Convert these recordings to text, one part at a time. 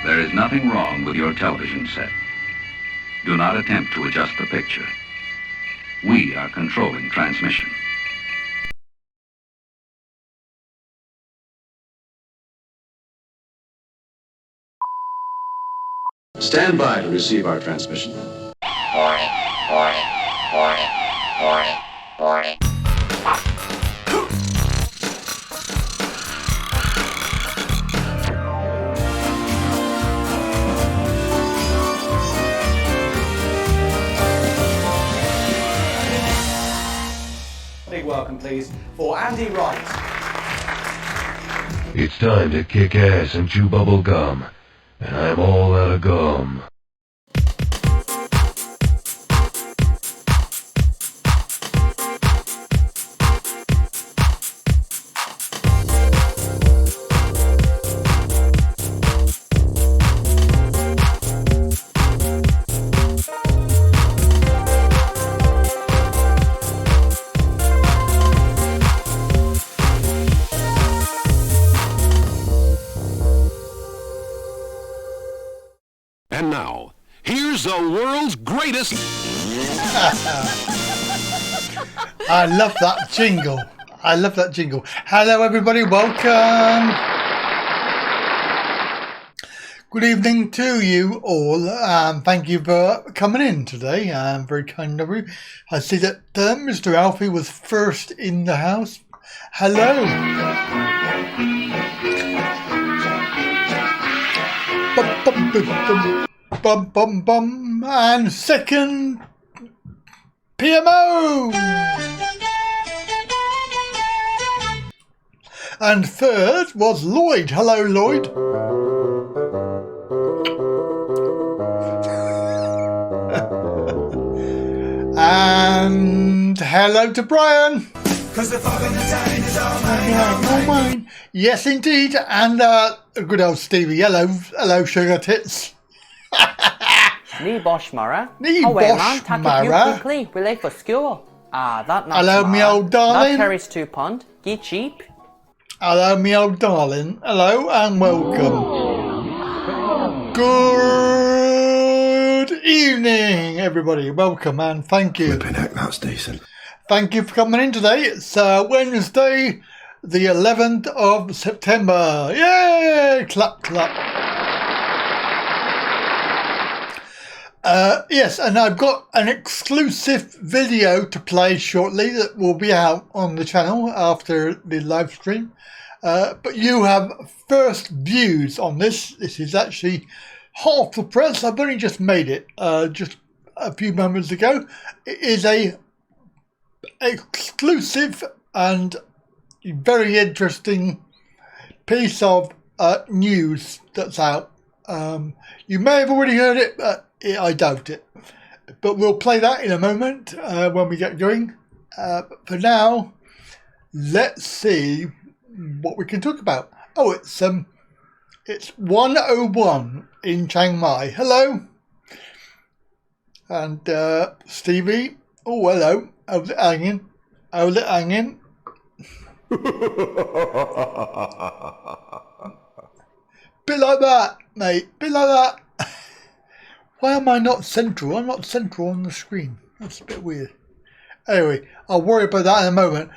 There is nothing wrong with your television set. Do not attempt to adjust the picture. We are controlling transmission. Stand by to receive our transmission. Big welcome, please, for Andy Wright. It's time to kick ass and chew bubble gum, and I'm all out of gum. And now, here's the world's greatest... I love that jingle. I love that jingle. Hello everybody, welcome. Good evening to you all. Thank you for coming in today. Very kind of you. I see that Mr. Alfie was first in the house. Hello. Bum bum bum, and second PMO, and third was Lloyd. Hello Lloyd. And hello to Brian. 'Cause the fog on the tide is all mine. Yes indeed, and good old Stevie. Hello sugar tits. Ní bosh mara. Ní oh wait, bosh man, take mara. it quickly. We're late for school. That not Hello, me old darling. That carries £2. Get cheap. Hello, me old darling. Hello and welcome. Good evening, everybody. Welcome and thank you. Flipping heck, that's decent. Thank you for coming in today. It's Wednesday, the 11th of September. Yay! Clap, clap. Yes, and I've got an exclusive video to play shortly that will be out on the channel after the live stream. But you have first views on this. This is actually half the press. I've only just made it just a few moments ago. It is a exclusive and very interesting piece of news that's out. You may have already heard it, but I doubt it. But we'll play that in a moment when we get going. But for now, let's see what we can talk about. Oh, it's 1:01 in Chiang Mai. Hello. And Stevie. Oh, hello. How's it hanging? How's it hanging? Bit like that, mate. Bit like that. Why am I not central? I'm not central on the screen. That's a bit weird. Anyway, I'll worry about that in a moment.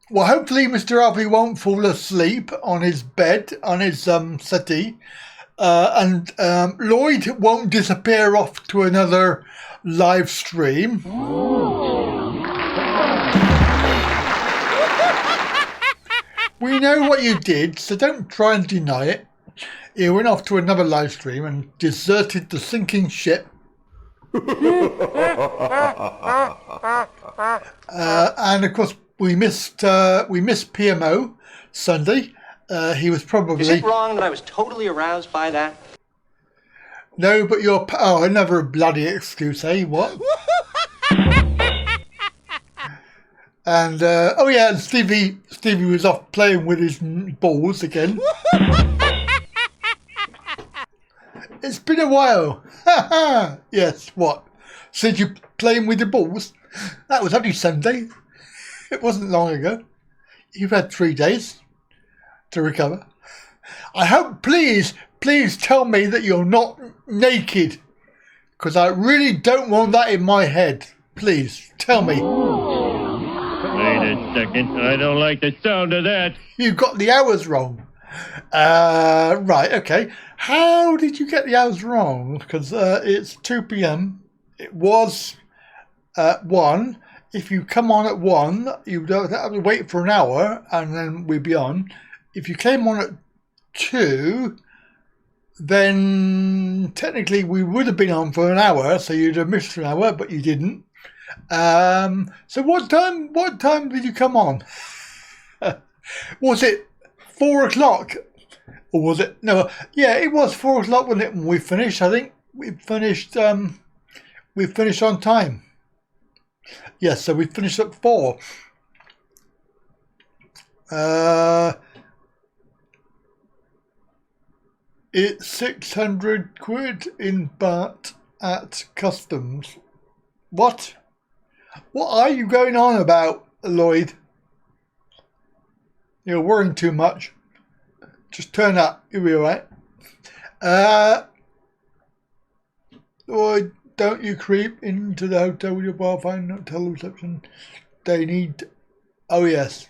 Well, hopefully Mr. Alfie won't fall asleep on his bed, on his settee. And Lloyd won't disappear off to another live stream. We know what you did, so don't try and deny it. He went off to another live stream and deserted the sinking ship. And of course, we missed PMO Sunday. He was probably... Is it wrong that I was totally aroused by that? No, but you're... Oh, another bloody excuse, eh? What? And, oh yeah, and Stevie was off playing with his balls again. It's been a while. Yes, what? Since you playing with the balls? That was only Sunday. It wasn't long ago. You've had 3 days to recover. I hope, please tell me that you're not naked. Because I really don't want that in my head. Please, tell me. Wait a second. I don't like the sound of that. You got the hours wrong. Right, okay. How did you get the hours wrong? Because it's 2 p.m. It was 1. If you come on at 1, you don't have to wait for an hour and then we'd be on. If you came on at 2, then technically we would have been on for an hour, so you'd have missed an hour, but you didn't. So what time did you come on? Was it 4 o'clock? Or was it? No, yeah, it was 4 o'clock when we finished. I think we finished on time. Yes, so we finished at 4. It's 600 quid in baht at customs. What? What are you going on about, Lloyd? You're worrying too much. Just turn up. You'll be alright. Lloyd, don't you creep into the hotel with your Wi-Fi, not tell the reception. They need... Oh, yes.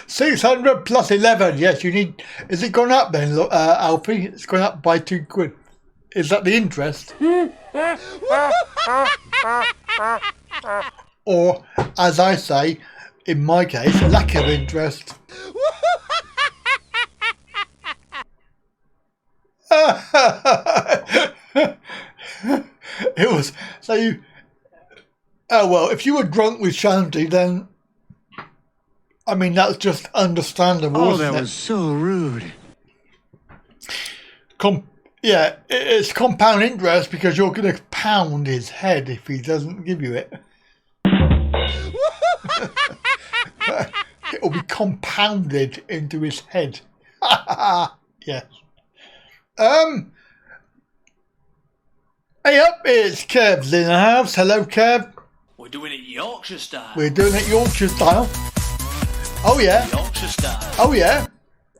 600 plus 11. Yes, you need... Is it gone up then, Alfie? It's gone up by 2 quid. Is that the interest? Or, as I say, in my case, a lack of interest. It was... So you... Oh, well, if you were drunk with Shanti, then... I mean, that's just understandable. Oh, that was so rude. Yeah, it's compound interest because you're going to pound his head if he doesn't give you it. It'll be compounded into his head. Yes. Hey up, it's Kev's in the house. Hello, Kev. We're doing it Yorkshire style. We're doing it Yorkshire style. Oh yeah. Yorkshire style. Oh yeah.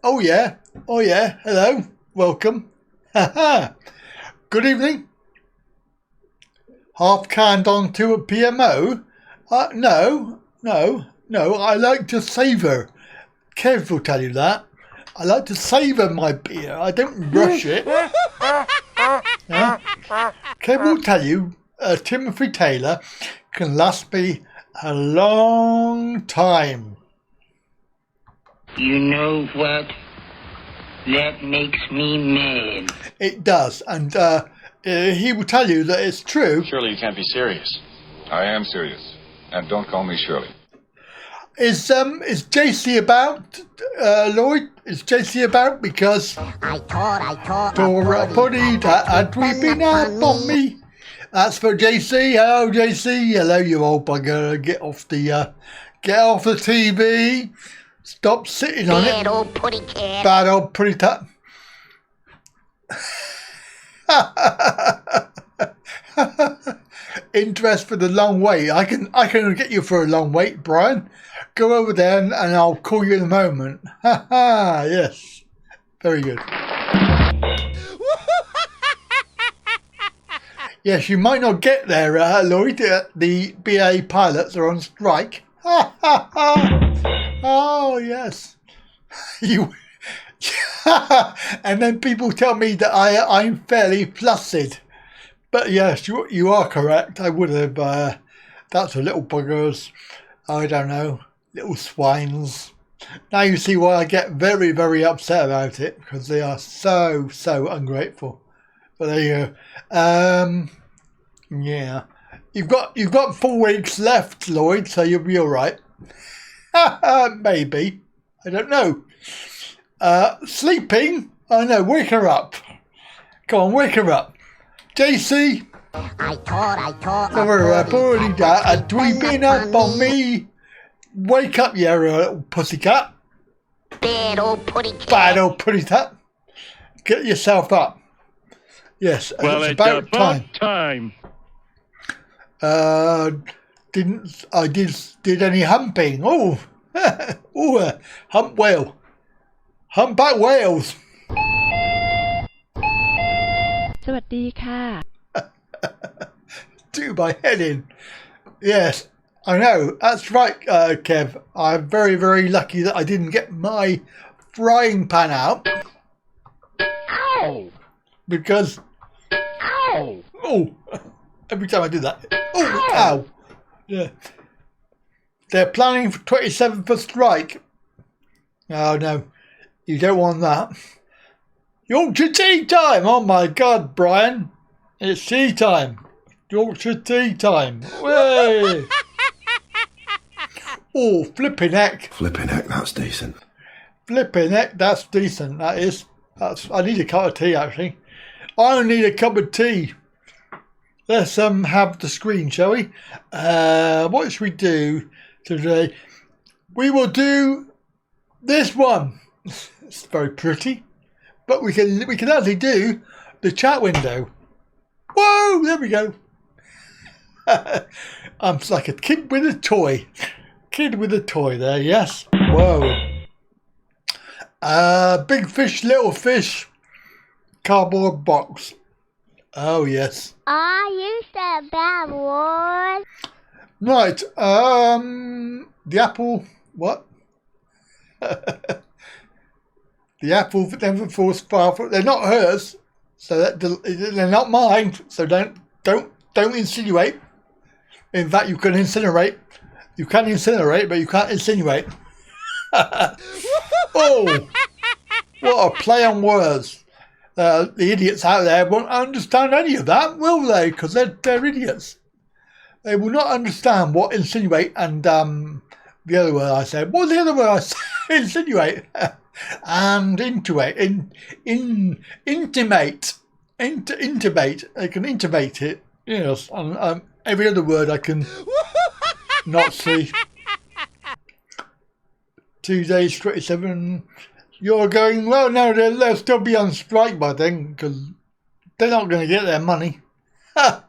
Oh yeah. Oh yeah. Hello. Welcome. Good evening. Half canned on to a PMO? No. I like to savour. Kev will tell you that. I like to savour my beer. I don't rush it. Kev will tell you Timothy Taylor can last me a long time. You know what? That makes me mad. It does, and he will tell you that it's true. Surely you can't be serious. I am serious, and don't call me Shirley. Is JC about, Lloyd? Is JC about? Because I thought Tora Putty that had been up on me. That's for JC. Hello, JC. Hello, you old bugger. Get off the TV. Stop sitting on it. Bad old putty cat. Bad old putty tat. Interest for the long wait. I can get you for a long wait, Brian. Go over there and I'll call you in a moment. Yes. Very good. Yes, you might not get there, Lloyd. The BA pilots are on strike. Oh, yes. You. And then people tell me that I'm fairly flaccid. But yes, you are correct. I would have. That's for little buggers. I don't know. Little swines. Now you see why I get very, very upset about it. Because they are so ungrateful. But there you go. Yeah. You've got 4 weeks left, Lloyd, so you'll be alright. Maybe. I don't know. Sleeping? Oh no, wake her up. Come on, wake her up. JC? I thought. A tweeping up on me. Wake up, you little pussycat. Bad old putty cat. Bad old putty cat. Get yourself up. Yes, well, it's about time. Did any humping? Oh, Hump whale. Humpback whales. สวัสดีค่ะ Do my head in. Yes, I know. That's right, Kev. I'm very, very lucky that I didn't get my frying pan out. Ow! Because... Ow! Oh! Every time I do that. Oh! Ow! Yeah. They're planning for 27 for strike. Oh, no. You don't want that. Yorkshire tea time! Oh, my God, Brian. It's tea time. Yorkshire tea time. Way! Oh, flipping heck. Flipping heck, that's decent. Flipping heck, that's decent. That is. I need a cup of tea, actually. I need a cup of tea. Let's have the screen, shall we? What should we do today? We will do this one. It's very pretty, but we can actually do the chat window. Whoa! There we go. I'm like a kid with a toy. Kid with a toy there. Yes. Whoa. Big fish, little fish. Cardboard box. Oh yes. Are you so bad, boy? Right. The apple. What? The apple never falls far from. They're not hers, so they're not mine. So don't insinuate. In fact, you can incinerate. You can incinerate, but you can't insinuate. Oh, what a play on words! The idiots out there won't understand any of that, will they? Because they're idiots. They will not understand what insinuate and the other word I said. What was the other word I said? Insinuate and intuate. Intimate. Intimate. They can intimate it. Yes. And every other word I can not see. 2 days, 27. You're going, well, no, they'll still be on strike by then because they're not going to get their money. Oh,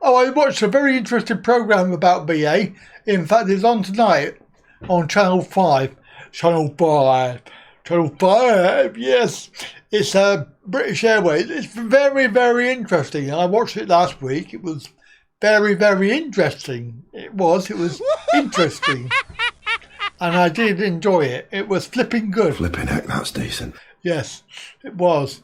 I watched a very interesting programme about BA. In fact, it's on tonight on Channel 5. Channel 5. Channel 5, yes. It's British Airways. It's very, very interesting. I watched it last week. It was very, very interesting. It was interesting. And I did enjoy it. It was flipping good. Flipping heck, that's decent. Yes, it was.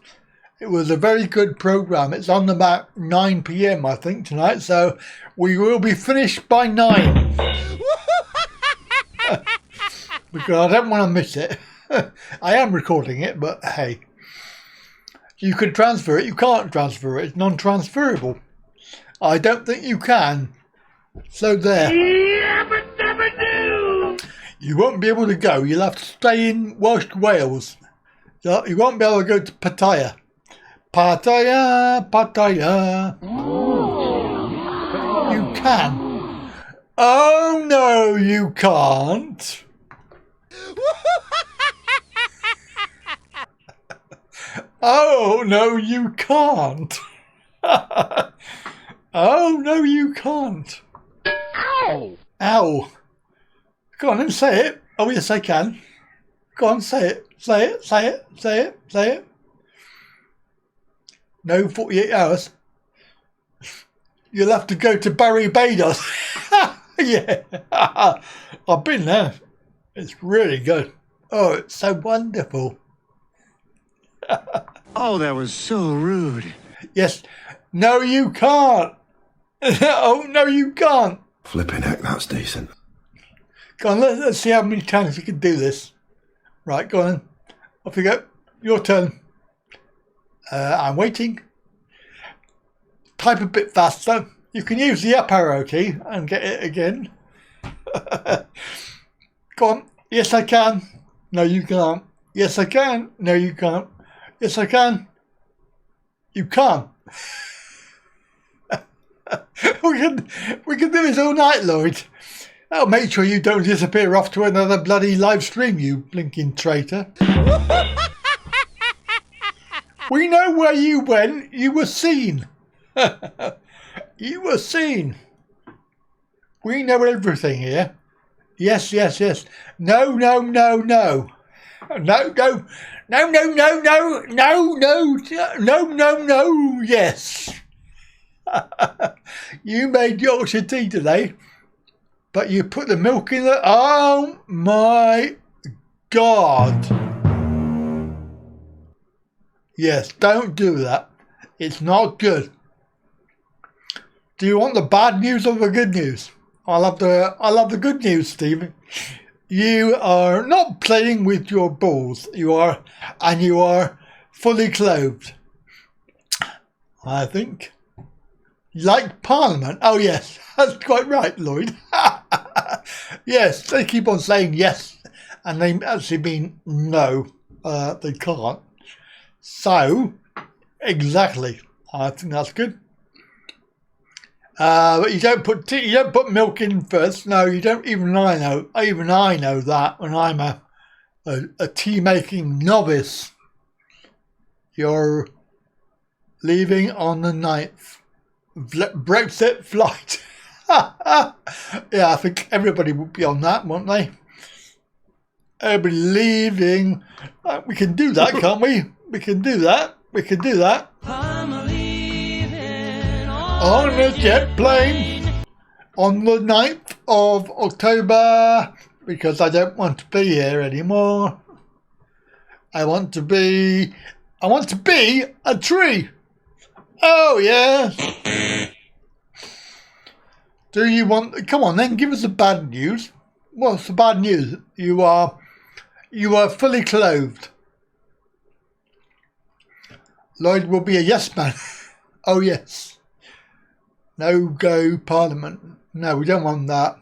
It was a very good programme. It's on about 9 p.m, I think, tonight. So we will be finished by 9. Because I don't want to miss it. I am recording it, but hey. You could transfer it. You can't transfer it. It's non-transferable. I don't think you can. So there. You won't be able to go. You'll have to stay in Welsh Wales. You won't be able to go to Pattaya. Pattaya, Pattaya. You can. Oh no, you can't. Oh no, you can't. Oh no, you can't. Ow! Ow. Go on and say it. Oh yes, I can. Go on, say it. Say it, say it, say it, say it. No 48 hours. You'll have to go to Barbados. Yeah. I've been there. It's really good. Oh, it's so wonderful. Oh, that was so rude. Yes. No, you can't. Oh, no, you can't. Flipping heck, that's decent. Go on, let's see how many times you can do this. Right, go on. Off you go. Your turn. I'm waiting. Type a bit faster. You can use the up arrow key and get it again. Go on. Yes, I can. No, you can't. Yes, I can. No, you can't. Yes, I can. You can't. we can do this all night, Lloyd. Oh, make sure you don't disappear off to another bloody live stream, you blinking traitor. We know where you went. You were seen. You were seen. We know everything here. Yes, yes, yes. No, no, no, no. No, no, no, no, no, no, no, no, no, no, yes. You made Yorkshire tea today, but you put the milk in the... Oh, my God. Yes, don't do that. It's not good. Do you want the bad news or the good news? I love the good news, Stephen. You are not playing with your balls. You are fully clothed. I think. Like Parliament. Oh yes, that's quite right, Lloyd. Yes, they keep on saying yes, and they actually mean no. They can't. So, exactly. I think that's good. But you don't put milk in first. No, you don't. Even I know that when I'm a tea making novice. You're leaving on the 9th. Brexit flight. Yeah, I think everybody would be on that, won't they? Everybody leaving. We can do that, can't we? We can do that. We can do that. On a jet plane on the 9th of October, because I don't want to be here anymore. I want to be a tree. Oh yeah. Do you want? Come on, then give us the bad news. What's the bad news? You are fully clothed. Lloyd will be a yes man. Oh yes. No go Parliament. No, we don't want that.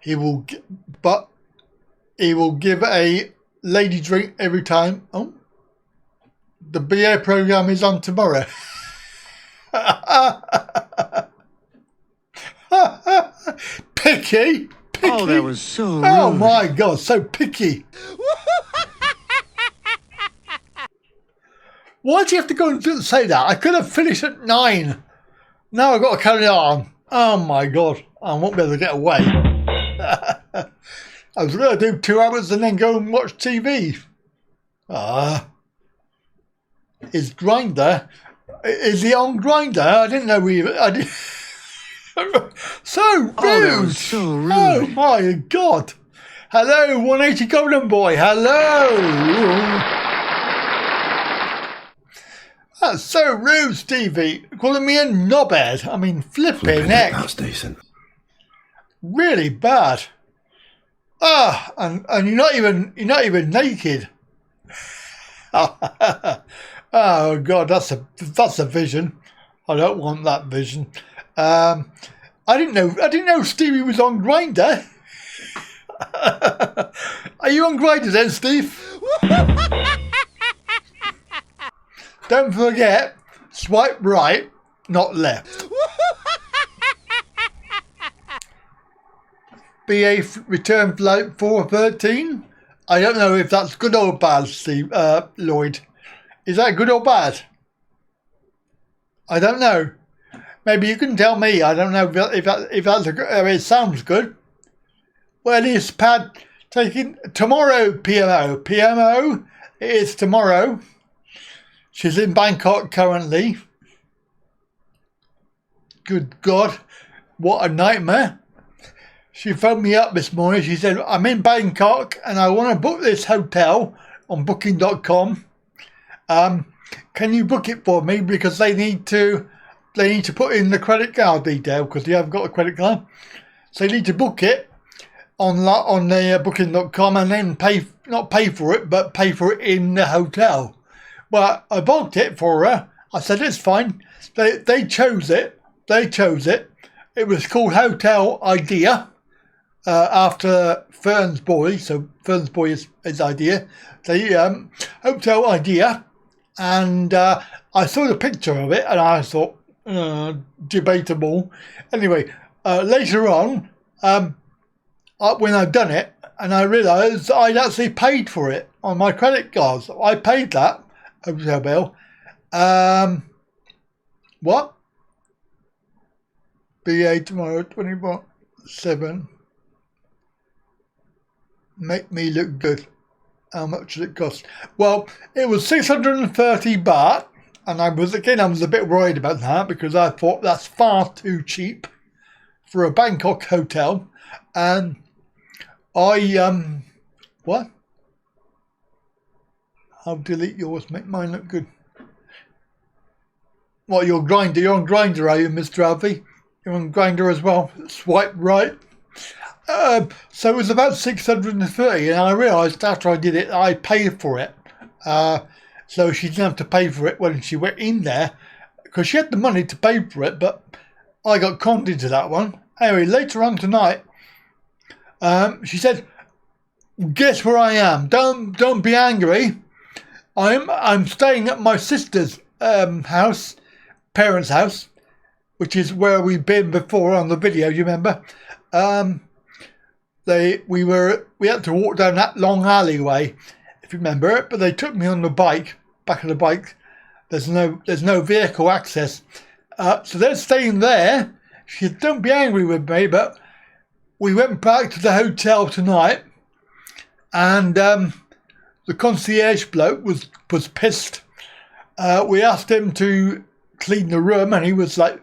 He will give a lady drink every time. Oh, the BA program is on tomorrow. Picky. Oh, that was so rude. Oh my God, so picky. Why do you have to go and say that? I could have finished at 9. Now I've got to carry on. Oh my God, I won't be able to get away. I was going to do 2 hours and then go and watch TV. Is Grindr? Is he on Grindr? I didn't know So rude. Oh, that was so rude. Oh my God. Hello, 180 Golden Boy. Hello. That's so rude, Stevie. Calling me a knobhead. I mean, flipping heck. That's decent. Really bad. And you're not even naked. Oh God, that's a vision. I don't want that vision. I didn't know Stevie was on Grindr. Are you on Grindr then, Steve? Don't forget, swipe right, not left. BA return flight 413. I don't know if that's good or bad, Steve, Lloyd. Is that good or bad? I don't know. Maybe you can tell me. I don't know if that's it sounds good. Well, it's Pad taking tomorrow. PMO. It is tomorrow. She's in Bangkok currently. Good God, what a nightmare. She phoned me up this morning. She said, I'm in Bangkok and I want to book this hotel on booking.com. Can you book it for me? Because they need to put in the credit card detail because you haven't got a credit card. So you need to book it on the booking.com and then not pay for it, but pay for it in the hotel. Well, I booked it for her. I said, it's fine. They chose it. It was called Hotel Idea. After Fern's boy, so Fern's boy is his idea. Hotel Idea, and I saw the picture of it, and I thought debatable. Anyway, later on, when I'd done it, and I realised I'd actually paid for it on my credit card. So I paid that hotel bill. What? BA tomorrow, 24. 7. Make me look good. How much did it cost? Well, it was 630 baht, and I was a bit worried about that because I thought that's far too cheap for a Bangkok hotel. And what? I'll delete yours, make mine look good. What, you're on Grindr, are you, Mr. Alfie? You're on Grindr as well. Swipe right. So it was about 630, and I realised after I did it, I paid for it. So she didn't have to pay for it when she went in there, because she had the money to pay for it, but I got conned into that one. Anyway, later on tonight, she said, "Guess where I am? Don't be angry. I'm staying at my sister's house, parents' house, which is where we've been before on the video. You remember? We had to walk down that long alleyway, if you remember it. But they took me on the bike, back of the bike. There's no vehicle access, so they're staying there." She said, "Don't be angry with me, but we went back to the hotel tonight, and the concierge bloke was pissed. We asked him to clean the room, and he was like,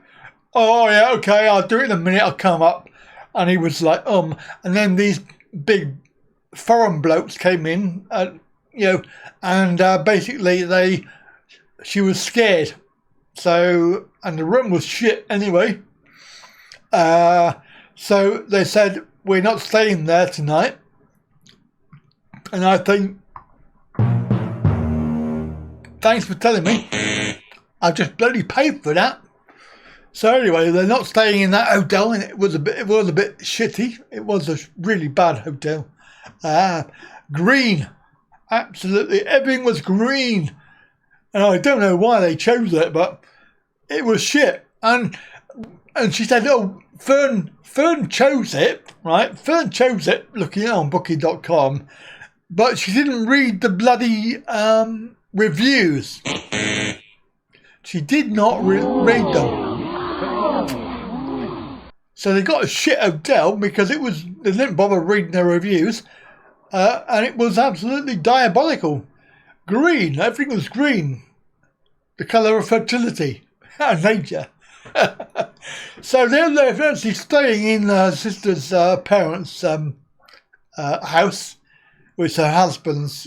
'Oh yeah, okay, I'll do it in a minute. I'll come up.' And he was like, And then these big foreign blokes came in, and basically she was scared. So, and the room was shit anyway. So they said, we're not staying there tonight. And I think, thanks for telling me. I just bloody paid for that. So anyway, they're not staying in that hotel, and it was a bit shitty. It was a really bad hotel. Green, absolutely everything was green, and I don't know why they chose it, but it was shit. And she said, "Oh, Fern chose it, right? Fern chose it, looking on Booking.com, but she didn't read the bloody reviews. She did not read them." So they got a shit hotel because they didn't bother reading their reviews, and it was absolutely diabolical. Green, everything was green, the colour of fertility and nature. So they're actually staying in her sister's parents' house, with her husband's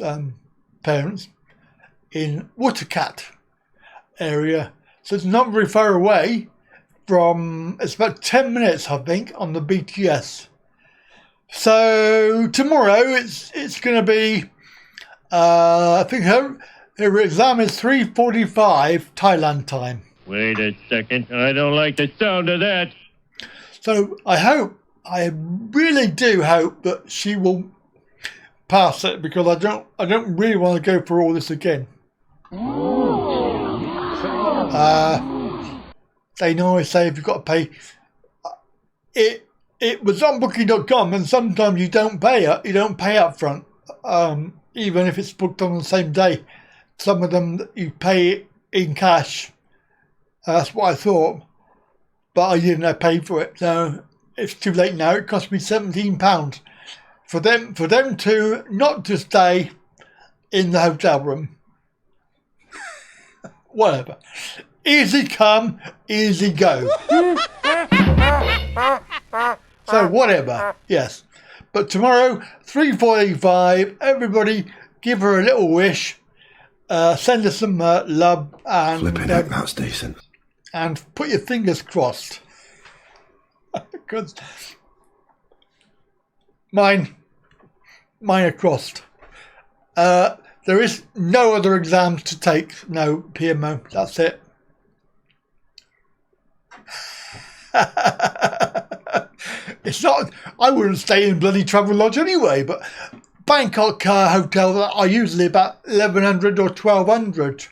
parents in Watercat area. So it's not very far away. It's about 10 minutes, I think, on the BTS. So tomorrow it's going to be, I think her exam is 3:45 Thailand time. Wait a second, I don't like the sound of that. So I really do hope that she will pass it, because I don't really want to go through all this again. They always say if you've got to pay, it was on Booking.com, and sometimes you don't pay up front, even if it's booked on the same day. Some of them you pay in cash. That's what I thought, but I didn't. I paid for it, so it's too late now. It cost me £17 for them to not to stay in the hotel room. Whatever. Easy come, easy go. So whatever, yes. But tomorrow, 3:45, everybody give her a little wish. Send her some love, and flipping heck, that's decent. And put your fingers crossed. Because mine are crossed. There is no other exams to take. No PMO. That's it. It's not. I wouldn't stay in bloody Travelodge anyway. But Bangkok hotel are usually about 1,100 or 1,200.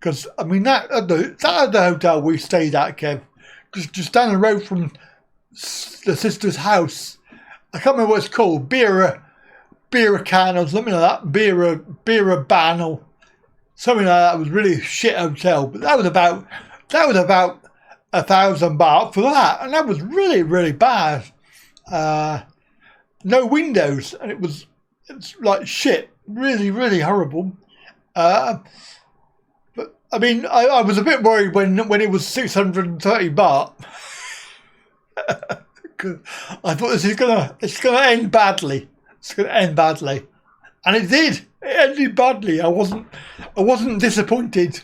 Because I mean that other hotel we stayed at, Kev, just down the road from the sister's house. I can't remember what it's called. Beer can or something like that. Beer ban or something like that. It was really a shit hotel. But that was about 1,000 baht for that, and that was really, really bad. no windows, and it's like shit, really horrible. But I mean, I was a bit worried when it was 630 baht. Cause I thought it's gonna end badly. It's gonna end badly, and it did. It ended badly. I wasn't disappointed.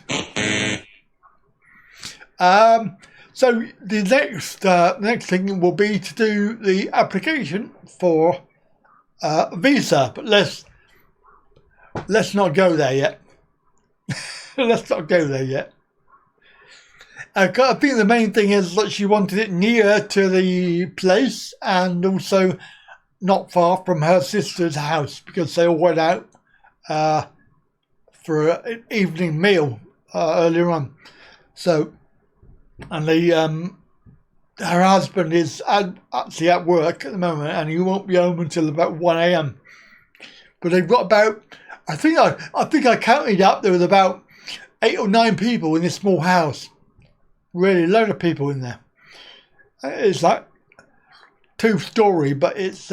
So the next thing will be to do the application for visa, but let's not go there yet. Let's not go there yet. I think the main thing is that she wanted it near to the place and also not far from her sister's house, because they all went out for an evening meal earlier on. So, and her husband is actually at work at the moment, and he won't be home until about 1 a.m. But they've got about, I think I counted up, there was about 8 or 9 people in this small house. Really, a load of people in there. It's like 2-story, but it's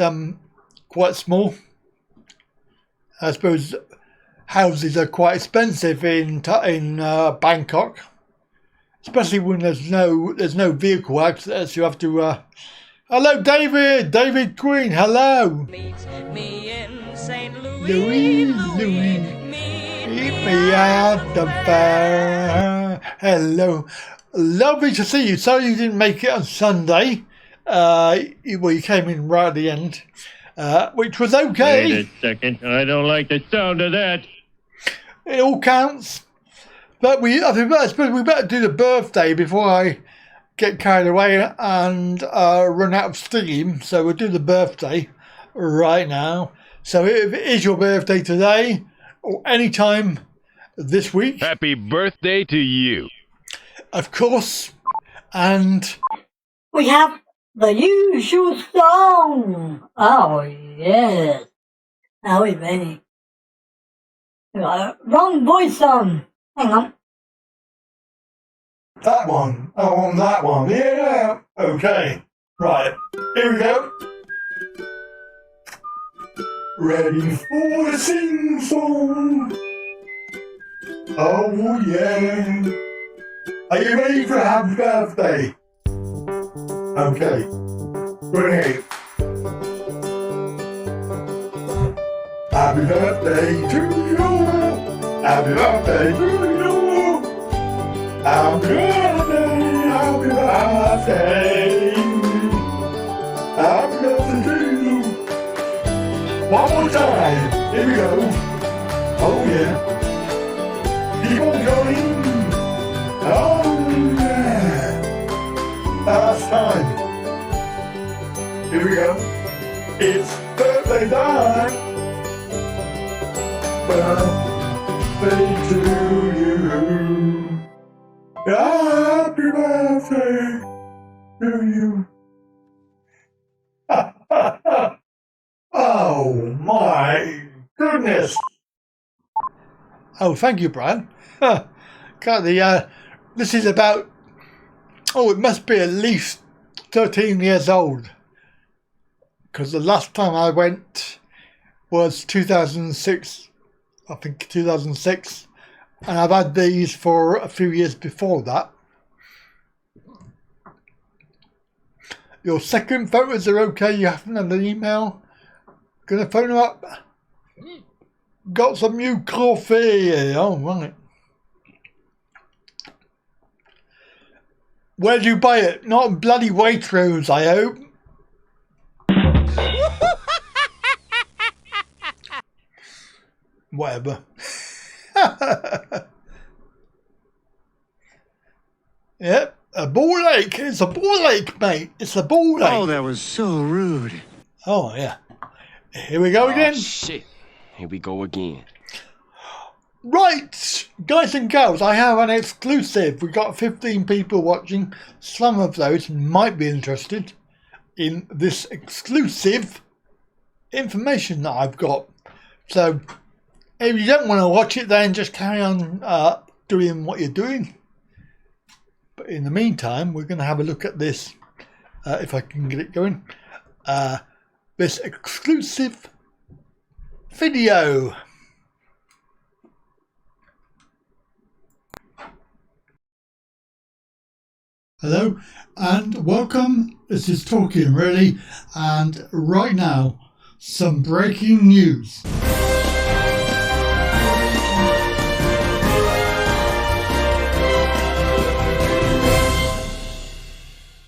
quite small. I suppose houses are quite expensive in Bangkok, especially when there's no vehicle access. You have to. Hello, David Queen. Hello. Meet me in St. Louis. Meet me at the fair. Hello. Lovely to see you. Sorry you didn't make it on Sunday. You came in right at the end, which was okay. Wait a second. I don't like the sound of that. It all counts. But I suppose we better do the birthday before I get carried away and run out of steam. So we'll do the birthday right now. So if it is your birthday today or any time this week, happy birthday to you. Of course. And we have the usual song. Oh, yes. Are we ready? Wrong voice on. Hang on. That one. I want that one. Yeah. Okay. Right. Here we go. Ready for the sing song. Oh, yeah. Are you ready for happy birthday? Okay. Ready. Happy birthday to you. Happy birthday to you. Happy birthday, happy birthday. Happy birthday to you. One more time. Here we go. Oh yeah. Keep on going. Oh yeah. Last time. Here we go. It's birthday time. Birthday to you. Happy birthday to you. Oh my goodness. Oh, thank you, Brian. This is about, it must be at least 13 years old. Because the last time I went was 2006, I think 2006. And I've had these for a few years before that. Your second photos are okay, you haven't had an email. Gonna phone them up. Got some new coffee. Oh, right. Where did you buy it? Not in bloody Waitrose, I hope. Whatever. Yep, a ball lake. It's a ball lake, mate. It's a ball lake. Oh, that was so rude. Oh, yeah. Here we go again. Shit. Here we go again. Right, guys and girls, I have an exclusive. We've got 15 people watching. Some of those might be interested in this exclusive information that I've got. So, if you don't want to watch it, then just carry on doing what you're doing. But in the meantime, we're going to have a look at this, if I can get it going. this exclusive video. Hello and welcome. This is Talkin Really, and right now, some breaking news.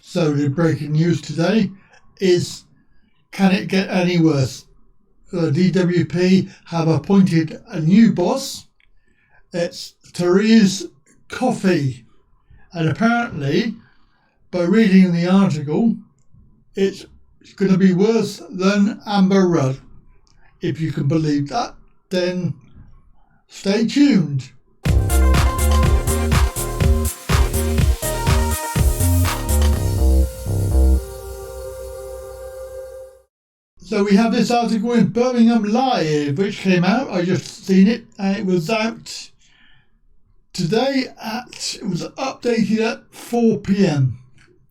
So the breaking news today is, can it get any worse? The DWP have appointed a new boss. It's Therese Coffey. And apparently, by reading the article, it's going to be worse than Amber Rudd. If you can believe that, then stay tuned. So we have this article in Birmingham Live, which came out. I just seen it. It was out today it was updated at 4 p.m.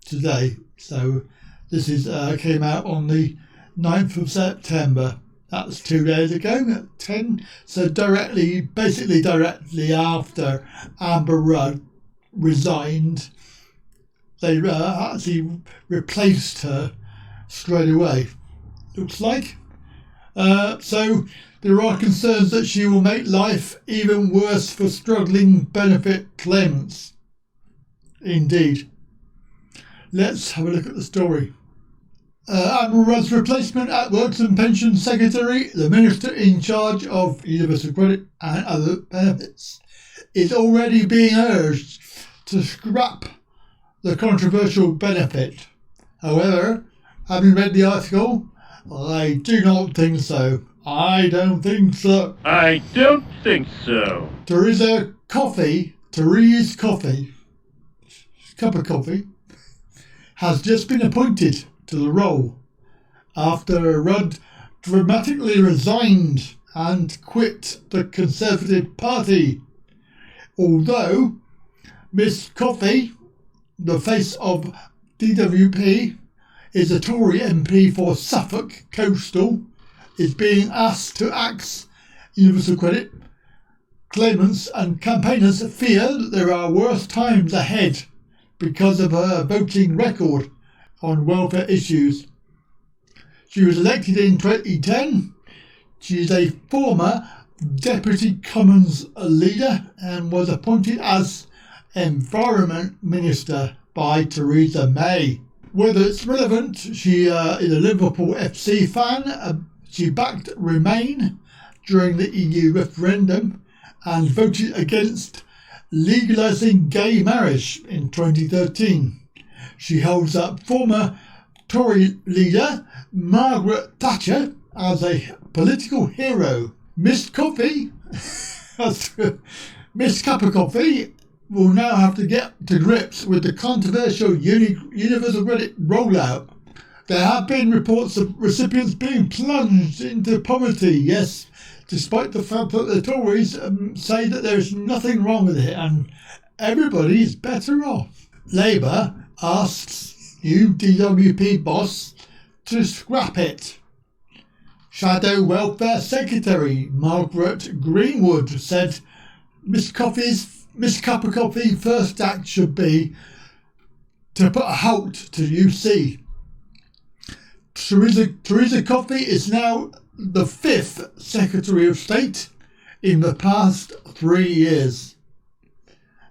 today. So this is came out on the 9th of September. That's 2 days ago at 10. So basically directly after Amber Rudd resigned, they actually replaced her straight away. Looks like. So there are concerns that she will make life even worse for struggling benefit claimants. Indeed. Let's have a look at the story. Amber Rudd's replacement at Works and Pensions Secretary, the Minister in charge of Universal Credit and other benefits, is already being urged to scrap the controversial benefit. However, having read the article, I do not think so. I don't think so. I don't think so. Therese Coffey, cup of coffee, has just been appointed to the role after Rudd dramatically resigned and quit the Conservative Party. Although Miss Coffey, the face of DWP, is a Tory MP for Suffolk Coastal, is being asked to axe Universal Credit. Claimants and campaigners fear that there are worse times ahead because of her voting record on welfare issues. She was elected in 2010. She is a former Deputy Commons leader and was appointed as Environment Minister by Theresa May. Whether it's relevant, she is a Liverpool FC fan. She backed Remain during the EU referendum and voted against legalising gay marriage in 2013. She holds up former Tory leader Margaret Thatcher as a political hero. Miss Coffey, Miss Cup of Coffee, will now have to get to grips with the controversial Universal Credit rollout. There have been reports of recipients being plunged into poverty, yes, despite the fact that the Tories say that there is nothing wrong with it and everybody is better off. Labour asks new DWP boss to scrap it. Shadow Welfare Secretary Margaret Greenwood said Miss Cup of Coffee first act should be to put a halt to UC. Theresa Coffey is now the 5th Secretary of State in the past 3 years.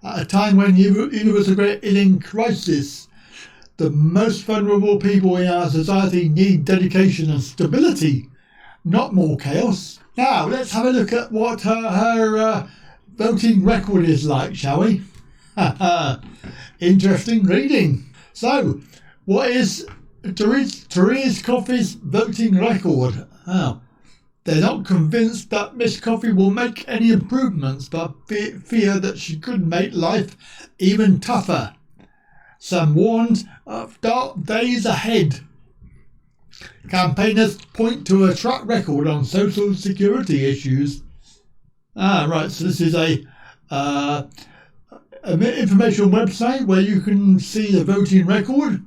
At a time when Universal Credit is in crisis, the most vulnerable people in our society need dedication and stability, not more chaos. Now, let's have a look at what her voting record is like, shall we? Interesting reading. So, what is Therese Coffey's voting record? Oh, they're not convinced that Miss Coffey will make any improvements, but fear that she could make life even tougher. Some warned of dark days ahead. Campaigners point to a track record on social security issues. Right, so this is a information website where you can see the voting record,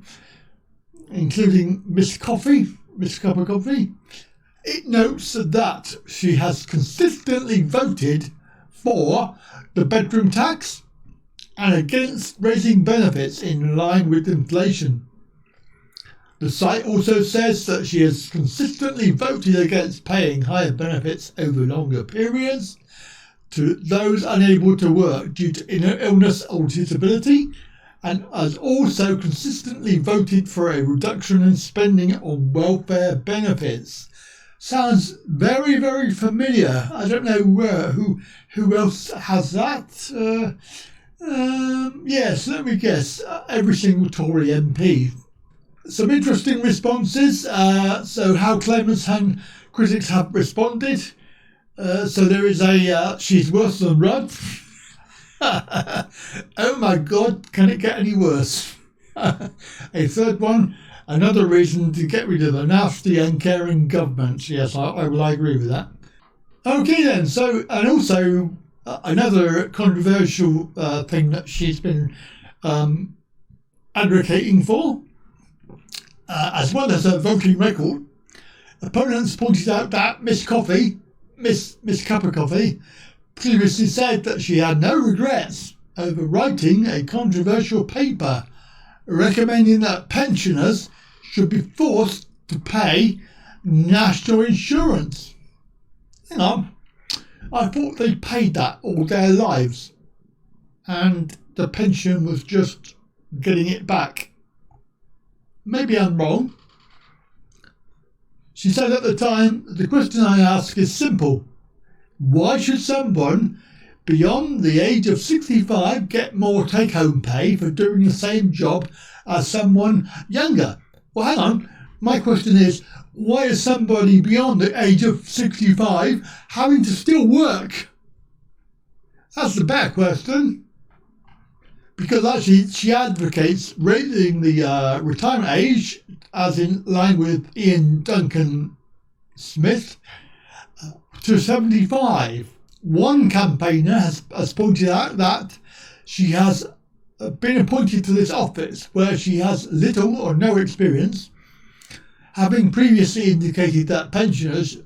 including Miss Coffey Miss Cup of Coffee. It notes that she has consistently voted for the bedroom tax and against raising benefits in line with inflation. The site also says that she has consistently voted against paying higher benefits over longer periods to those unable to work due to illness or disability, and has also consistently voted for a reduction in spending on welfare benefits. Sounds very, very familiar. I don't know who else has that. Yes, let me guess. Every single Tory MP. Some interesting responses. So how claimants and critics have responded. So there is she's worse than Rudd. Oh my God, can it get any worse? A third one. Another reason to get rid of a nasty, uncaring government. Yes, I agree with that. Okay then, so, and also another controversial thing that she's been advocating for, as well as her voting record, opponents pointed out that Miss Cup of Coffee, previously said that she had no regrets over writing a controversial paper recommending that pensioners should be forced to pay national insurance. Hang on, I thought they paid that all their lives and the pension was just getting it back. Maybe I'm wrong. She said at the time, the question I ask is simple. Why should someone beyond the age of 65 get more take-home pay for doing the same job as someone younger? Well, hang on. My question is, why is somebody beyond the age of 65 having to still work? That's the better question. Because actually she advocates raising the retirement age, as in line with Ian Duncan Smith, to 75. One campaigner has pointed out that she has been appointed to this office where she has little or no experience, having previously indicated that pensioners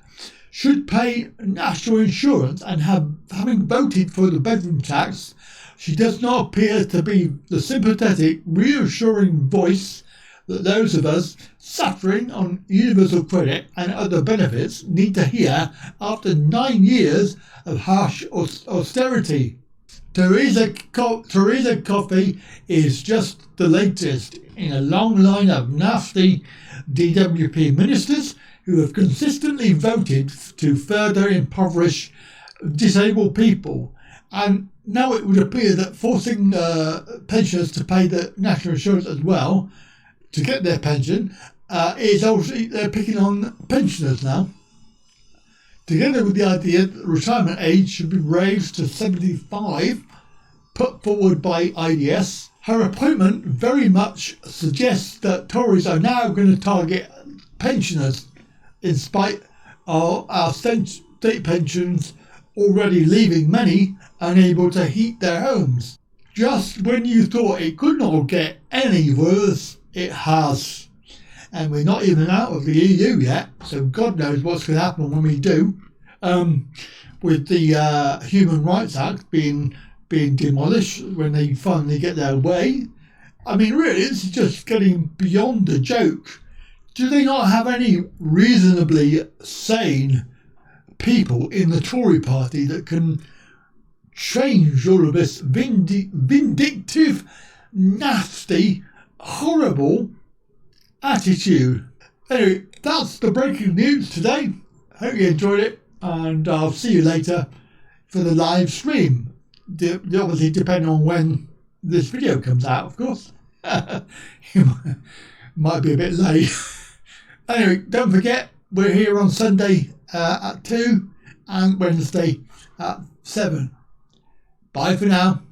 should pay national insurance and having voted for the bedroom tax. She does not appear to be the sympathetic, reassuring voice that those of us suffering on universal credit and other benefits need to hear after 9 years of harsh austerity. Theresa Coffey is just the latest in a long line of nasty DWP ministers who have consistently voted to further impoverish disabled people. And now it would appear that forcing pensioners to pay the national insurance as well to get their pension is obviously they're picking on pensioners now. Together with the idea that the retirement age should be raised to 75, put forward by IDS, her appointment very much suggests that Tories are now going to target pensioners in spite of our state pensions already leaving many unable to heat their homes. Just when you thought it could not get any worse, it has. And we're not even out of the EU yet, so God knows what's going to happen when we do. With the Human Rights Act being demolished when they finally get their way. I mean, really, it's just getting beyond a joke. Do they not have any reasonably sane people in the Tory party that can change all of this vindictive, nasty, horrible attitude? Anyway, that's the breaking news today. Hope you enjoyed it, and I'll see you later for the live stream. Obviously, depending on when this video comes out, of course. It might be a bit late. Anyway, don't forget, we're here on Sunday at 2 and Wednesday at 7. Bye for now.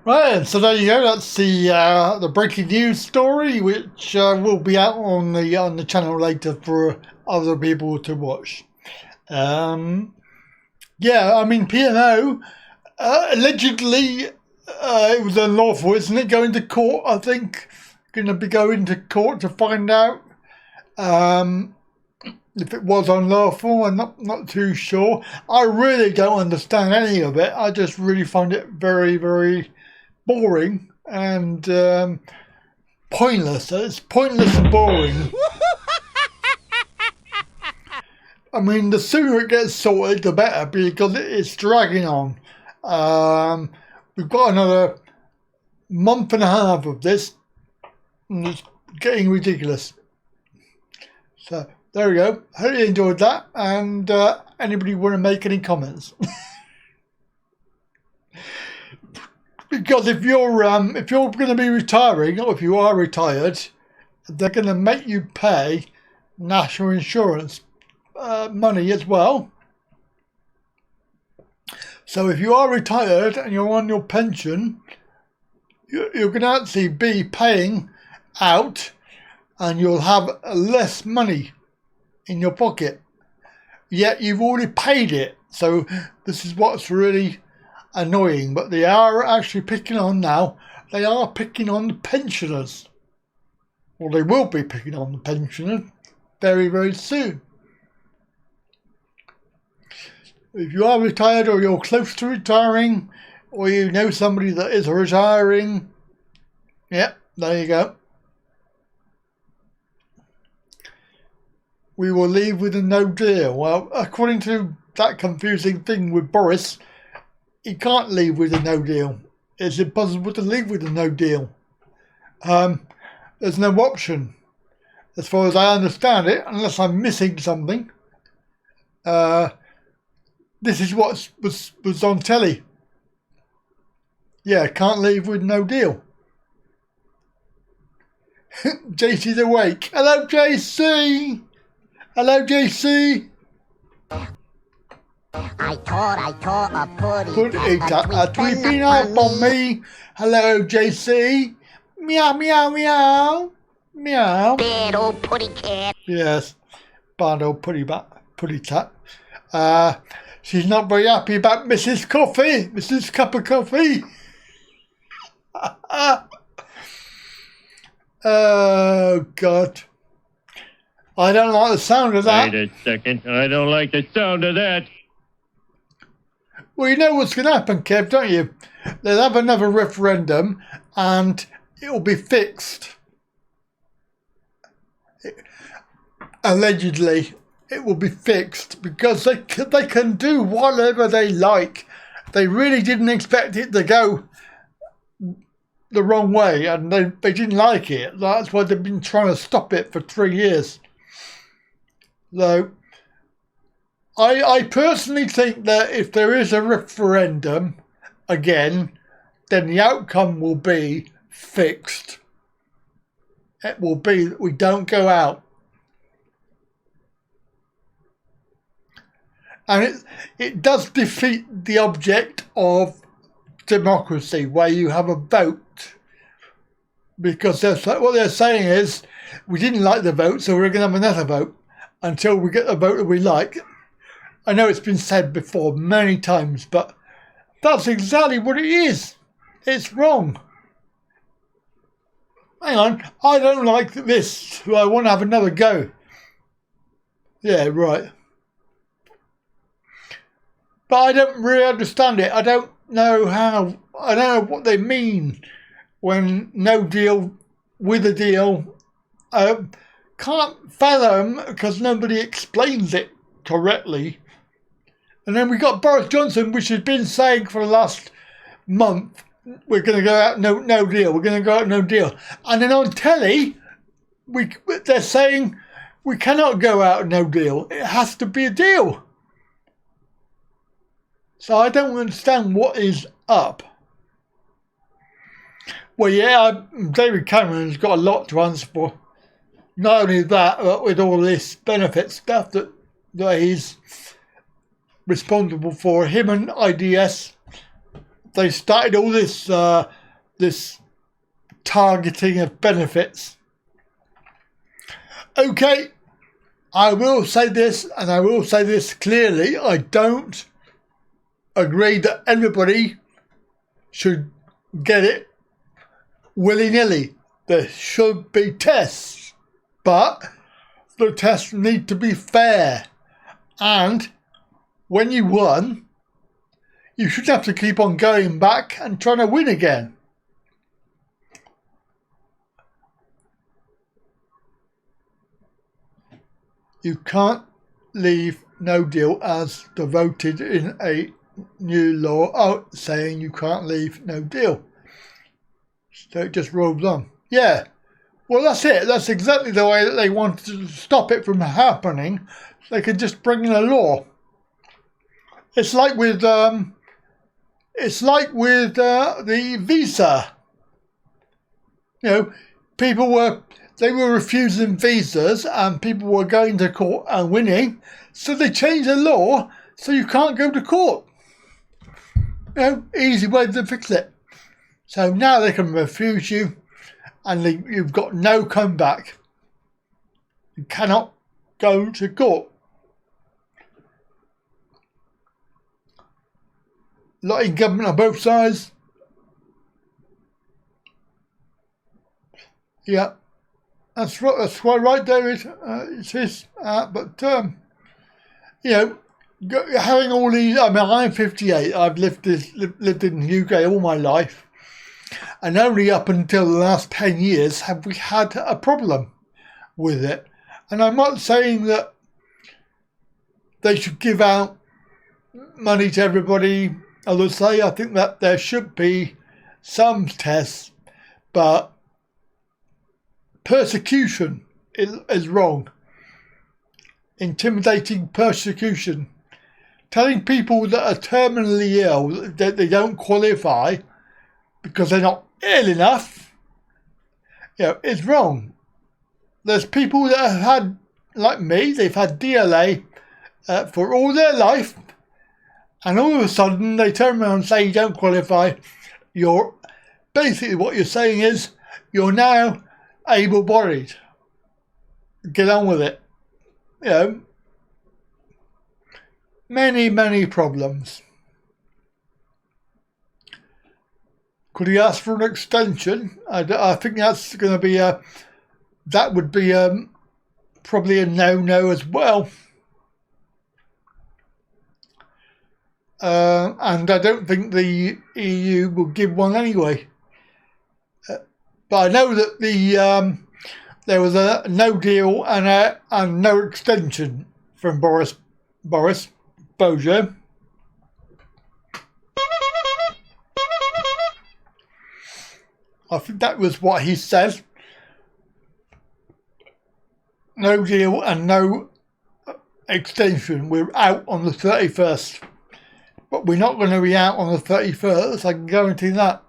Right, so there you go. That's the breaking news story, which will be out on the channel later for other people to watch. Yeah, I mean, PMO allegedly it was unlawful, isn't it? Going to court, I think. Going to be going to court to find out if it was unlawful. I'm not too sure. I really don't understand any of it. I just really find it very, very boring and pointless. It's pointless and boring. I mean, the sooner it gets sorted, the better, because it's dragging on. We've got another month and a half of this, and it's getting ridiculous. So, there we go. Hope you enjoyed that, and anybody want to make any comments? Because if you're going to be retiring, or if you are retired, they're going to make you pay national insurance money as well. So if you are retired and you're on your pension, you're going to actually be paying out, and you'll have less money in your pocket. Yet you've already paid it. So this is what's really annoying. But they are actually picking on now. They are picking on the pensioners. Or they will be picking on the pensioners very, very soon. If you are retired, or you're close to retiring, or you know somebody that is retiring, yep, there you go. We will leave with a no deal. Well, according to that confusing thing with Boris, he can't leave with a no deal. It's impossible to leave with a no deal. There's no option, as far as I understand it, unless I'm missing something. This is what was on telly. Yeah, can't leave with no deal. JC's awake. Hello, JC. Hello, JC. I taught a putty. Put a tweeping up on me. Hello, JC. Meow, meow, meow. Meow. Bad old putty cat. Yes. Bad old putty tat. She's not very happy about Mrs. Coffee. Mrs. Cup of Coffee. Oh, God. I don't like the sound of that. Wait a second. I don't like the sound of that. Well, you know what's going to happen, Kev, don't you? They'll have another referendum and it'll be fixed. Allegedly, it will be fixed because they can do whatever they like. They really didn't expect it to go the wrong way, and they didn't like it. That's why they've been trying to stop it for 3 years. So, I personally think that if there is a referendum again, then the outcome will be fixed. It will be that we don't go out. And it does defeat the object of democracy, where you have a vote. Because what they're saying is, we didn't like the vote, so we're going to have another vote until we get the vote that we like. I know it's been said before many times, but that's exactly what it is. It's wrong. Hang on, I don't like this, so I want to have another go. Yeah, right. But I don't really understand it. I don't know how. I don't know what they mean when no deal with a deal. Can't fathom because nobody explains it correctly. And then we got Boris Johnson, which has been saying for the last month, we're going to go out no deal. We're going to go out no deal. And then on telly, they're saying we cannot go out no deal. It has to be a deal. So I don't understand what is up. Well, yeah, David Cameron's got a lot to answer for. Not only that, but with all this benefit stuff that he's responsible for, him and IDS, they started all this this targeting of benefits. Okay, I will say this, and I will say this clearly. I don't agree that everybody should get it willy-nilly. There should be tests, but the tests need to be fair. And when you won, you shouldn't have to keep on going back and trying to win again. You can't leave no deal as devoted in a new law out saying you can't leave no deal. So it just rolls on. Yeah, well that's it. That's exactly the way that they wanted to stop it from happening. They could just bring in a law. It's like with the visa. You know, people were refusing visas and people were going to court and winning. So they changed the law so you can't go to court. You know, easy way to fix it. So now they can refuse you and you've got no comeback. You cannot go to court. Lot in government on both sides. Yeah, that's quite right, David. It is. But you know, having all these. I mean, I'm 58. I've lived in the UK all my life, and only up until the last 10 years have we had a problem with it. And I'm not saying that they should give out money to everybody. As I say, I think that there should be some tests, but persecution is wrong. Intimidating persecution. Telling people that are terminally ill that they don't qualify because they're not ill enough, you know, is wrong. There's people that have had, like me, they've had DLA for all their life, and all of a sudden they turn around and say you don't qualify. You're basically what you're saying is you're now able-bodied. Get on with it. You know, many problems. Could he ask for an extension? I think that's going to be that would be probably a no as well. And I don't think the EU will give one anyway. But I know that there was a no deal and no extension from Boris Bojo. I think that was what he said. No deal and no extension. We're out on the 31st. But we're not going to be out on the 31st, I can guarantee that.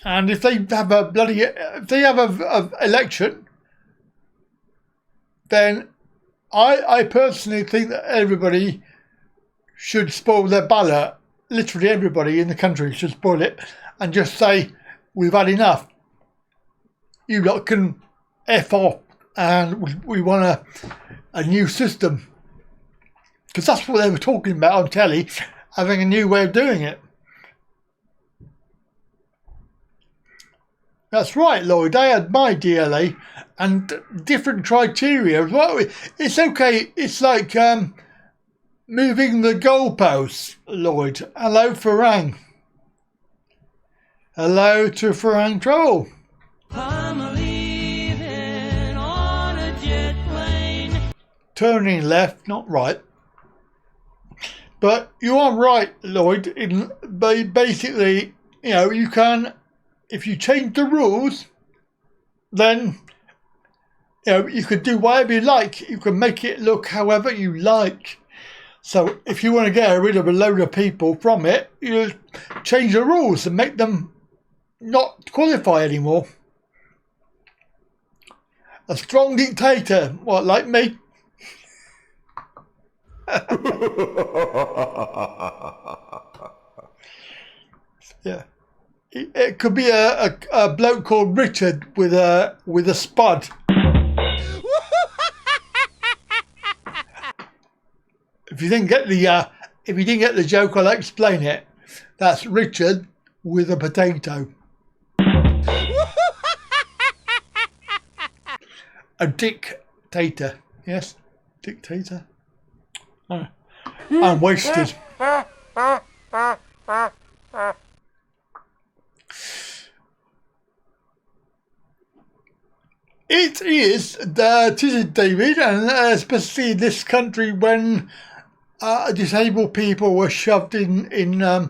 And if they have a election, then I personally think that everybody should spoil their ballot. Literally everybody in the country should spoil it and just say, we've had enough. You lot can F off and we want a new system. Because that's what they were talking about on telly, having a new way of doing it. That's right, Lloyd. I had my DLA and different criteria as well. It's okay. It's like moving the goalposts, Lloyd. Hello, Farang. Hello to Farang Troll. I'm leaving on a jet plane. Turning left, not right. But you are right, Lloyd. Basically, you know, you can, if you change the rules, then you know you could do whatever you like. You can make it look however you like. So if you want to get rid of a load of people from it, you change the rules and make them not qualify anymore. A strong dictator, what, like me? Yeah, it could be a bloke called Richard with a spud. If you didn't get the joke, I'll explain it. That's Richard with a potato. A dictator. Yes, dictator. Oh. I'm wasted. It is David, and especially in this country when disabled people were shoved in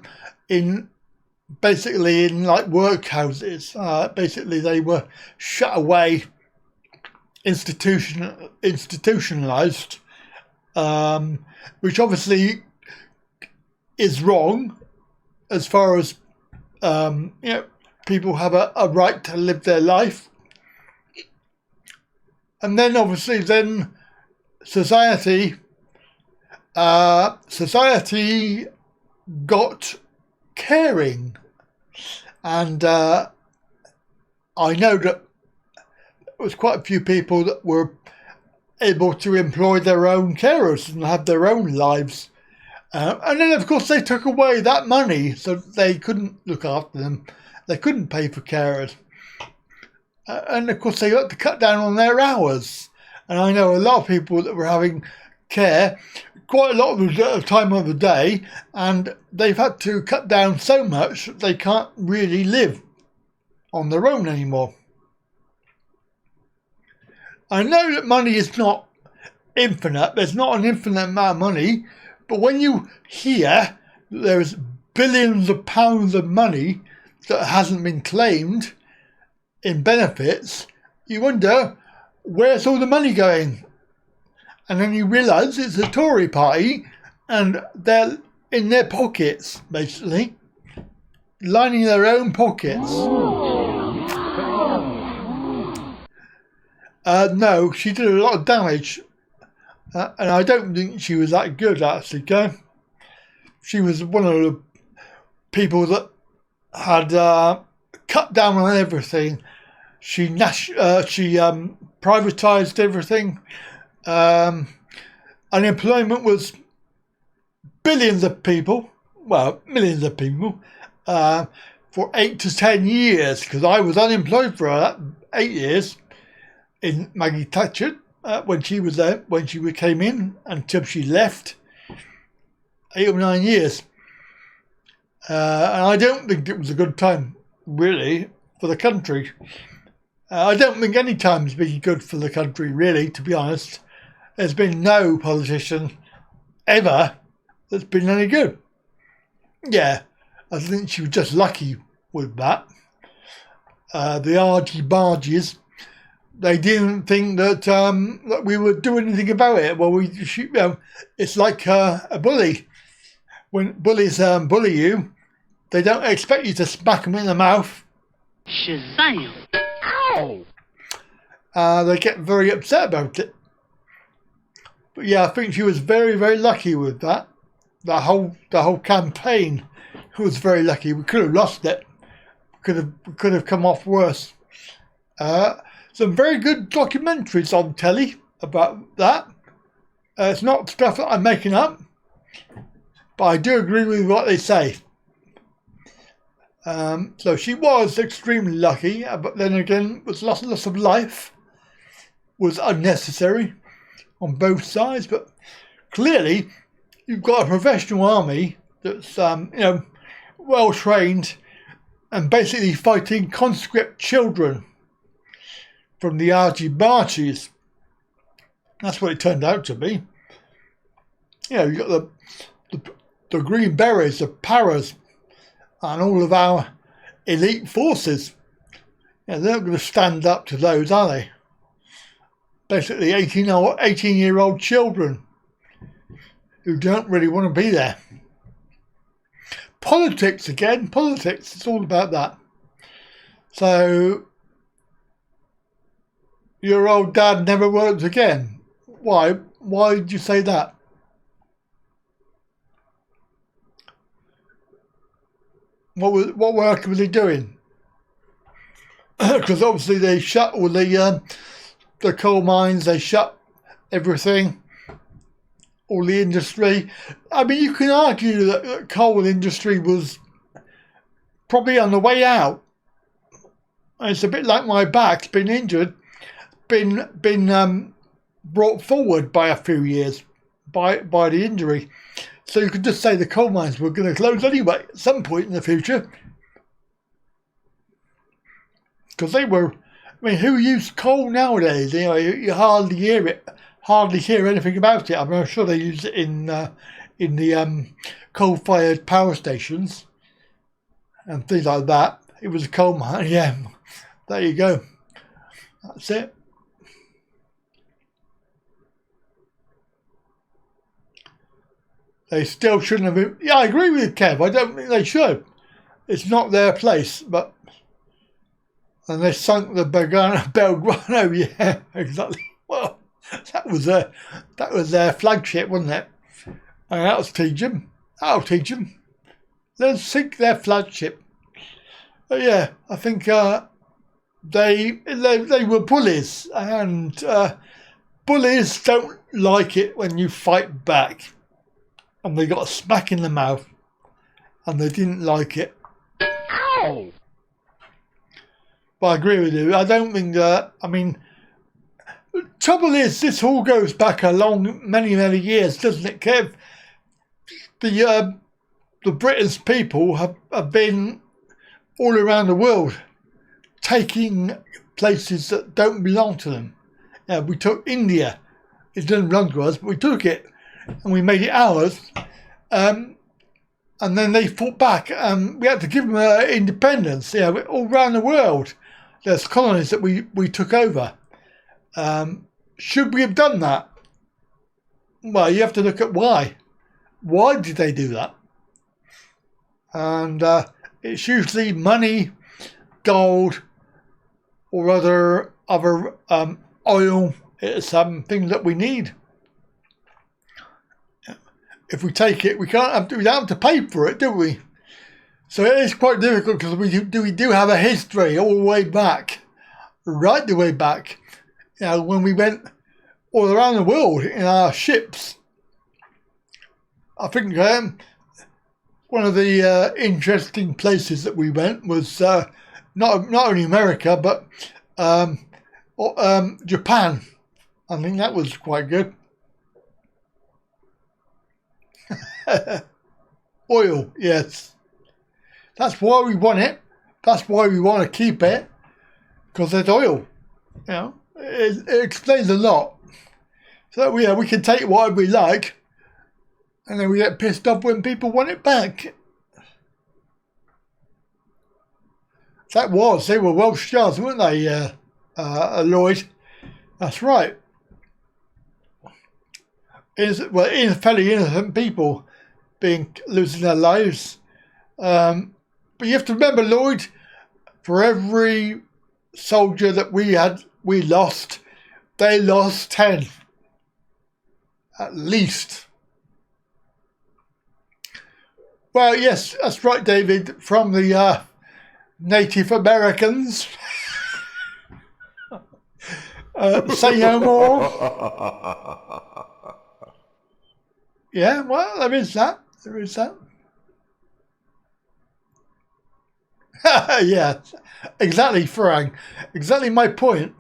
basically in like workhouses. Basically, they were shut away, institutionalized, which obviously is wrong as far as people have a right to live their life. And then obviously society got caring, and I know that there was quite a few people that were able to employ their own carers and have their own lives, and then of course they took away that money, so they couldn't look after them, they couldn't pay for carers. And of course they got to cut down on their hours. And I know a lot of people that were having care quite a lot of the time of the day, and they've had to cut down so much that they can't really live on their own anymore. I know that money is not infinite, there's not an infinite amount of money, but when you hear that there's billions of pounds of money that hasn't been claimed in benefits, you wonder, where's all the money going? And then you realise it's the Tory party, and they're in their pockets, basically, lining their own pockets. No, she did a lot of damage, and I don't think she was that good, actually, okay? She was one of the people that had cut down on everything. She privatised everything. Unemployment was billions of people, well, millions of people, for 8 to 10 years, because I was unemployed for 8 years in Maggie Thatcher when she was there, when she came in until she left, 8 or 9 years. And I don't think it was a good time, really, for the country. I don't think any time's been good for the country, really, to be honest. There's been no politician ever that's been any good. Yeah, I think she was just lucky with that. The argy-bargies, they didn't think that we would do anything about it. Well, it's like a bully. When bullies bully you, they don't expect you to smack them in the mouth. Shazam! They get very upset about it. But yeah, I think she was very, very lucky with that. The whole campaign was very lucky. We could have lost it. Could have come off worse. Some very good documentaries on telly about that. It's not stuff that I'm making up, but I do agree with what they say. So she was extremely lucky, but then again, was loss of life was unnecessary on both sides. But clearly, you've got a professional army that's well trained and basically fighting conscript children from the argy-bargies. That's what it turned out to be. You've got the Green Berets, the Paras, and all of our elite forces. They're not going to stand up to those, are they? Basically 18-year-old children who don't really want to be there. Politics again, politics, it's all about that. So, your old dad never worked again. Why? Why did you say that? What work was he doing? Because obviously they shut all the coal mines, they shut everything, all the industry. I mean, you can argue that the coal industry was probably on the way out. It's a bit like my back's been injured, been brought forward by a few years by the injury. So you could just say the coal mines were going to close anyway at some point in the future. Because they were, I mean, who uses coal nowadays? You know, you hardly hear it, hardly hear anything about it. I'm sure they use it in the coal-fired power stations and things like that. It was a coal mine, yeah. There you go. That's it. They still shouldn't have been. Yeah, I agree with Kev. I don't think they should. It's not their place, but. And they sunk the Belgrano, yeah, exactly. Well, that was their flagship, wasn't it? And that'll teach them. They'll sink their flagship. But yeah, I think they were bullies, and bullies don't like it when you fight back. And they got a smack in the mouth, and they didn't like it. Ow! But I agree with you. I don't think I mean, trouble is, this all goes back a long, many years, doesn't it, Kev? The British people have been all around the world taking places that don't belong to them. Yeah, we took India. It doesn't belong to us, but we took it and we made it ours. And then they fought back. We had to give them independence. Yeah, all around the world. There's colonies that we took over. Should we have done that? Well, you have to look at why. Why did they do that? And it's usually money, gold, or other oil. It's things that we need. If we take it, we don't have to pay for it, do we? So it is quite difficult because we do have a history all the way back, right the way back. You know, when we went all around the world in our ships. I think one of the interesting places that we went was not only America but Japan. I think that was quite good. Oil, yes. That's why we want it. That's why we want to keep it. Because there's oil. You know, it explains a lot. So yeah, we can take what we like, and then we get pissed off when people want it back. They were Welsh stars, weren't they, Lloyd? That's right. Fairly innocent people losing their lives. But you have to remember, Lloyd, for every soldier that we lost, they lost 10. At least. Well, yes, that's right, David, from the Native Americans. Say no more. Yeah, well, there is that. Yeah, exactly, Farang. Exactly my point.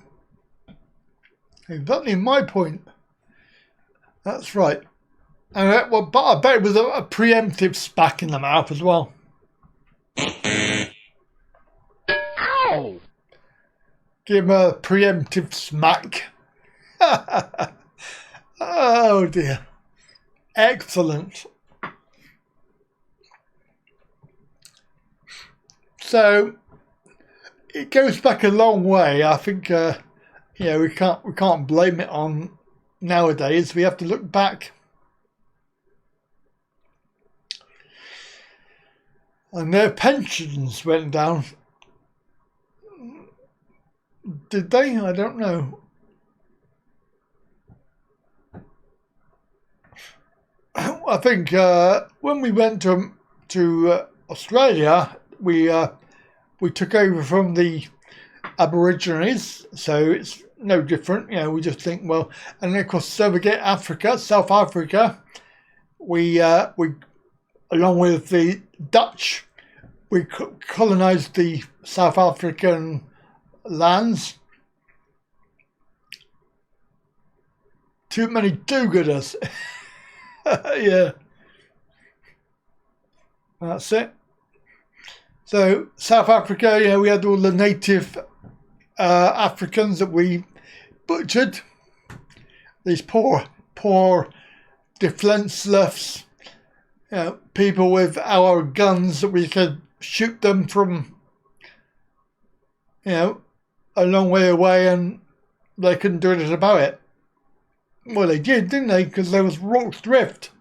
That's right. And but I bet it was a preemptive smack in the mouth as well. Ow! Give him a preemptive smack. Oh dear. Excellent. So it goes back a long way. I think we can't blame it on nowadays. We have to look back. And their pensions went down. Did they? I don't know. I think when we went to Australia, we took over from the Aborigines, so it's no different. You know, we just think, well, and then of course, so we get South Africa. We along with the Dutch, colonised the South African lands. Too many do-gooders. Yeah. That's it. So South Africa, you know, we had all the native Africans that we butchered. These poor defenseless, you know, people with our guns that we could shoot them from, you know, a long way away, and they couldn't do anything about it. Well, they did, didn't they? Because there was Rock's Drift.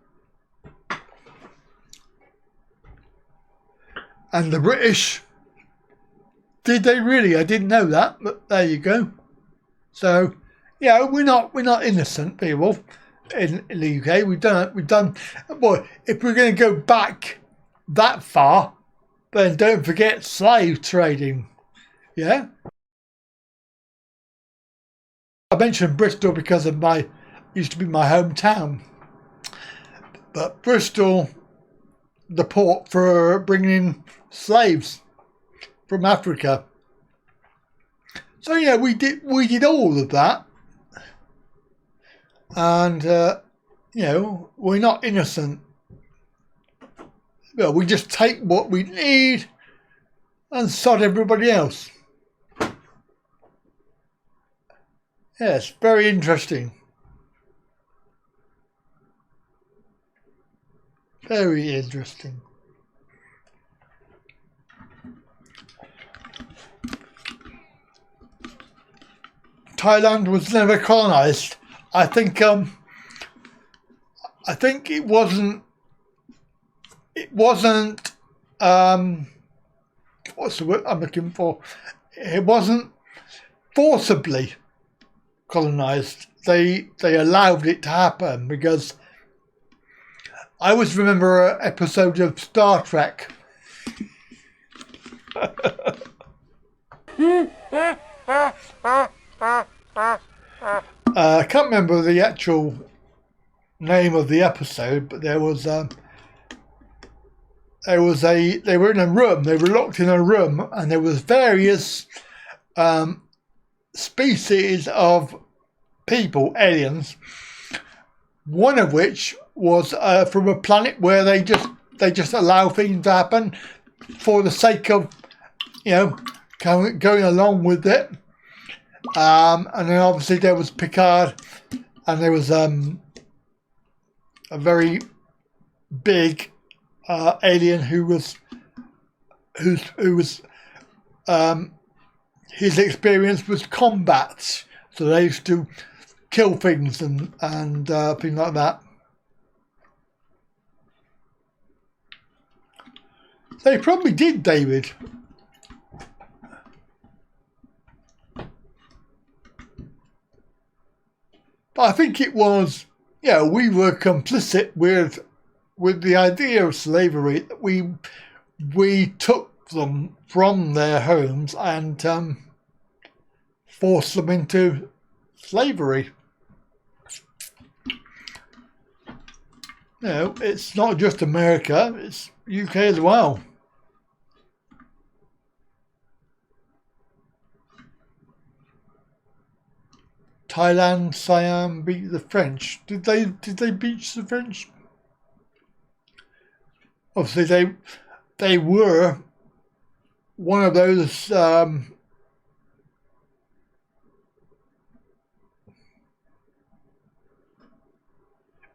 And the British, did they really? I didn't know that, but there you go. So, yeah, we're not innocent people in the UK. We've done. Well, if we're going to go back that far, then don't forget slave trading. Yeah. I mentioned Bristol because of used to be my hometown, but Bristol, the port for bringing in slaves from Africa. So yeah, we did all of that, and you know, we're not innocent. Well, we just take what we need and sod everybody else. Yes, very interesting. Very interesting. Thailand was never colonized. I think it wasn't what's the word I'm looking for? It wasn't forcibly colonized. They allowed it to happen because I always remember an episode of Star Trek. I can't remember the actual name of the episode, but they were in a room, they were locked in a room, and there was various species of people, aliens, one of which was from a planet where they just allow things to happen for the sake of, you know, going along with it. And then obviously there was Picard, and there was a very big alien who was his experience was combat, so they used to kill things and things like that. They probably did, David. But I think it was, yeah, we were complicit with the idea of slavery. We took them from their homes and forced them into slavery. You know, it's not just America, it's UK as well. Thailand, Siam beat the French. Did they beat the French? Obviously, they were one of those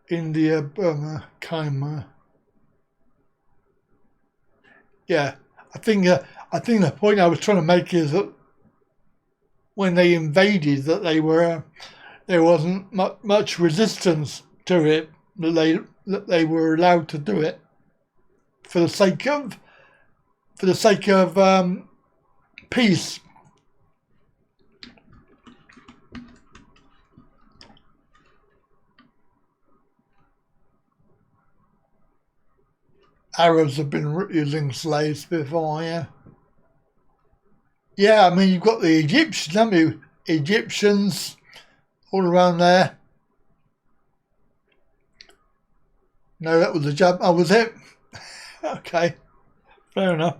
India, Burma, Khmer. Yeah, I think the point I was trying to make is that when they invaded, that there wasn't much resistance to it, that they were allowed to do it for the sake of peace. Arabs have been using slaves before, yeah. Yeah, I mean, you've got the Egyptians, haven't you? Egyptians all around there. No, that was a jump. Oh, was it? Okay, fair enough.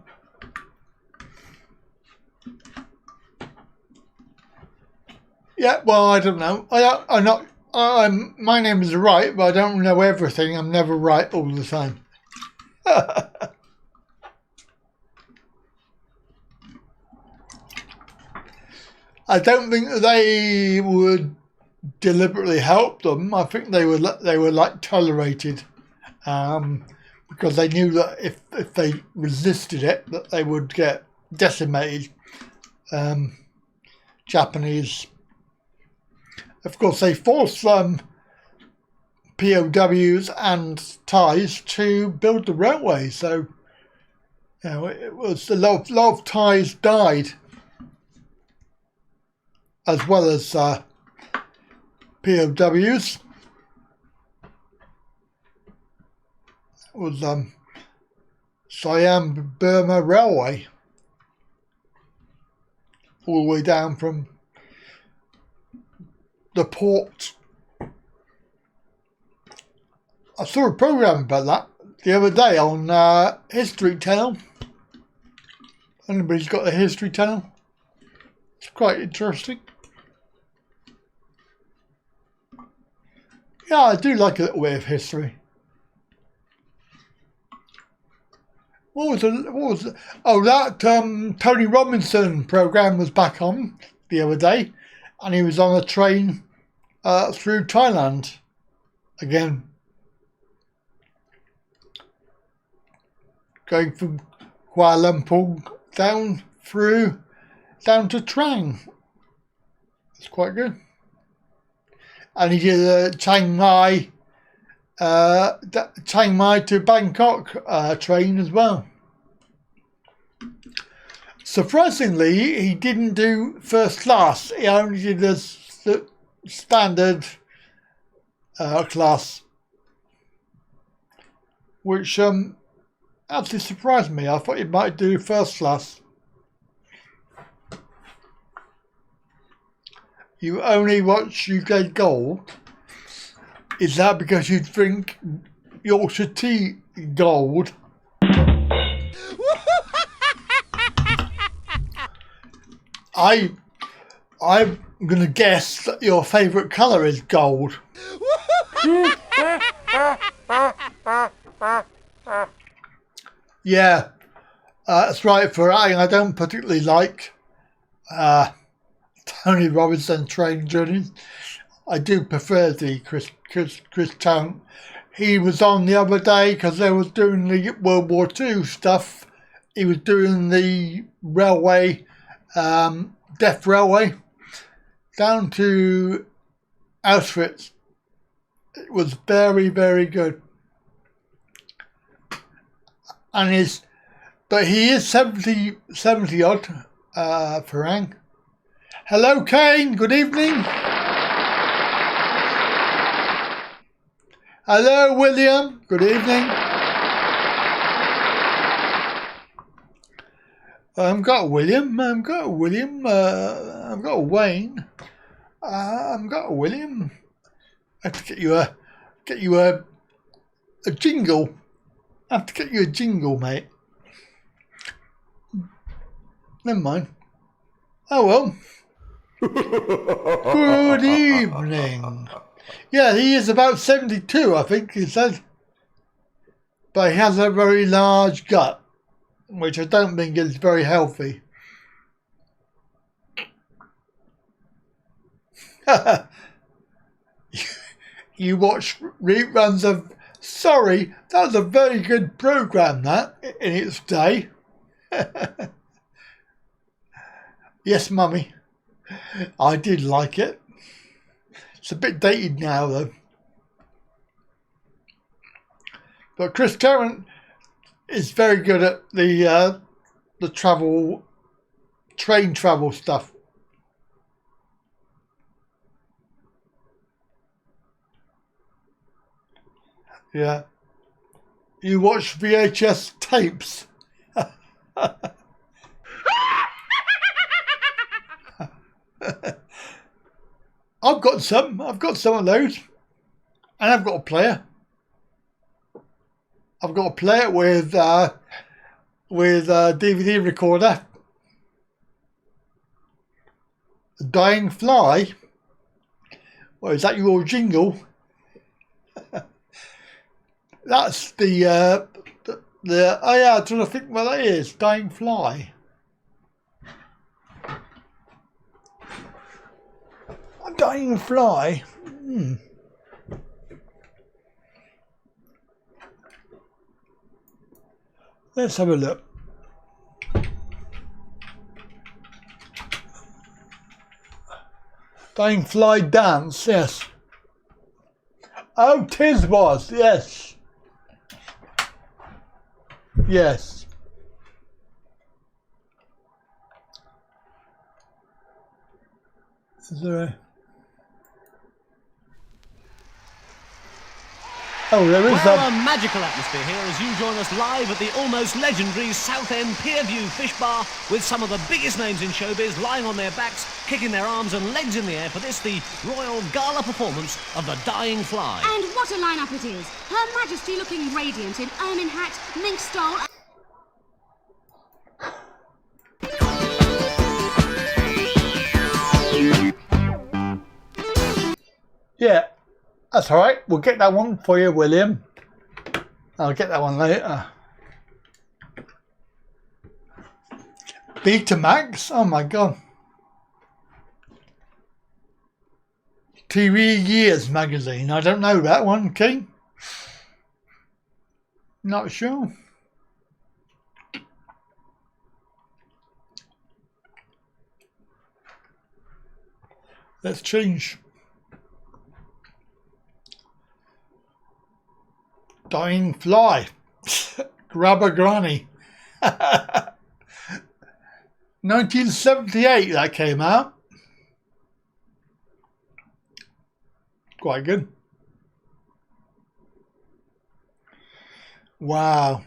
Yeah, well, I don't know. I'm not. My name is Wright, but I don't know everything. I'm never right all the time. I don't think they would deliberately help them. I think they were like tolerated, because they knew that if they resisted it, that they would get decimated. Japanese. Of course, they forced POWs and Thais to build the railway. So, it was a lot of Thais died, as well as POWs. It was Siam Burma Railway, all the way down from the port. I saw a program about that the other day on History Channel. Anybody's got a History Channel? It's quite interesting. Yeah, I do like a little bit of history. What was it? Oh, that Tony Robinson program was back on the other day, and he was on a train through Thailand again, going from Kuala Lumpur down to Trang. It's quite good. And he did a Chiang Mai to Bangkok train as well. Surprisingly, he didn't do first class. He only did the standard class, which actually surprised me. I thought he might do first class. You only watch UK Gold. Is that because you drink Yorkshire tea gold? I'm gonna guess that your favourite colour is gold. Yeah, that's right. For I don't particularly like Tony Robinson train journeys. I do prefer the Chris Tarrant. He was on the other day because they was doing the World War II stuff. He was doing the railway, Death Railway, down to Auschwitz. It was very, very good. And he is 70 odd, Farang. Hello, Kane. Good evening. Hello, William. Good evening. I've got William. I've got Wayne. I've got William. I have to get you a jingle. I have to get you a jingle, mate. Never mind. Oh well. Good evening. Yeah, he is about 72, I think he said. But he has a very large gut, which I don't think is very healthy. You watch reruns of... Sorry, that was a very good programme, that, in its day. Yes, Mummy. I did like it. It's a bit dated now, though. But Chris Tarrant is very good at the train travel stuff. Yeah. You watch VHS tapes. I've got some of those, and I've got a player. I've got a player with a DVD recorder. A Dying Fly. Well, is that your jingle? That's the oh yeah, I'm trying to think what that is. Dying Fly. A Dying Fly. Let's have a look. Dying Fly Dance, yes. Oh, Tiz was, yes. Yes. Is there a... Oh, there is a magical atmosphere here as you join us live at the almost legendary Southend Pierview Fish Bar with some of the biggest names in showbiz lying on their backs, kicking their arms and legs in the air for this, the Royal Gala performance of The Dying Fly. And what a lineup it is. Her Majesty looking radiant in ermine hat, mink stole... Yeah. That's all right. We'll get that one for you, William. I'll get that one later. Betamax? Oh my God. TV Years magazine. I don't know that one, King. Not sure. Let's change. Dying Fly. Grab a Granny. 1978 that came out. Quite good. Wow.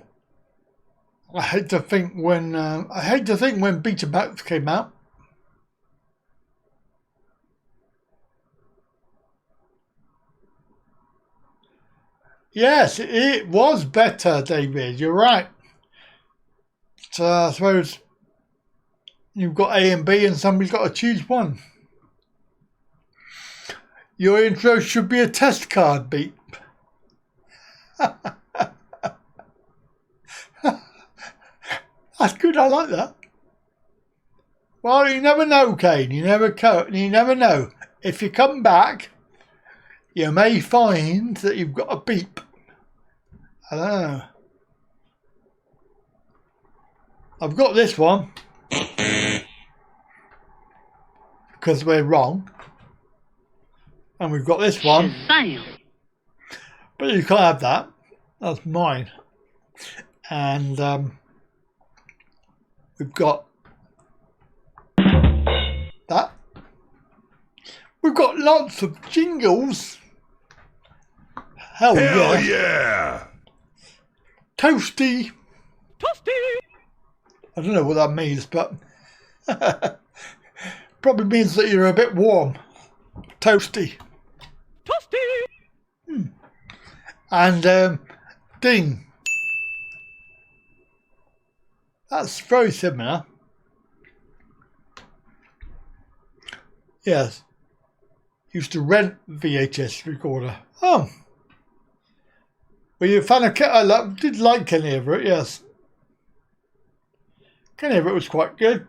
I hate to think when Betamax came out. Yes, it was better, David. You're right. So I suppose you've got A and B and somebody's got to choose one. Your intro should be a test card, Beep. That's good, I like that. Well, you never know, Kane. You never know. If you come back, you may find that you've got a beep. I don't know. I've got this one. Because we're wrong. And we've got this one. But you can't have that. That's mine. And we've got that. We've got lots of jingles. Hell yeah. Toasty. I don't know what that means, but probably means that you're a bit warm. Toasty. And ding. That's very similar. Yes. Used to rent VHS recorder. Oh. Were you a fan of I did like Kenny Everett, yes. Kenny Everett was quite good.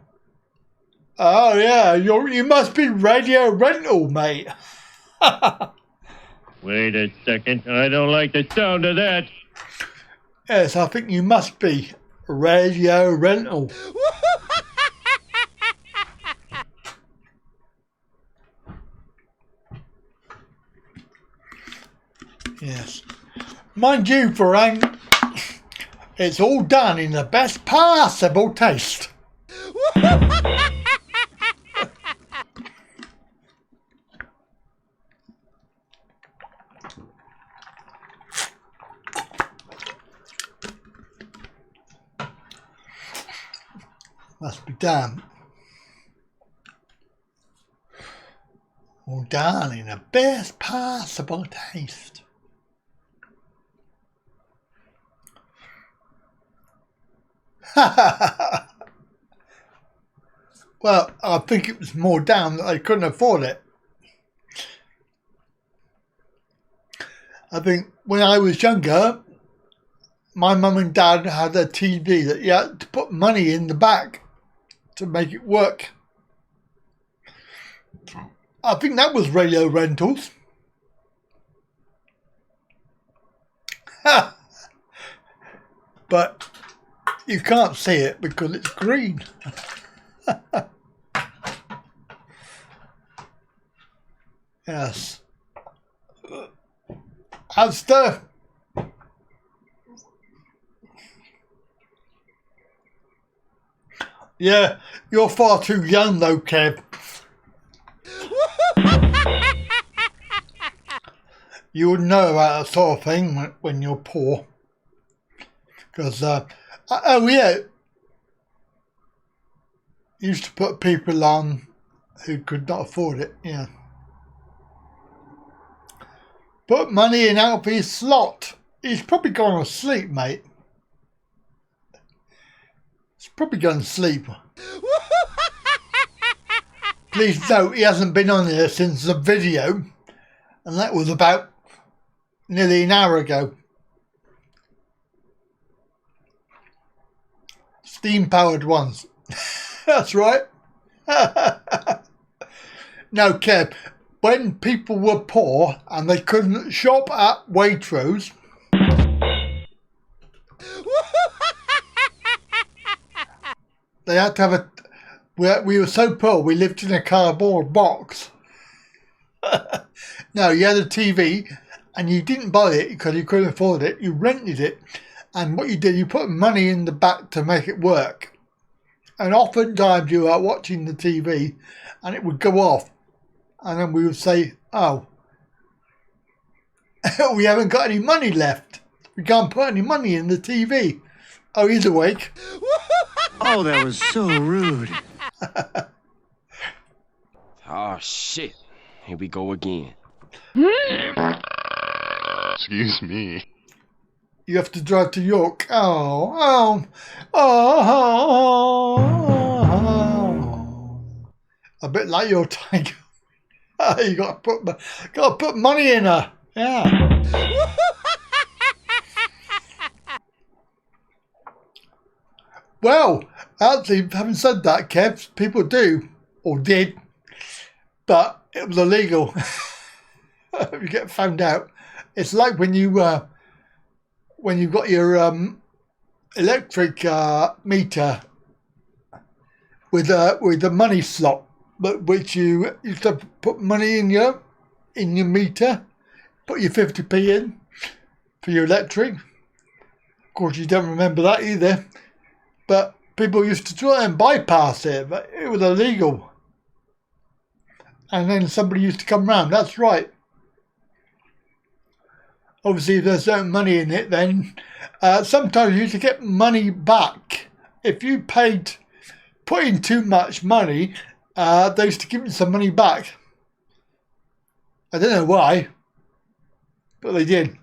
Oh yeah, you must be Radio Rental, mate. Wait a second, I don't like the sound of that. Yes, I think you must be Radio Rental. Yes. Mind you, Farang, it's all done in the best possible taste. Must be done. All done in the best possible taste. Well, I think it was more down that they couldn't afford it. I think when I was younger, my mum and dad had a TV that you had to put money in the back to make it work. I think that was radio rentals. But you can't see it because it's green. Yes. Azden. Yeah, you're far too young though, Kev. You would know about that sort of thing when you're poor. Because, oh yeah, used to put people on who could not afford it, yeah. Put money in Alfie's slot. He's probably gone to sleep, mate. He's probably gone to sleep. Please note, he hasn't been on here since the video, and that was about nearly an hour ago. Steam-powered ones. That's right. No, Kev, when people were poor and they couldn't shop at Waitrose, they had to have a... We were so poor, we lived in a cardboard box. No, you had a TV and you didn't buy it because you couldn't afford it. You rented it. And what you did, you put money in the back to make it work. And oftentimes you were watching the TV and it would go off. And then we would say, oh, we haven't got any money left. We can't put any money in the TV. Oh, he's awake. Oh, that was so rude. Oh, shit. Here we go again. Excuse me. You have to drive to York. Oh. A bit like your tiger. You got to put money in her. Yeah. Well, actually, having said that, Kev, people do or did, but it was illegal. If you get found out, it's like when you got your electric meter with the money slot, but which you used to put money in your meter, put your 50p in for your electric. Of course, you don't remember that either, but people used to try and bypass it, but it was illegal. And then somebody used to come round. That's right. Obviously, if there's no money in it, then sometimes you used to get money back. If you put in too much money, they used to give you some money back. I don't know why, but they did.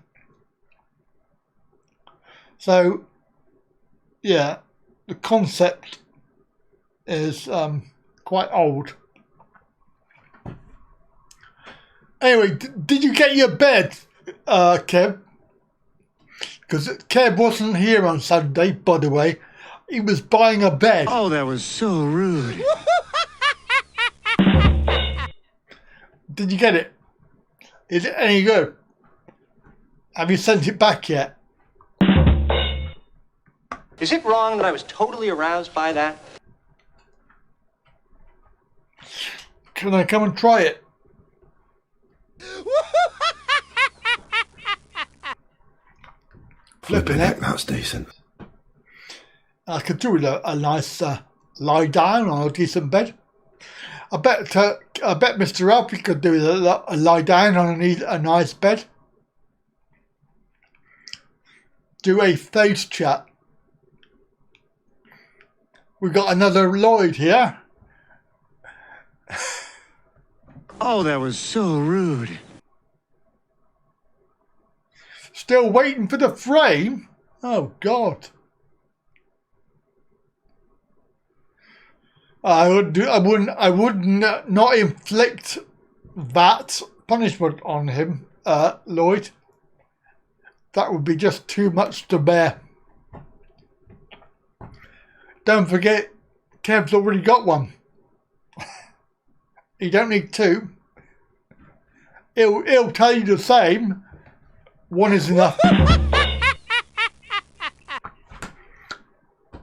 So, yeah, the concept is quite old. Anyway, did you get your bed, Kev? Because Kev wasn't here on Saturday, by the way. He was buying a bed. Oh, that was so rude. Did you get it? Is it any good? Have you sent it back yet? Is it wrong that I was totally aroused by that? Can I come and try it? Flipping heck, that's decent. I could do with a nice lie down on a decent bed. I bet Mr. Alfie could do with a lie down on a nice bed. Do a face chat. We got another Lloyd here. Oh, that was so rude. Still waiting for the frame? Oh, God. I wouldn't not inflict that punishment on him, Lloyd. That would be just too much to bear. Don't forget, Kev's already got one. You don't need two. It'll tell you the same. One is enough.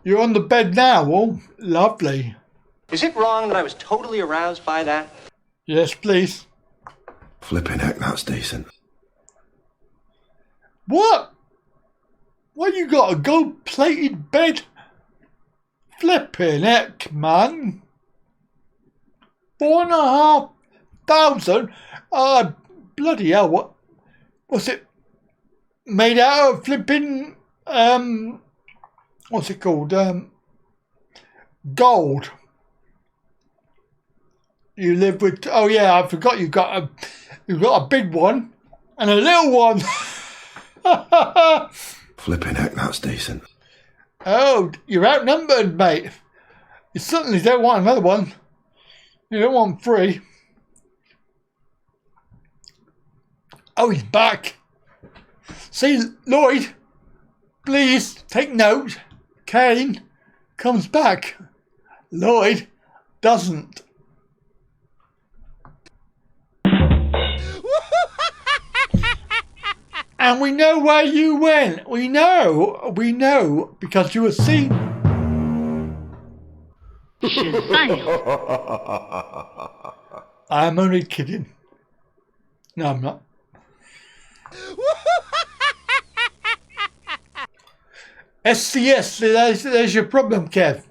You're on the bed now. Oh, lovely. Is it wrong that I was totally aroused by that? Yes, please. Flipping heck, that's decent. What? What, you got a gold-plated bed? Flipping heck, man. 4,500? Bloody hell, what? What's it made out of? Flipping, what's it called? Gold. You live with, oh yeah, I forgot you've got a big one and a little one. Flipping heck, that's decent. Oh, you're outnumbered, mate. You certainly don't want another one. You don't want three. Oh, he's back. See, Lloyd, please take note. Kane comes back. Lloyd doesn't. And we know where you went. We know, because you were seen. I'm only kidding. No, I'm not. SCS, there's your problem, Kev.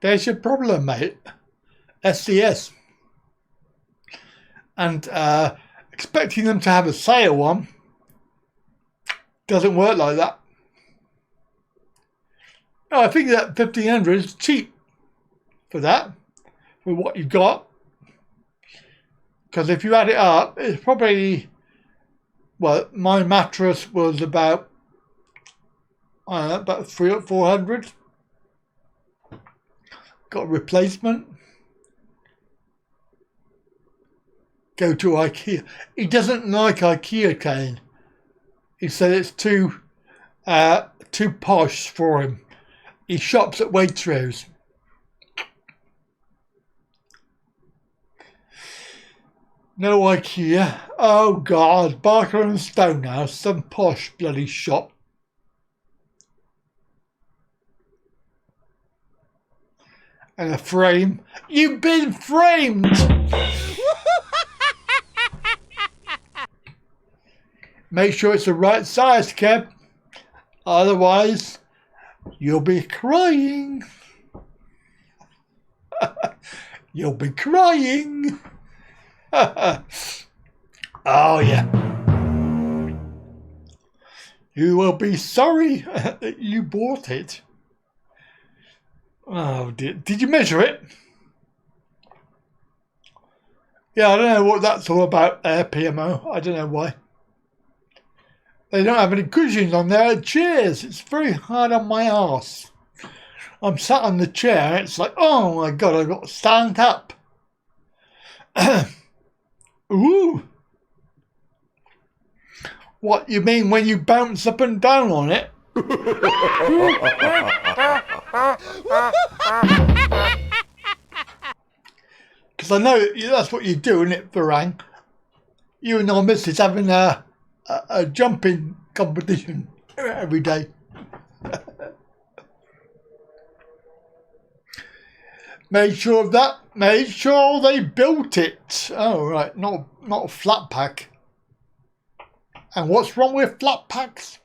There's your problem, mate. SCS. And expecting them to have a sale on doesn't work like that. Oh, I think that 1,500 is cheap for that, for what you got. Because if you add it up, it's probably, well, my mattress was about, I don't know, about 300 or 400. Got a replacement. Go to IKEA. He doesn't like IKEA, Kane. He said it's too posh for him. He shops at Waitrose. No IKEA. Oh God, Barker and Stonehouse, some posh bloody shop. And a frame. You've been framed! Make sure it's the right size, Kev. Otherwise, you'll be crying. You'll be crying. Oh, yeah. You will be sorry that you bought it. Oh, dear. Did you measure it? Yeah, I don't know what that's all about there, PMO. I don't know why. They don't have any cushions on their chairs. It's very hard on my arse. I'm sat on the chair and it's like, oh my God, I've got to stand up. Ooh. What, you mean when you bounce up and down on it? Because I know that's what you do, isn't it, Varang? You and our missus having a jumping competition every day. Made sure they built it. Oh, right, not a flat pack. And what's wrong with flat packs?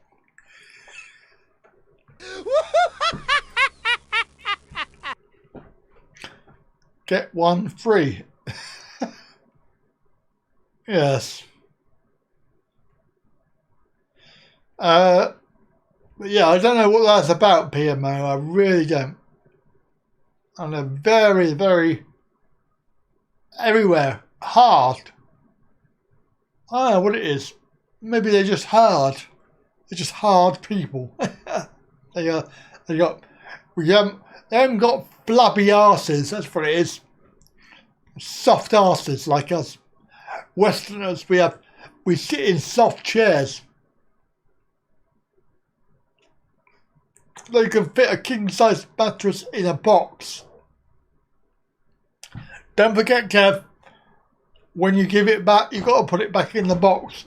Get one free. Yes. But yeah, I don't know what that's about, PMO. I really don't. And they're very, very everywhere. Hard. I don't know what it is. Maybe they're just hard. They're just hard people. They haven't got flabby arses, that's what it is. Soft arses like us. Westerners, we sit in soft chairs. they can fit a king-size mattress in a box. Don't forget, Kev, when you give it back, you've got to put it back in the box.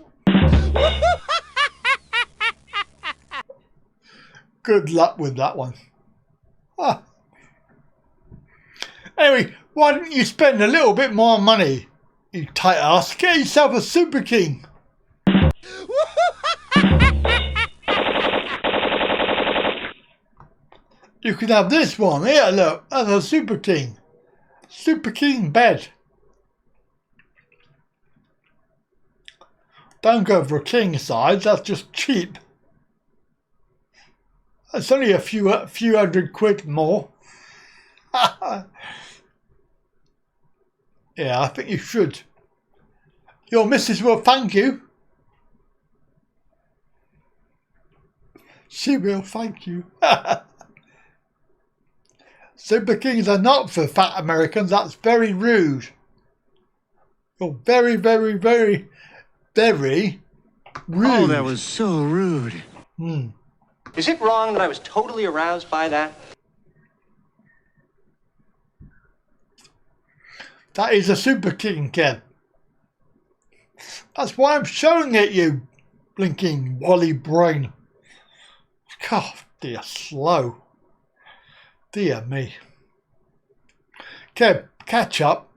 Good luck with that one. Ah. Anyway, why don't you spend a little bit more money, you tight ass? Get yourself a Super King. You can have this one here, look, that's a Super King. Super King bed. Don't go for a king size, that's just cheap. It's only a few hundred quid more. Yeah, I think you should. Your missus will thank you. She will thank you. Super Kings are not for fat Americans. That's very rude. You're very, very, very, very rude. Oh, that was so rude. Is it wrong that I was totally aroused by that? That is a Super King, Ken. That's why I'm showing it you, blinking Wally brain. God, dear, slow. Dear me. Kev, catch up.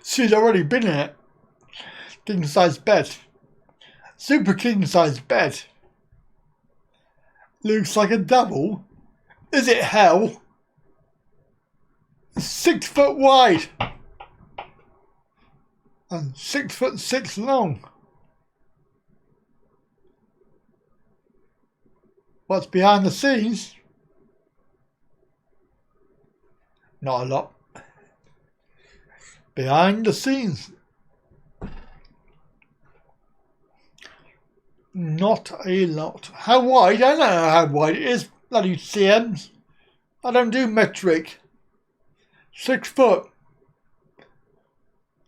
She's already been in it. King size bed. Super king size bed. Looks like a double. Is it hell? 6 foot wide. And 6'6" long. What's behind the scenes? Not a lot. Behind the scenes. Not a lot. How wide? I don't know how wide it is. Bloody cms. I don't do metric. 6 foot.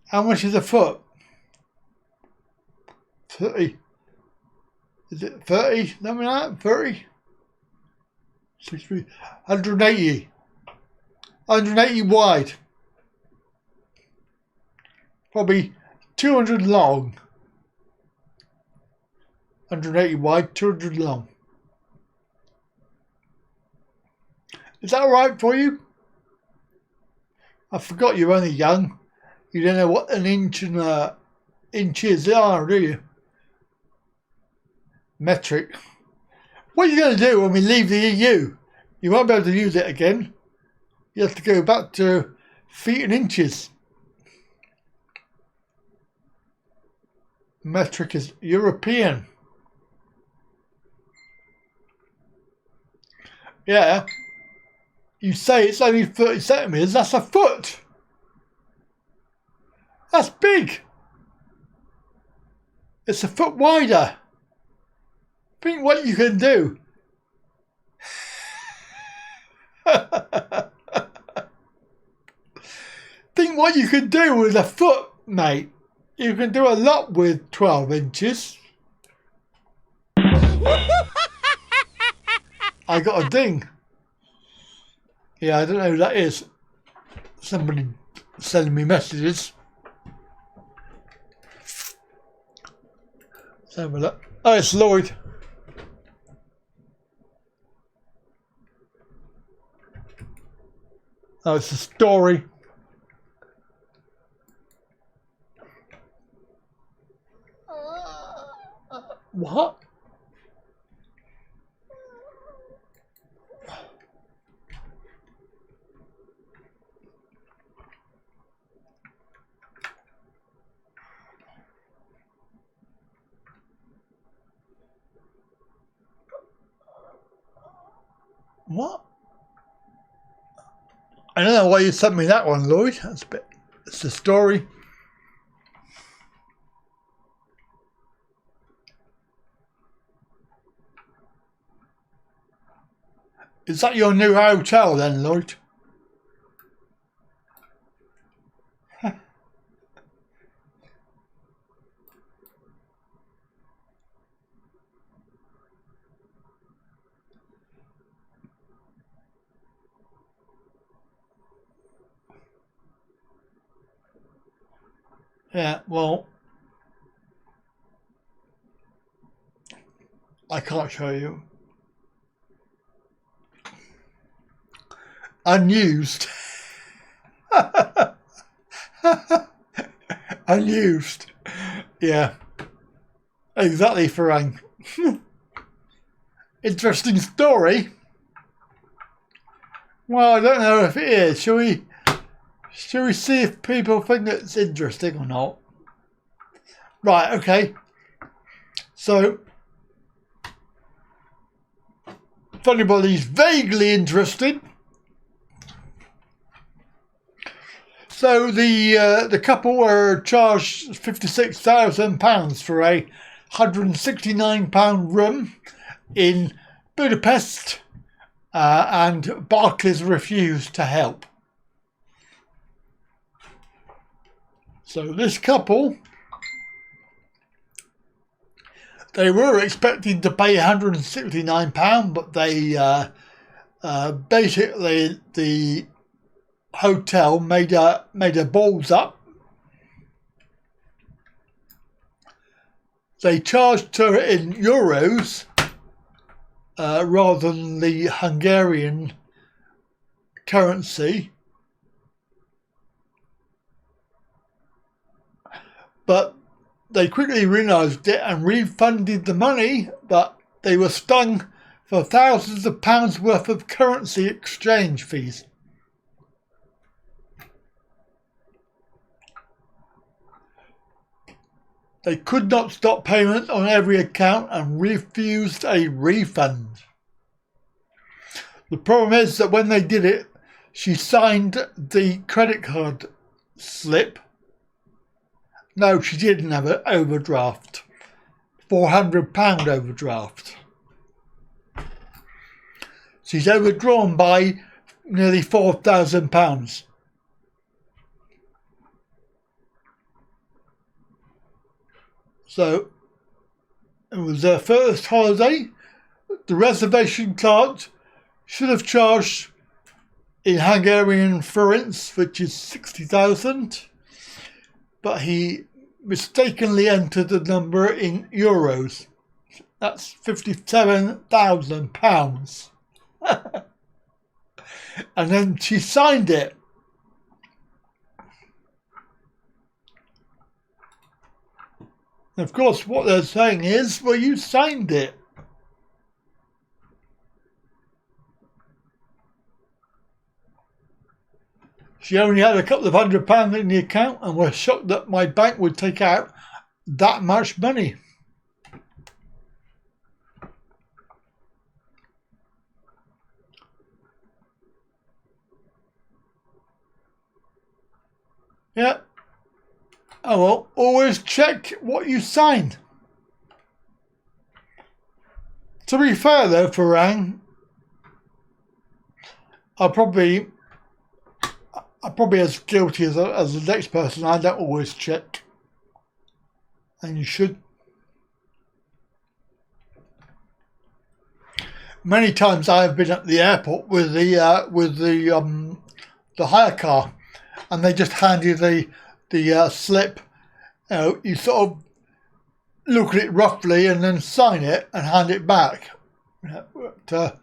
How much is a foot? 30. Is it 30? Something like that? 30? 60, 180. 180 wide. Probably 200 long. 180 wide, 200 long. Is that alright for you? I forgot you're only young. You don't know what an inch and inches are, do you? Metric. What are you going to do when we leave the EU? You won't be able to use it again. You have to go back to feet and inches. Metric is European. Yeah. You say it's only 30 centimetres, that's a foot. That's big. It's a foot wider. Think what you can do. Think what you can do with a foot, mate. You can do a lot with 12 inches. I got a ding. Yeah, I don't know who that is. Somebody sending me messages. Let's have a look. Oh, it's Lloyd. Oh, it's a story. What? What? I don't know why you sent me that one, Lloyd. That's a bit. It's a story. Is that your new hotel then, Lloyd? Yeah, well, I can't show you. Unused. Unused. Yeah. Exactly, Farang. Interesting story. Well, I don't know if it is. Shall we see if people think it's interesting or not? Right, okay. So, if anybody's vaguely interested, so the couple were charged £56,000 for a £169 room in Budapest, and Barclays refused to help. So this couple, they were expecting to pay £169, but they basically the hotel made a balls up. They charged her in euros rather than the Hungarian currency. But they quickly realised it and refunded the money, but they were stung for thousands of pounds worth of currency exchange fees. They could not stop payment on every account and refused a refund. The problem is that when they did it, she signed the credit card slip. No, she didn't have an overdraft. £400 overdraft. She's overdrawn by nearly £4,000. So it was their first holiday. The reservation clerk should have charged in Hungarian forints, which is 60,000, but he mistakenly entered the number in euros. That's £57,000. And then she signed it. Of course, what they're saying is, well, you signed it. She only had a couple of £100 in the account and was shocked that my bank would take out that much money. Yeah. Oh well, always check what you signed. To be fair though, Farang, I'm probably as guilty as the next person. I don't always check, and you should. Many times I have been at the airport with the hire car, and they just hand you the slip. You sort of look at it roughly and then sign it and hand it back. But,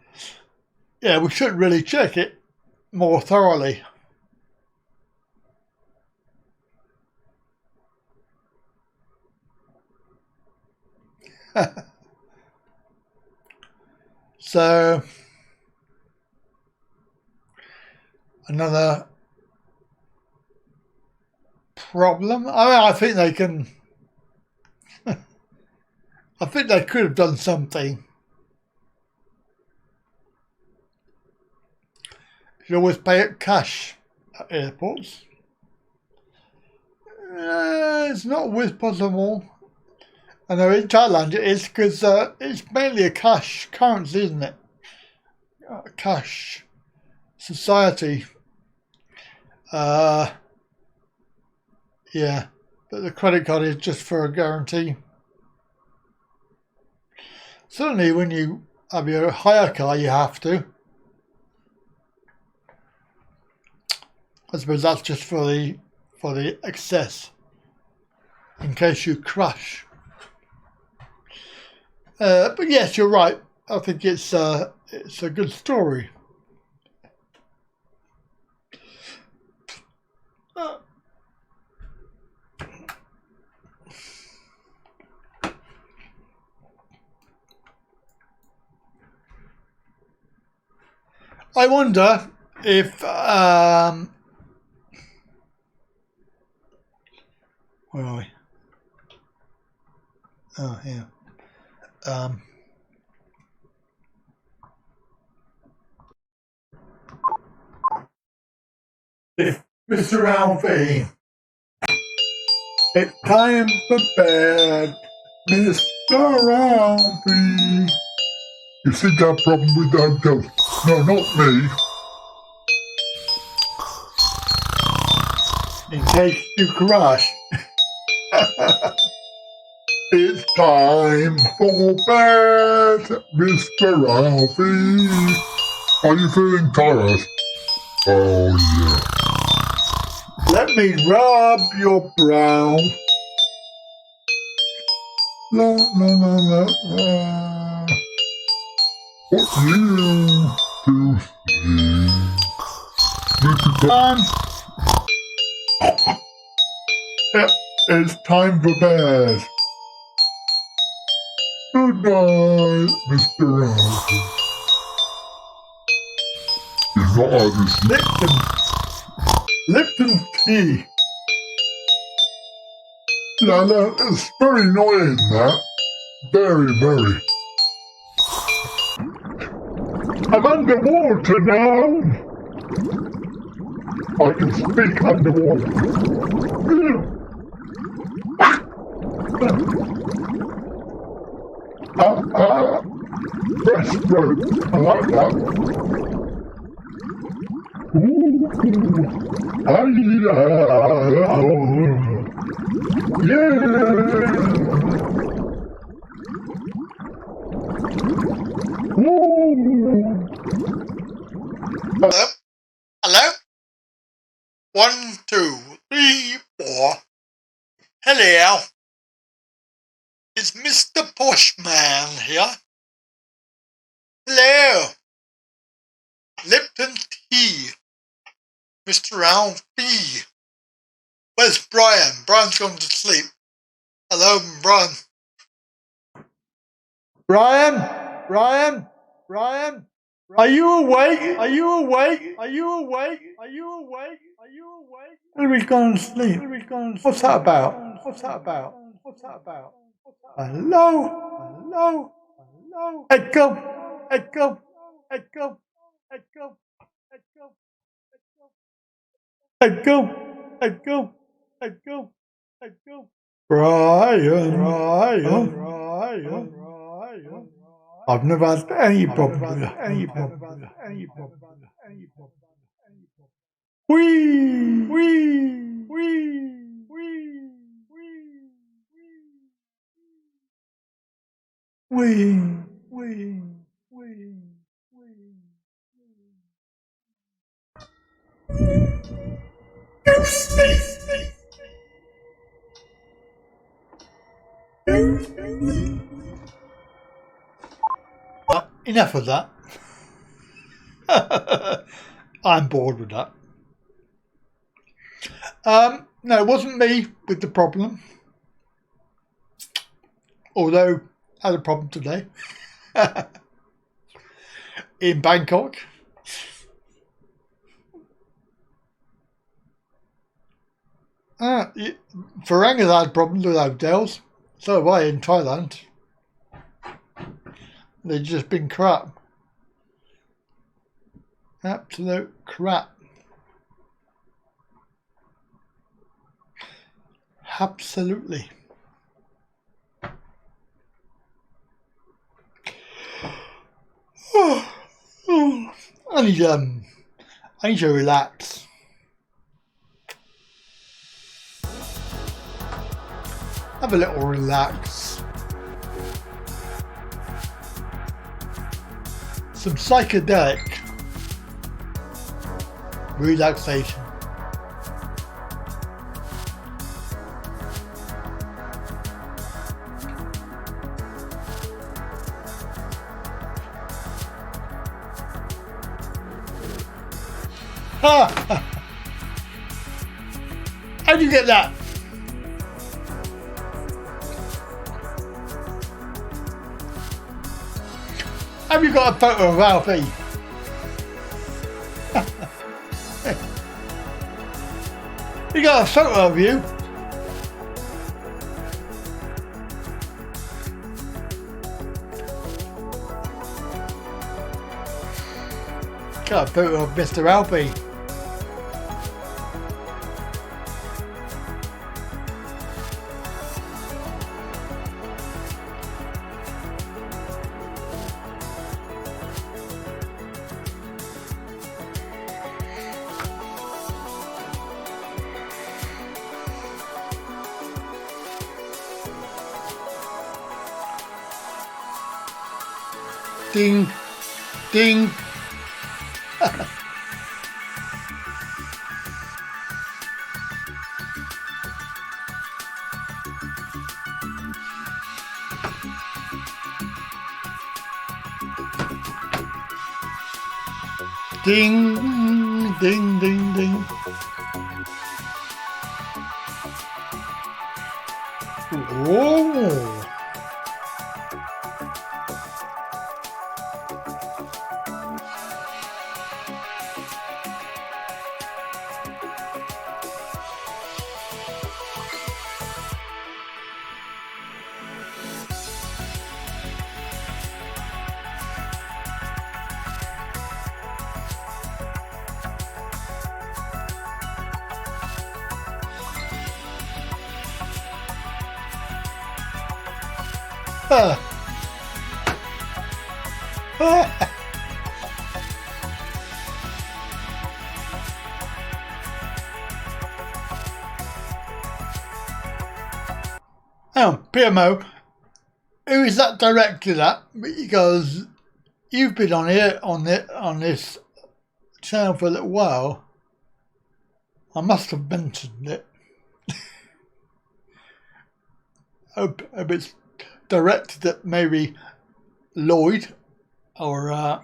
yeah, we should really check it more thoroughly. So, another problem. I think they can. I think they could have done something. You always pay it cash at airports. It's not always possible. I know in Thailand it is, because it's mainly a cash currency, isn't it? Cash society. Yeah, but the credit card is just for a guarantee. Certainly when you have your hire car, you have to. I suppose that's just for the excess. in case you crash. But yes, you're right. I think it's a good story. I wonder if where are we? Oh, here. If Mr. Alfie, it's time for bed, Mr. Alfie. You see that problem with that ghost? No, not me. In case you crash. It's time for bed, Mr. Alfie. Are you feeling tired? Oh yeah. Let me rub your brow. La la la la la. What you to sleep? Little time. It's time for bed. Good night, Mr. Alfie. He's not had his Lipton tea. No, it's very annoying, that. Very, very. I'm underwater now. I can speak underwater. Breaststroke. I like that. Yeah. Hello? Hello? 1, 2, 3, 4. Hello. It's Mr. Poshman here. Hello. Lipton tea. Mr. Alfie. Where's Brian? Brian's gone to sleep. Hello, Brian. Brian? Are you awake? Are you awake? Are you awake? Are you awake? Are you awake? Where are we going to sleep? What's that about? Hello? Echo. Brian. I've never had any problem with that. Enough of that. I'm bored with that. No, it wasn't me with the problem. Although I had a problem today. In Bangkok. Farang has had problems with hotels. So have I in Thailand. They've just been crap. Absolute crap. Absolutely. I need to relax. Have a little relax. Some psychedelic relaxation. How'd you get that? Have you got a photo of Alfie? You got a photo of you? Got a photo of Mr. Alfie. Ding, ding. Ding, ding, ding, ding. Whoa. Oh, PMO, who is that directed at? Because you've been on here on this channel for a little while. I must have mentioned it. Hope it's directed at maybe Lloyd or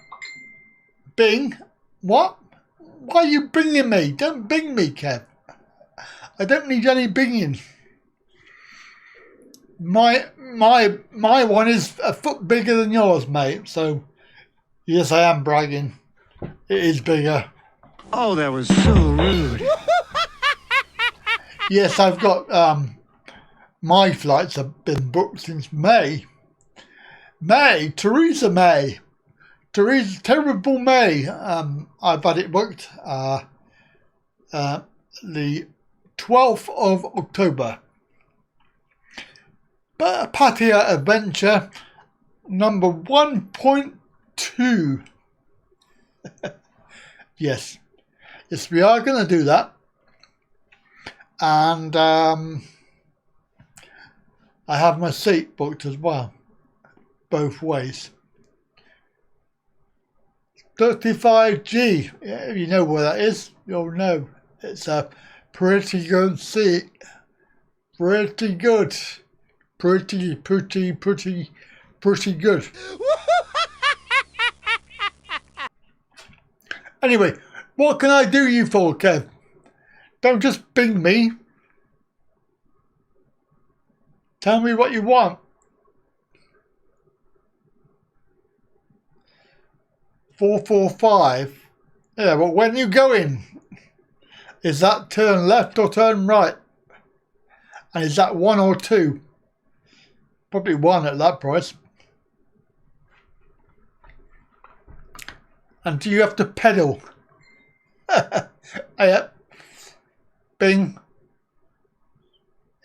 Bing. What? Why are you binging me? Don't bing me, Kev. I don't need any binging. My one is a foot bigger than yours, mate. So yes, I am bragging. It is bigger. Oh, that was so rude. Yes, I've got my flights have been booked since May. Theresa May. Terrible May. I've had it booked the 12th of October. But Pattaya Adventure number 1.2. Yes, we are going to do that. And I have my seat booked as well, both ways. 35G, yeah, if you know where that is, you'll know. It's a pretty good seat. Pretty good. Pretty good. Anyway, what can I do you for, Kev? Don't just bing me. Tell me what you want. 445. Yeah, but when you going? Is that turn left or turn right? And is that 1 or 2? Probably 1 at that price. And do you have to pedal? Yep. Bing.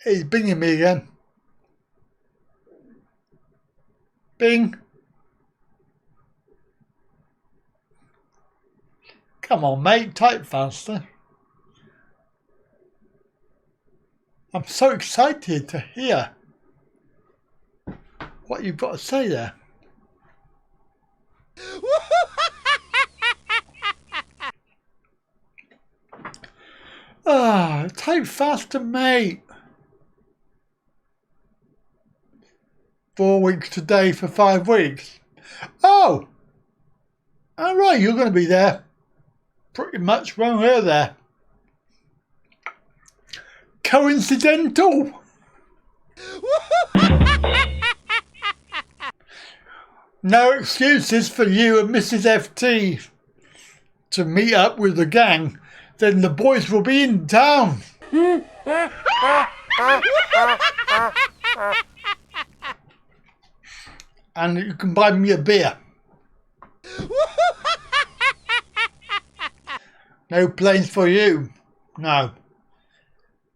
He's binging me again. Bing. Come on, mate. Type faster. I'm so excited to hear what you've got to say there. Type faster, mate. 4 weeks today for 5 weeks. Oh! Alright, you're going to be there. pretty much wrong here there. Coincidental. No excuses for you and Mrs. FT to meet up with the gang. Then the boys will be in town. And you can buy me a beer. No planes for you. No.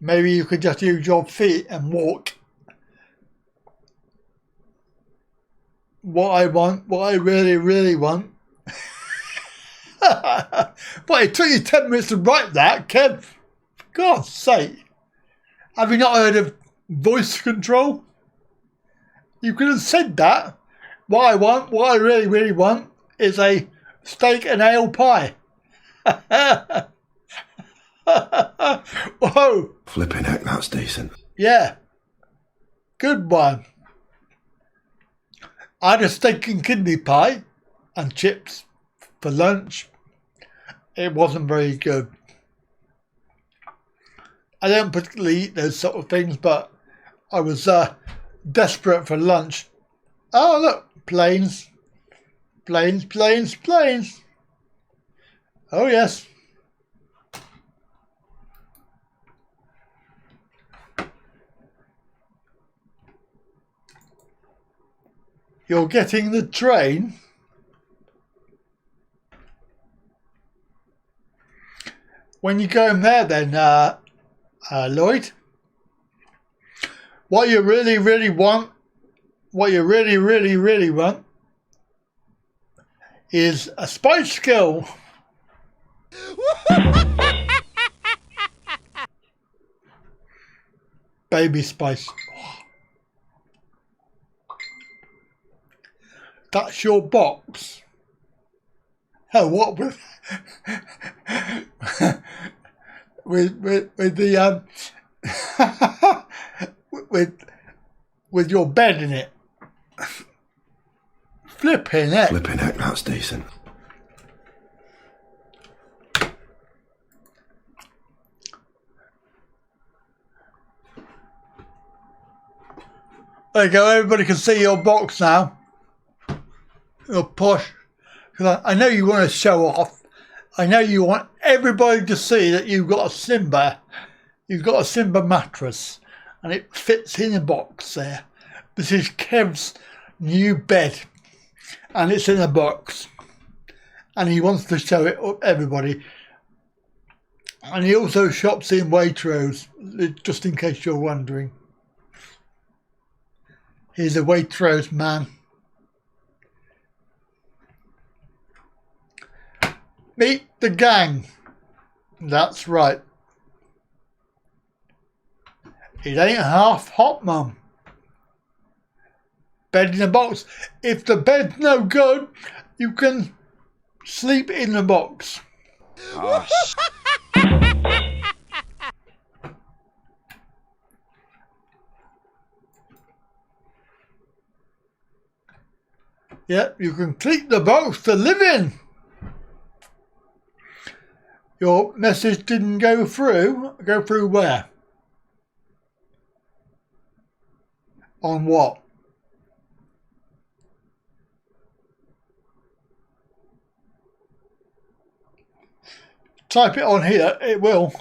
Maybe you could just use your feet and walk. What I want, what I really, really want. But it took you 10 minutes to write that, Kev. For God's sake. Have you not heard of voice control? You could have said that. What I want, what I really, really want is a steak and ale pie. Whoa. Flipping heck, that's decent. Yeah. Good one. I had a steak and kidney pie and chips for lunch. It wasn't very good. I don't particularly eat those sort of things, but I was desperate for lunch. Oh, look, planes. Planes, planes, planes. Oh, yes. You're getting the train? When you go in there then, Lloyd, what you really, really want, what you really, really, really want is a spice girl. Baby spice. That's your box. Oh, what with with the with your bed in it. Flipping heck. Flipping heck, that's decent. There you go, everybody can see your box now. You're posh. Because I know you want to show off. I know you want everybody to see that you've got a Simba. You've got a Simba mattress. And it fits in a box there. This is Kev's new bed. And it's in a box. And he wants to show it up everybody. And he also shops in Waitrose, just in case you're wondering. He's a Waitrose man. Meet the gang. That's right. It ain't half hot, Mum. Bed in a box. If the bed's no good, you can sleep in the box. Oh, Yep, you can keep the box to live in. Your message didn't go through. Go through where? On what? Type it on here, it will.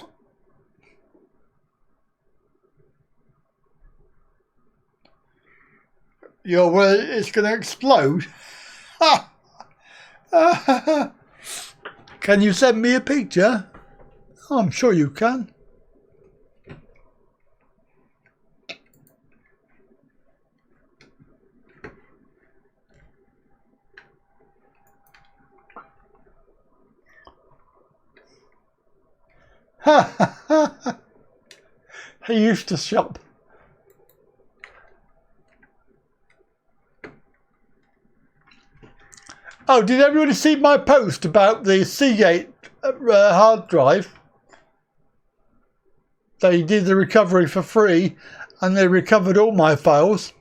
You're worried it's going to explode? Can you send me a picture? I'm sure you can. He used to shop. Oh, did everybody see my post about the Seagate hard drive? They did the recovery for free and they recovered all my files.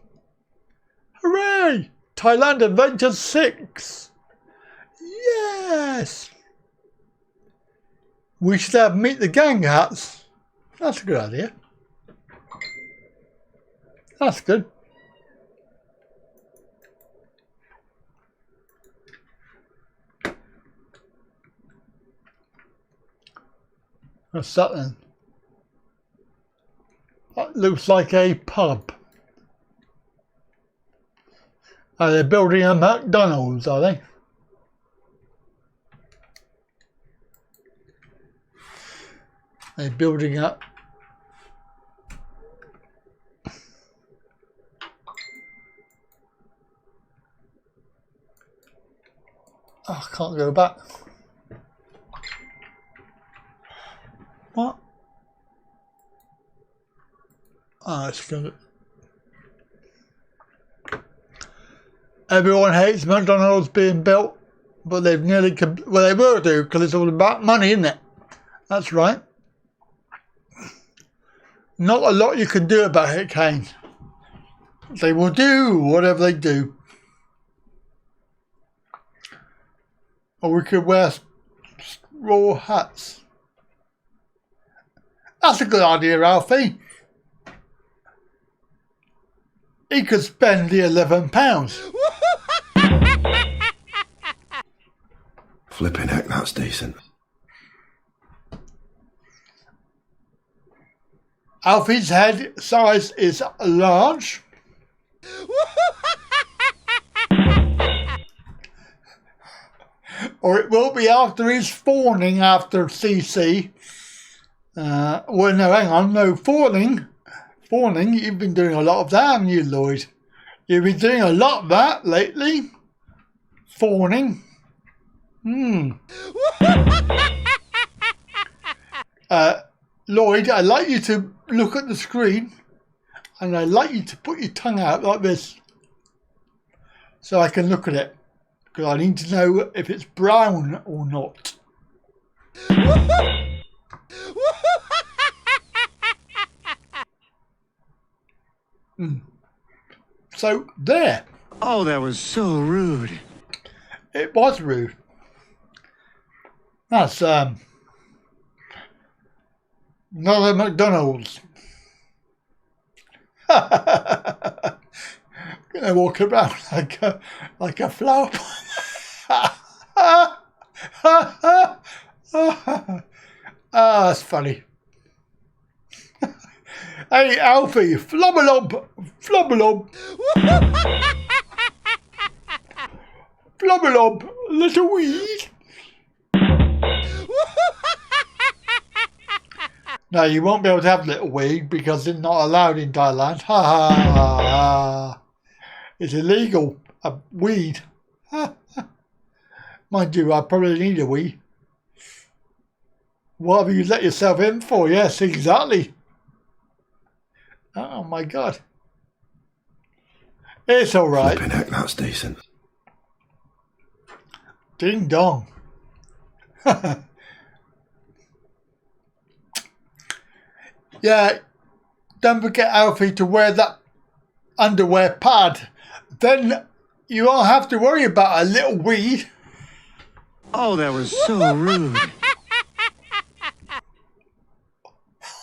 Hooray! Thailand Adventure 6. Yes! We should have meet the gang hats. That's a good idea. That's good. What's that then? That looks like a pub. Are they building a McDonald's, are they? They're building up. Oh, I can't go back. What? Oh, it's good. Everyone hates McDonald's being built, but they've nearly, well, they will do, because it's all about money, isn't it? That's right. Not a lot you can do about it, Kane. They will do whatever they do. Or we could wear straw hats. That's a good idea, Alfie. He could spend the £11. Flipping heck, that's decent. Alfie's head size is large. Or it will be after he's fawning after CC. Well, no, hang on, no, fawning. Fawning, you've been doing a lot of that, haven't you, Lloyd? You've been doing a lot of that lately. Fawning. Lloyd, I'd like you to look at the screen and I'd like you to put your tongue out like this so I can look at it, because I need to know if it's brown or not. So there. Oh, that was so rude. It was rude. That's another McDonald's. Gonna walk around like a flower pot. That's funny. Hey Alfie, flobbelob, flobbelob, flobbelob, little weed. No, you won't be able to have little weed because it's not allowed in Thailand. Ha ha ha. It's illegal. A weed. Mind you, I probably need a weed. What have you let yourself in for? Yes, exactly. Oh my God. It's all right. Flipping heck, that's decent. Ding dong. Yeah, don't forget, Alfie, to wear that underwear pad. Then you won't have to worry about a little weed. Oh, that was so rude.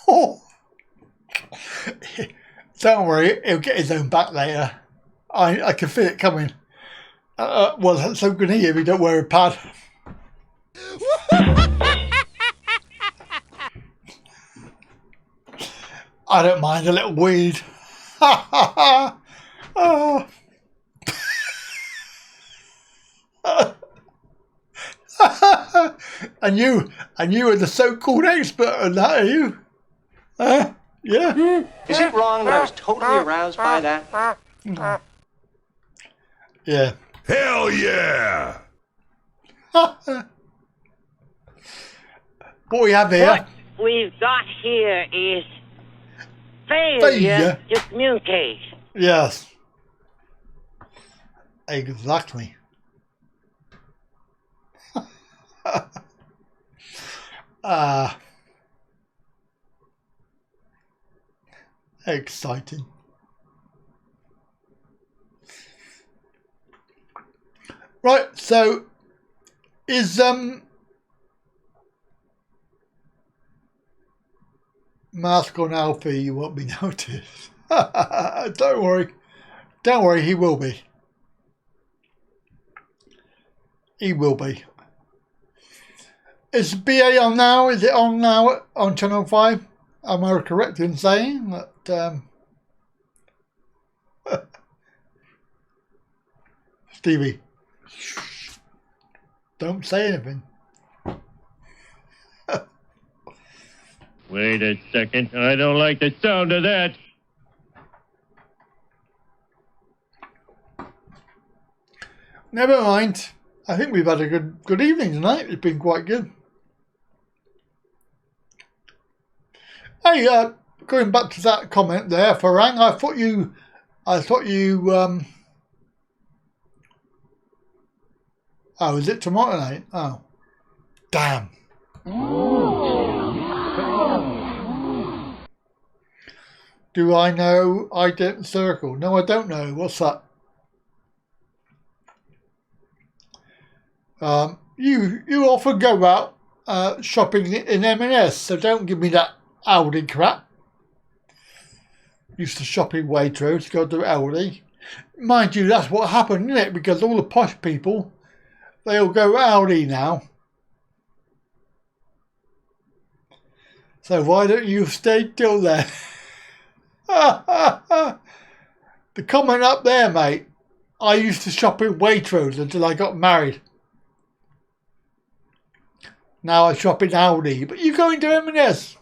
Oh. Don't worry, he'll get his own back later. I can feel it coming. Well, so can he if he don't wear a pad. I don't mind a little weed. Oh. and you are the so-called expert on that, are you? Yeah. Is it wrong that I was totally aroused by that? Yeah. Hell yeah! What we have here? What we've got here is failure to communicate. Yes. Exactly. Exciting. Right, so is Mask on Alfie, you won't be noticed. Don't worry. Don't worry, he will be. He will be. Is BA on now? Is it on now on Channel 5? Am I correct in saying that? Stevie, don't say anything. Wait a second. I don't like the sound of that. Never mind. I think we've had a good evening tonight. It's been quite good. Hey, going back to that comment there, Farang, I thought you oh, is it tomorrow night? Oh. Damn. Do I know Ident Circle? No, I don't know. What's that? You often go out shopping in M&S, so don't give me that Aldi crap. Used to shop in Waitrose, go to Aldi. Mind you, that's what happened, isn't it? Because all the posh people, they all go Aldi now. So why don't you stay till there? The comment up there, mate. I used to shop in Waitrose until I got married. Now I shop in Aldi. But you go into M&S.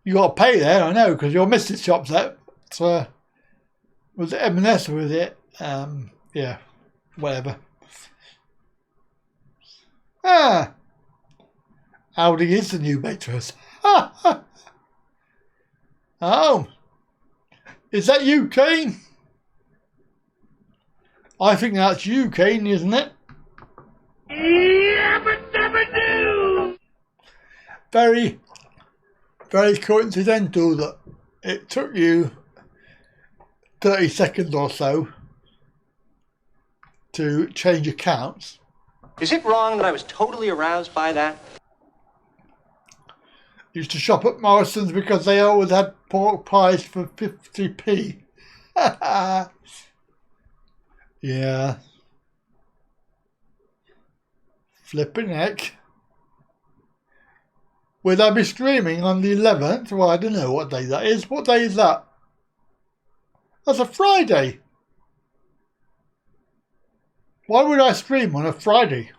You got to pay there, I know, because your missus shops there. So, was it M&S or was it? Yeah, whatever. Aldi is the new Waitrose. Oh, is that you, Kane? I think that's you, Kane, isn't it? Very, very coincidental that it took you 30 seconds or so to change accounts. Is it wrong that I was totally aroused by that? Used to shop at Morrison's because they always had pork pies for 50p. Yeah. Flipping heck. Will I be streaming on the 11th? Well, I don't know what day that is. What day is that? That's a Friday. Why would I stream on a Friday?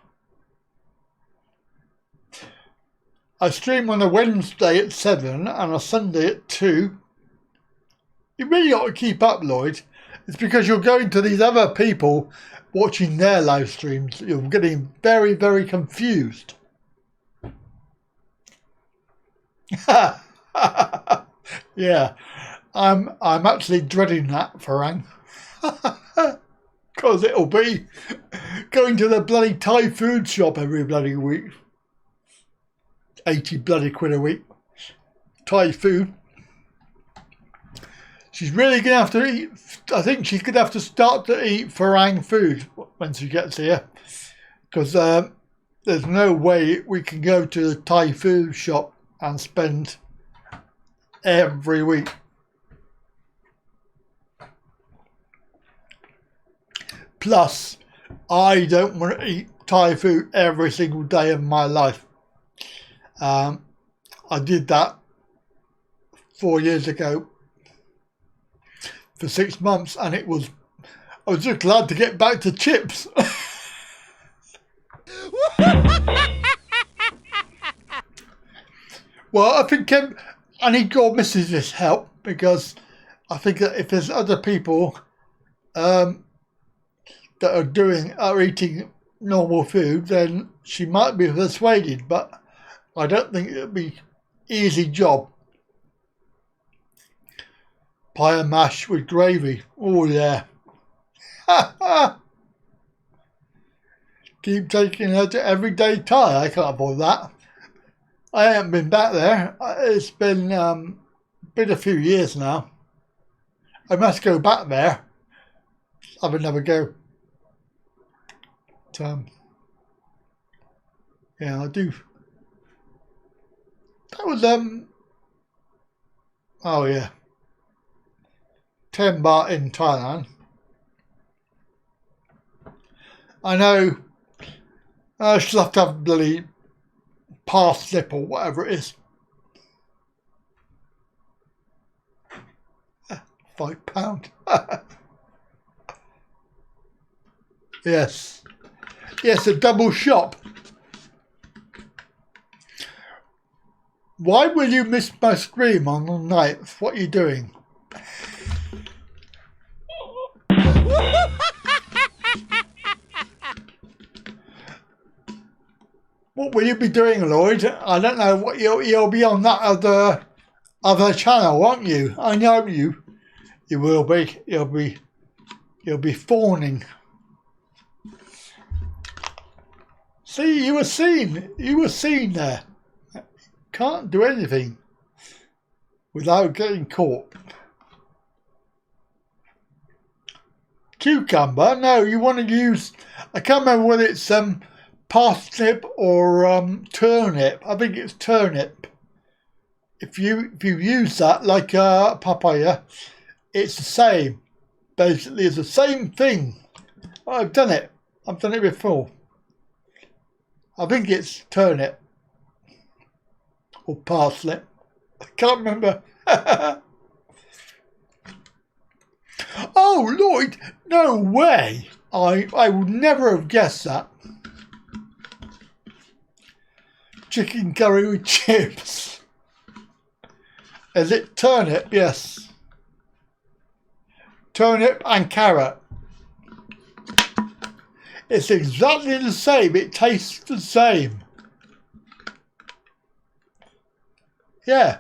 I stream on a Wednesday at 7 and a Sunday at 2. You really ought to keep up, Lloyd. It's because you're going to these other people watching their live streams. You're getting very, very confused. Yeah, I'm actually dreading that, Farang. Because it'll be going to the bloody Thai food shop every bloody week. 80 bloody quid a week. Thai food. She's really going to have to eat, I think she's going to have to start to eat Farang food when she gets here. Because there's no way we can go to the Thai food shop and spend every week. Plus, I don't want to eat Thai food every single day of my life. I did that 4 years ago for 6 months, and I was just glad to get back to chips. Well, I think I need your missus' help, because I think that if there's other people that are eating normal food, then she might be persuaded, but I don't think it'll be easy job. Pie and mash with gravy. Oh yeah. Keep taking her to everyday Thai. I can't afford that. I haven't been back there. It's been a few years now. I must go back there. Have another go. Yeah, I do. That was Oh yeah. 10 baht in Thailand. I know I should have to have bloody parsnip or whatever it is. £5. Yes. Yes, a double shop. Why will you miss my scream on the night? What are you doing? What will you be doing, Lloyd? I don't know. What you'll be on that other channel, won't you? I know you. You will be. You'll be fawning. See, you were seen. You were seen there. Can't do anything without getting caught. Cucumber? No, you want to use. I can't remember whether it's parsnip or turnip. I think it's turnip. If you use that like papaya, it's the same. Basically, it's the same thing. I've done it. I've done it before. I think it's turnip or parsnip. I can't remember. Oh, Lloyd! No way! I would never have guessed that. Chicken curry with chips. Is it turnip? Yes. Turnip and carrot. It's exactly the same. It tastes the same. Yeah.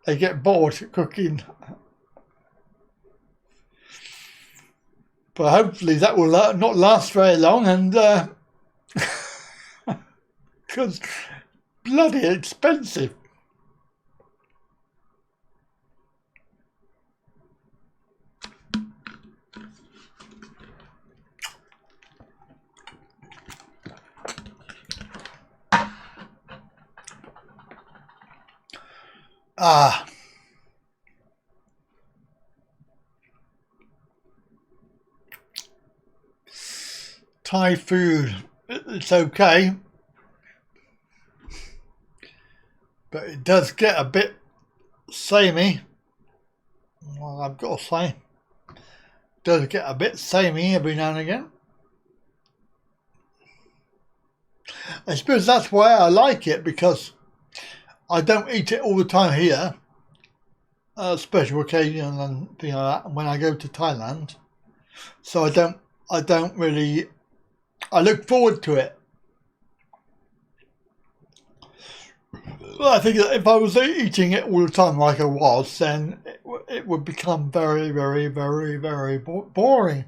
They get bored cooking. But hopefully that will not last very long, and because bloody expensive. Thai food, it's okay, but it does get a bit samey. Well, I've got to say, it does get a bit samey every now and again. I suppose that's why I like it, because I don't eat it all the time here. Special occasion and things like that. When I go to Thailand, so I don't really. I look forward to it. Well, I think that if I was eating it all the time like I was, then it would become very, very, very, very boring.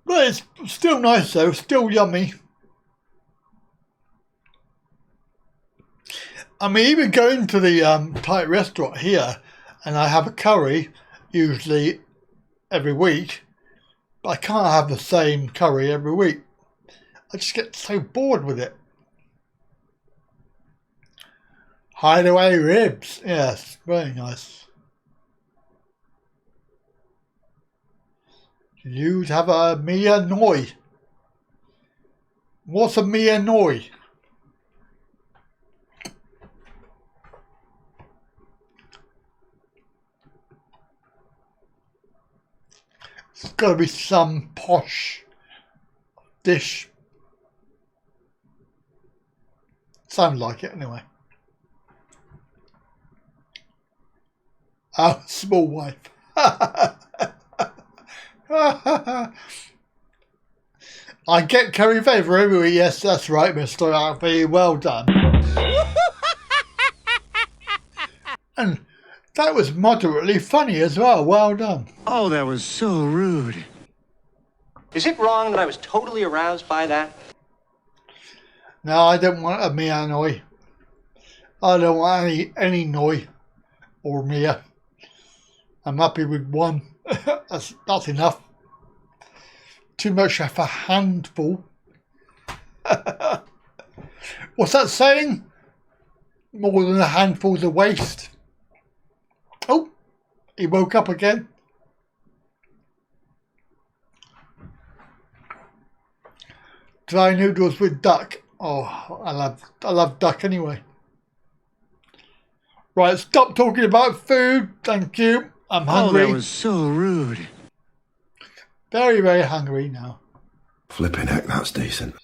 But it's still nice though, still yummy. I mean, even going to the Thai restaurant here, and I have a curry usually every week, but I can't have the same curry every week. I just get so bored with it. Hideaway ribs, yes, very nice. You'd have a Mia Noi. What's a Mia Noi? It's got to be some posh dish. Sounds like it anyway. Oh, small wife. I get curry favour every week. Yes, that's right, Mr. Alfie. Well done. And that was moderately funny as well. Well done. Oh, that was so rude. Is it wrong that I was totally aroused by that? No, I don't want a Mia Noi. I don't want any Noi or Mia. I'm happy with one. That's enough. Too much of a handful. What's that saying? More than a handful's of waste. Oh, he woke up again. Dry noodles with duck. Oh, I love duck anyway. Right, stop talking about food. Thank you. I'm hungry. Oh, that was so rude. Very, very hungry now. Flipping heck, that's decent.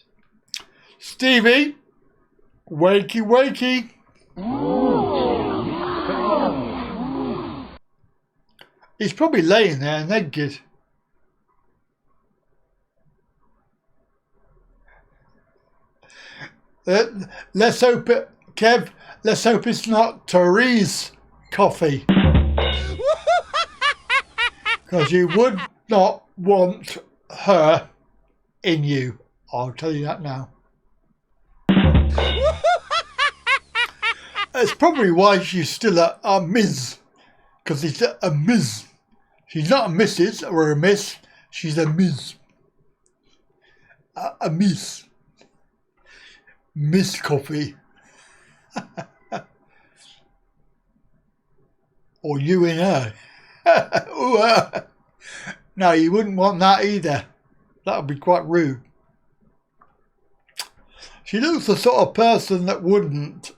Stevie, wakey, wakey. He's probably laying there naked. Let's hope it, Kev, let's hope it's not Therese coffee. Because you would not want her in you. I'll tell you that now. That's probably why she's still a Ms. Because it's a Ms. She's not a Mrs. or a Miss. She's a Ms. A Miss. Miss Coffee. Or you and her. Ooh, no, you wouldn't want that either. That would be quite rude. She looks the sort of person that wouldn't.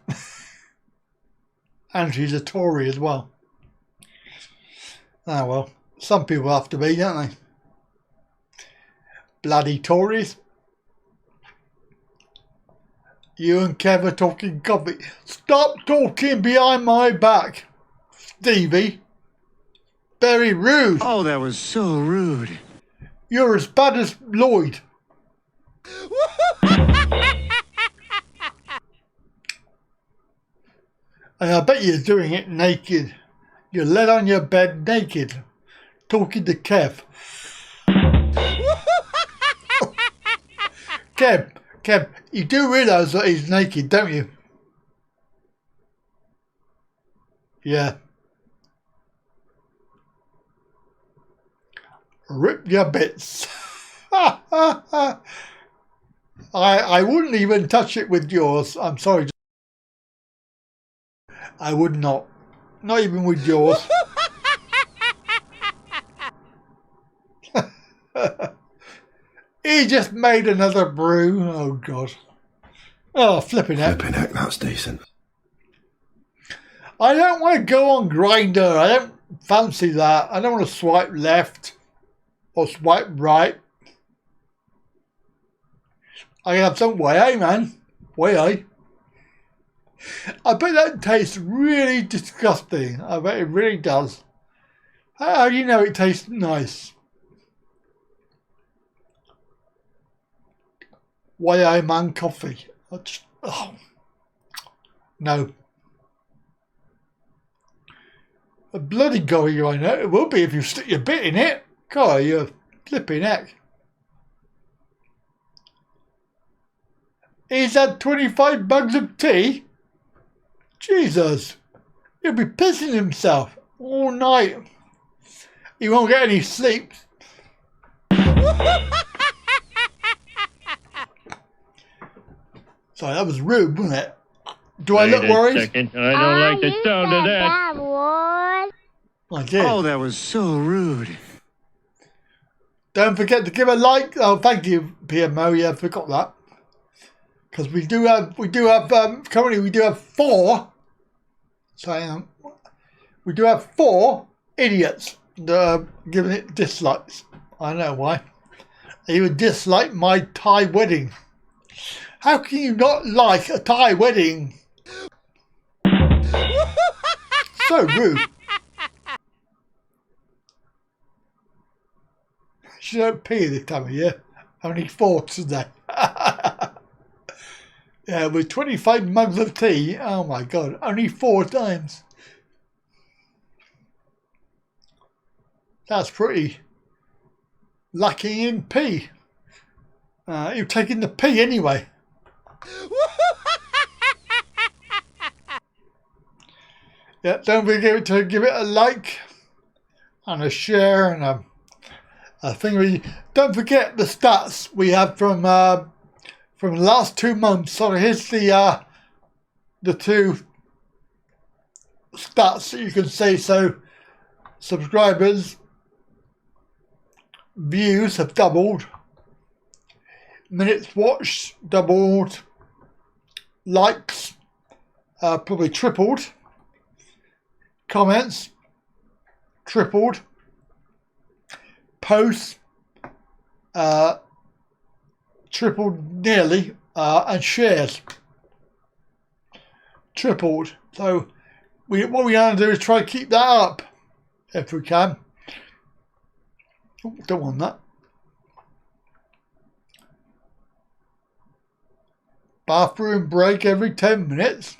And she's a Tory as well. Ah well, some people have to be, don't they? Bloody Tories. You and Kev are talking coffee. Stop talking behind my back, Stevie. Very rude. Oh, that was so rude. You're as bad as Lloyd. And I bet you're doing it naked. You're laid on your bed naked, talking to Kev. Kev, you do realise that he's naked, don't you? Yeah. Rip your bits. I wouldn't even touch it with yours. I'm sorry. I would not. Not even with yours. He just made another brew. Oh, God. Oh, flipping heck. Flipping heck, that's decent. I don't want to go on Grindr. I don't fancy that. I don't want to swipe left or swipe right. I can have some way, man. Way. I bet that tastes really disgusting. I bet it really does. How do you know it tastes nice? YA man coffee. No. A bloody golly, I know. It will be if you stick your bit in it. God, you're flipping heck. He's had 25 mugs of tea. Jesus. He'll be pissing himself all night. He won't get any sleep. Sorry, that was rude, wasn't it? Do I look worried? Wait a second. I don't like the sound of that. I did. Oh, that was so rude. Don't forget to give a like. Oh, thank you, PMO. Yeah, I forgot that. Because we do have currently we do have 4. So we do have 4 idiots that are giving it dislikes. I know why. They would dislike my Thai wedding. How can you not like a Thai wedding? So rude. She don't pee this time of year. Only 4 today. Yeah, with 25 mugs of tea. Oh my God, only 4 times. That's pretty lacking in pee. You're taking the pee anyway. Yeah, don't forget to give it a like and a share and a thing. Don't forget the stats we have from from the last 2 months. So here's the two stats that you can see. So subscribers, views have doubled, minutes watched doubled, likes probably tripled, comments tripled, posts tripled nearly, and shares tripled. So what we want to do is try to keep that up if we can. Oh, don't want that. Bathroom break every 10 minutes.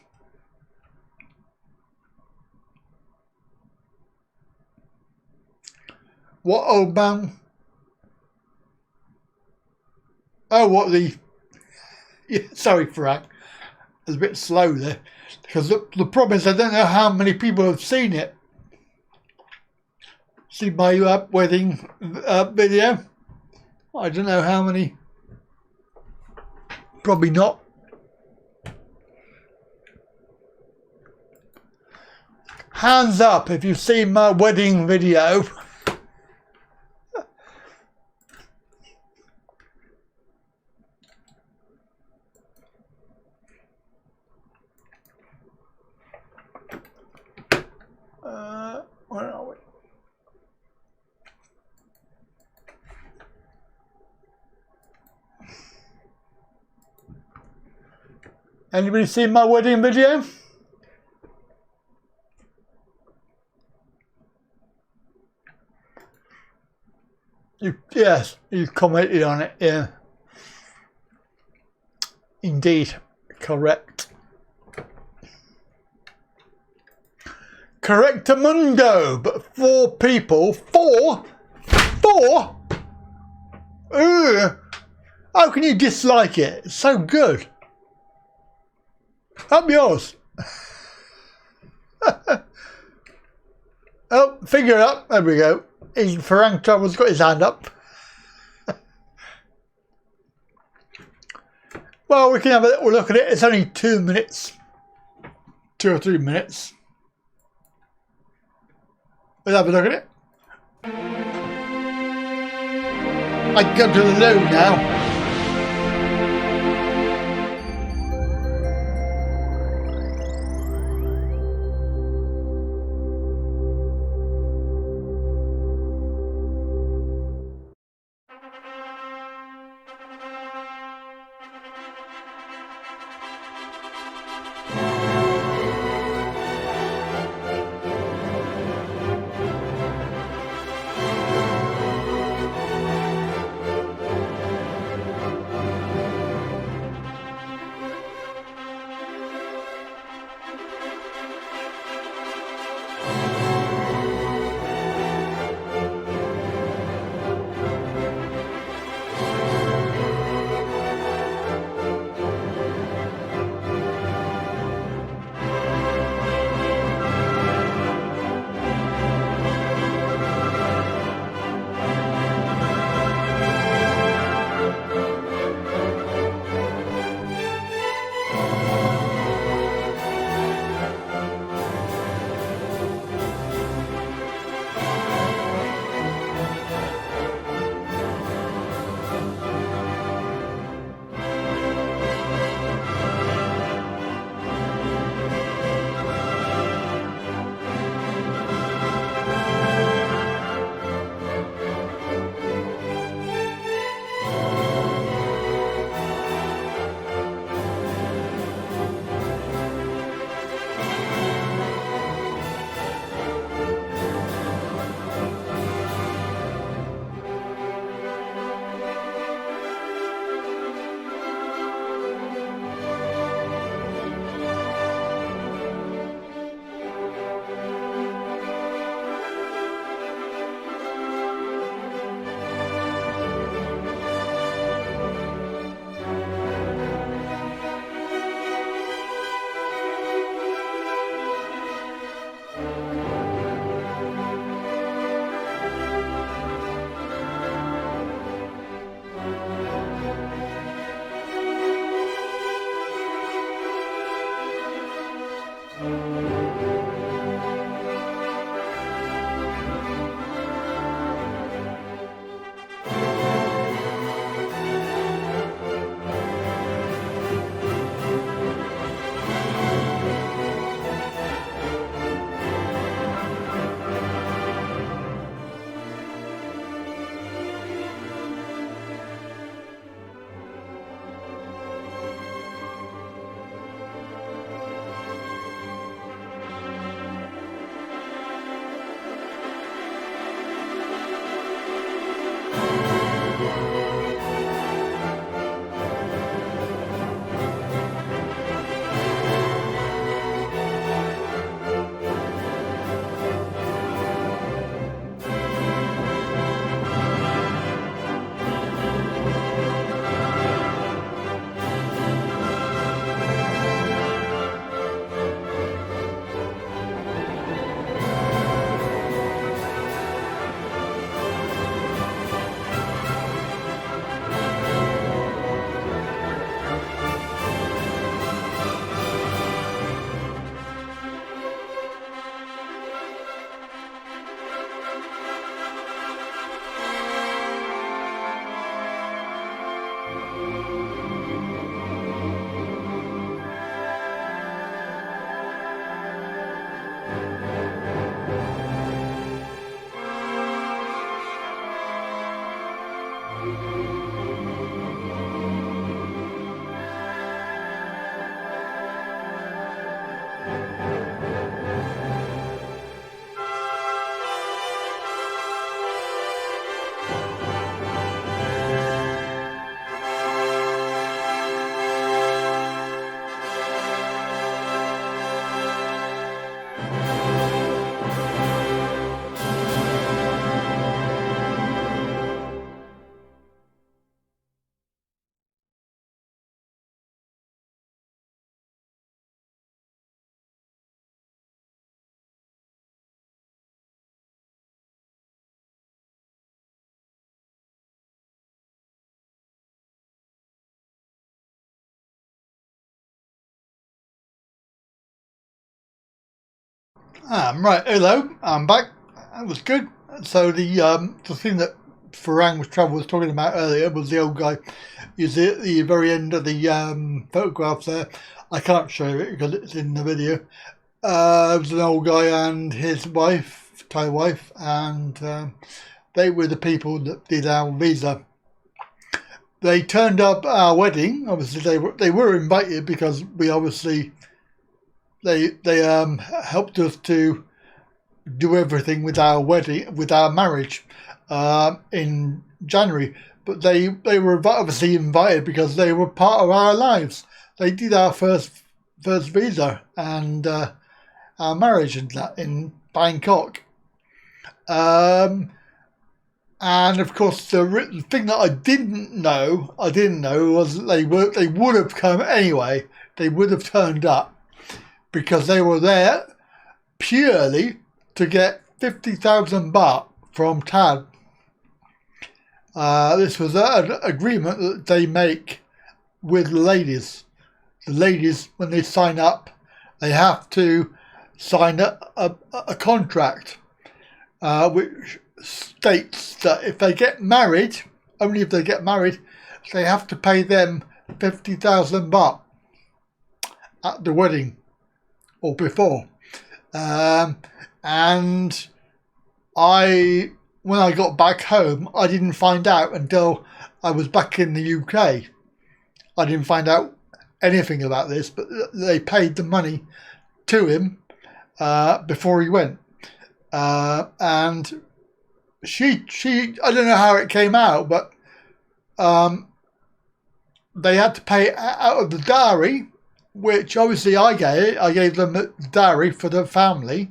What old man? Oh, what the... Yeah, sorry, Frank. I was a bit slow there. Because the problem is I don't know how many people have seen it. See my wedding video? I don't know how many. Probably not. Hands up if you've seen my wedding video. Where are we? Anybody seen my wedding video? Yes, you commented on it, yeah. Indeed, correct. Correctamundo, but 4 people. 4? 4? Ugh. How can you dislike it? It's so good. Up yours. Oh, finger up. There we go. Frank Trouble's got his hand up. Well, we can have a little look at it. It's only 2 minutes. 2 or 3 minutes. Let's have a look at it. I can go to the low now. Right, hello, I'm back. That was good. So the thing that Farang was talking about earlier was the old guy. You see at the very end of the photograph there. I can't show it because it's in the video. It was an old guy and his wife, Thai wife, and they were the people that did our visa. They turned up at our wedding. Obviously, they were invited because we obviously they helped us to do everything with our wedding, with our marriage in January. But they were obviously invited because they were part of our lives. They did our first visa and our marriage and that in Bangkok. And of course, the thing that I didn't know was they would have come anyway. They would have turned up because they were there purely to get 50,000 baht from Tad. This was an agreement that they make with the ladies. The ladies, when they sign up, they have to sign a contract which states that if they get married, only if they get married, they have to pay them 50,000 baht at the wedding or before. And when I got back home, I didn't find out until I was back in the UK. I didn't find out anything about this, but they paid the money to him before he went. And she I don't know how it came out, but they had to pay out of the dowry, which obviously I gave them the dowry for the family.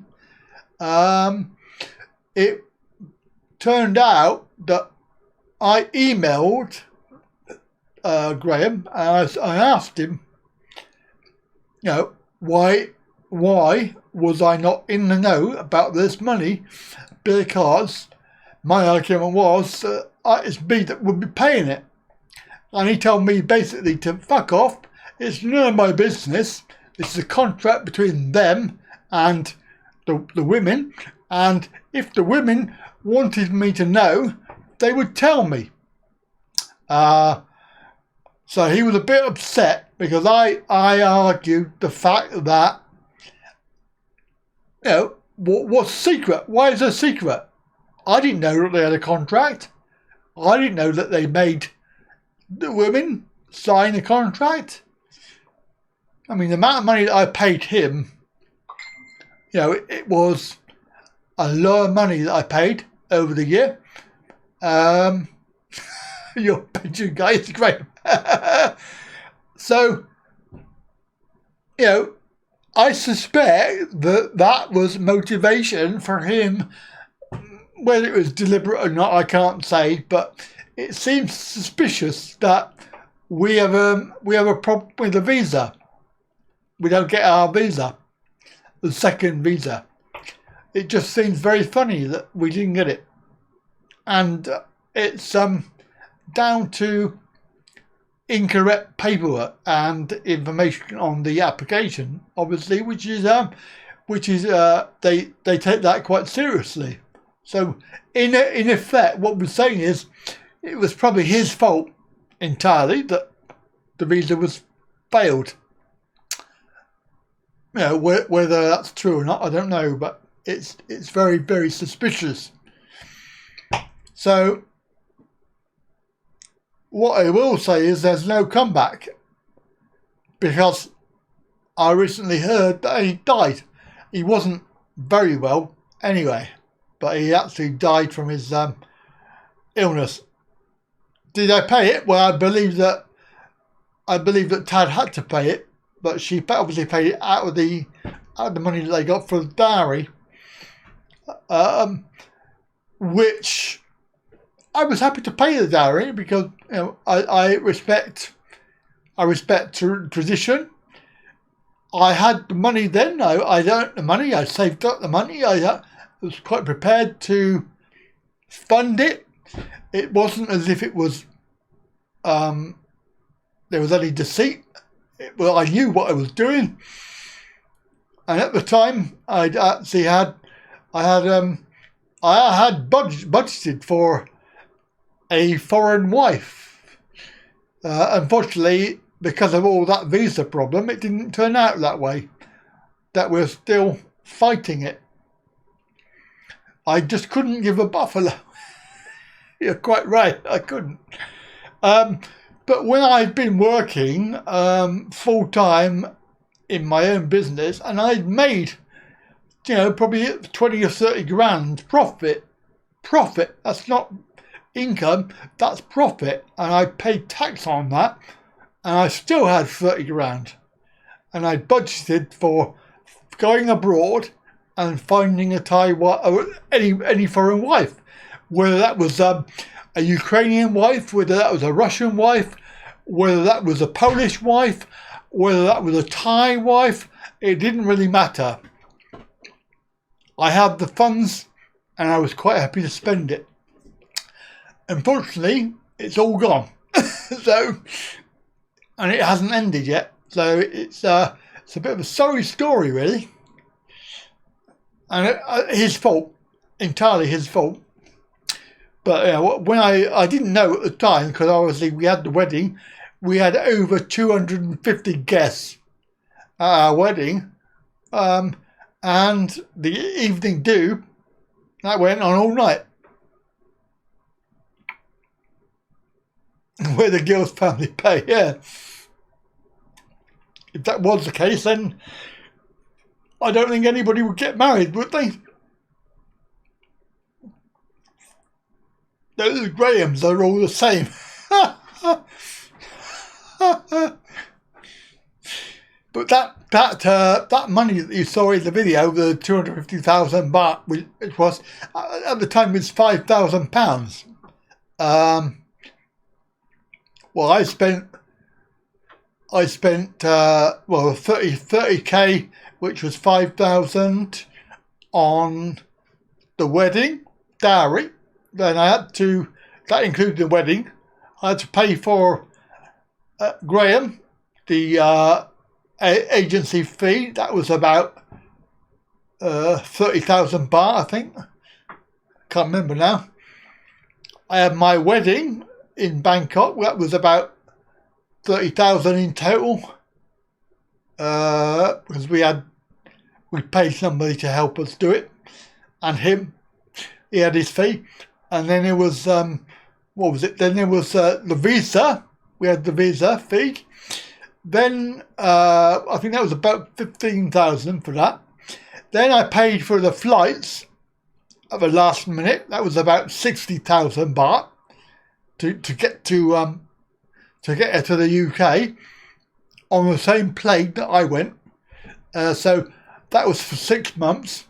It turned out that I emailed Graham and I asked him, why was I not in the know about this money? Because my argument was it's me that would be paying it. And he told me basically to fuck off. It's none of my business. This is a contract between them and the women. And if the women wanted me to know, they would tell me. So he was a bit upset because I argued the fact that, what's secret? Why is it a secret? I didn't know that they had a contract. I didn't know that they made the women sign a contract. I mean, the amount of money that I paid him, it was a lot of money that I paid over the year. Your pension guy is great. So, I suspect that was motivation for him. Whether it was deliberate or not, I can't say, but it seems suspicious that we have a problem with the visa. We don't get our visa, the second visa. It just seems very funny that we didn't get it, and it's down to incorrect paperwork and information on the application, obviously, which is they take that quite seriously. So in effect, what we're saying is it was probably his fault entirely that the visa was failed. Whether that's true or not, I don't know, but it's very, very suspicious. So what I will say is there's no comeback, because I recently heard that he died. He wasn't very well anyway, but he actually died from his illness. Did I pay it? Well, I believe that Tad had to pay it, but she obviously paid it out of the money that they got for the dowry, which I was happy to pay the dowry because I respect tradition. I had the money then. I earned the money. I saved up the money. I was quite prepared to fund it. It wasn't as if it was there was any deceit. Well, I knew what I was doing. And at the time, I had budgeted for a foreign wife. Unfortunately, because of all that visa problem, it didn't turn out that way. That we're still fighting it. I just couldn't give a buffalo. You're quite right, I couldn't. But when I'd been working full time in my own business, and I'd made, probably 20 or 30 grand profit. That's not income, that's profit. And I paid tax on that, and I still had 30 grand. And I budgeted for going abroad and finding a Thai wife, or any foreign wife, whether that was a Ukrainian wife, whether that was a Russian wife, whether that was a Polish wife, whether that was a Thai wife, it didn't really matter. I had the funds and I was quite happy to spend it. Unfortunately, it's all gone. And it hasn't ended yet. So it's a bit of a sorry story, really. And his fault, entirely his fault. But when I didn't know at the time, because obviously we had the wedding, we had over 250 guests at our wedding, and the evening do, that went on all night. Where the girl's family pay, yeah. If that was the case, then I don't think anybody would get married, would they? Those Grahams are all the same. But that money that you saw in the video, the 250,000 baht, it was at the time it was £5,000. Well, I spent 30k, which was 5,000 on the wedding dowry. Then that included the wedding. I had to pay for Graham, the agency fee. That was about 30,000 baht, I think. Can't remember now. I had my wedding in Bangkok. That was about 30,000 in total. Because we paid somebody to help us do it, and he had his fee. And then there was what was it? Then there was the visa. We had the visa fee. Then I think that was about 15,000 for that. Then I paid for the flights at the last minute. That was about 60,000 baht to get her to the UK on the same plane that I went. So that was for 6 months.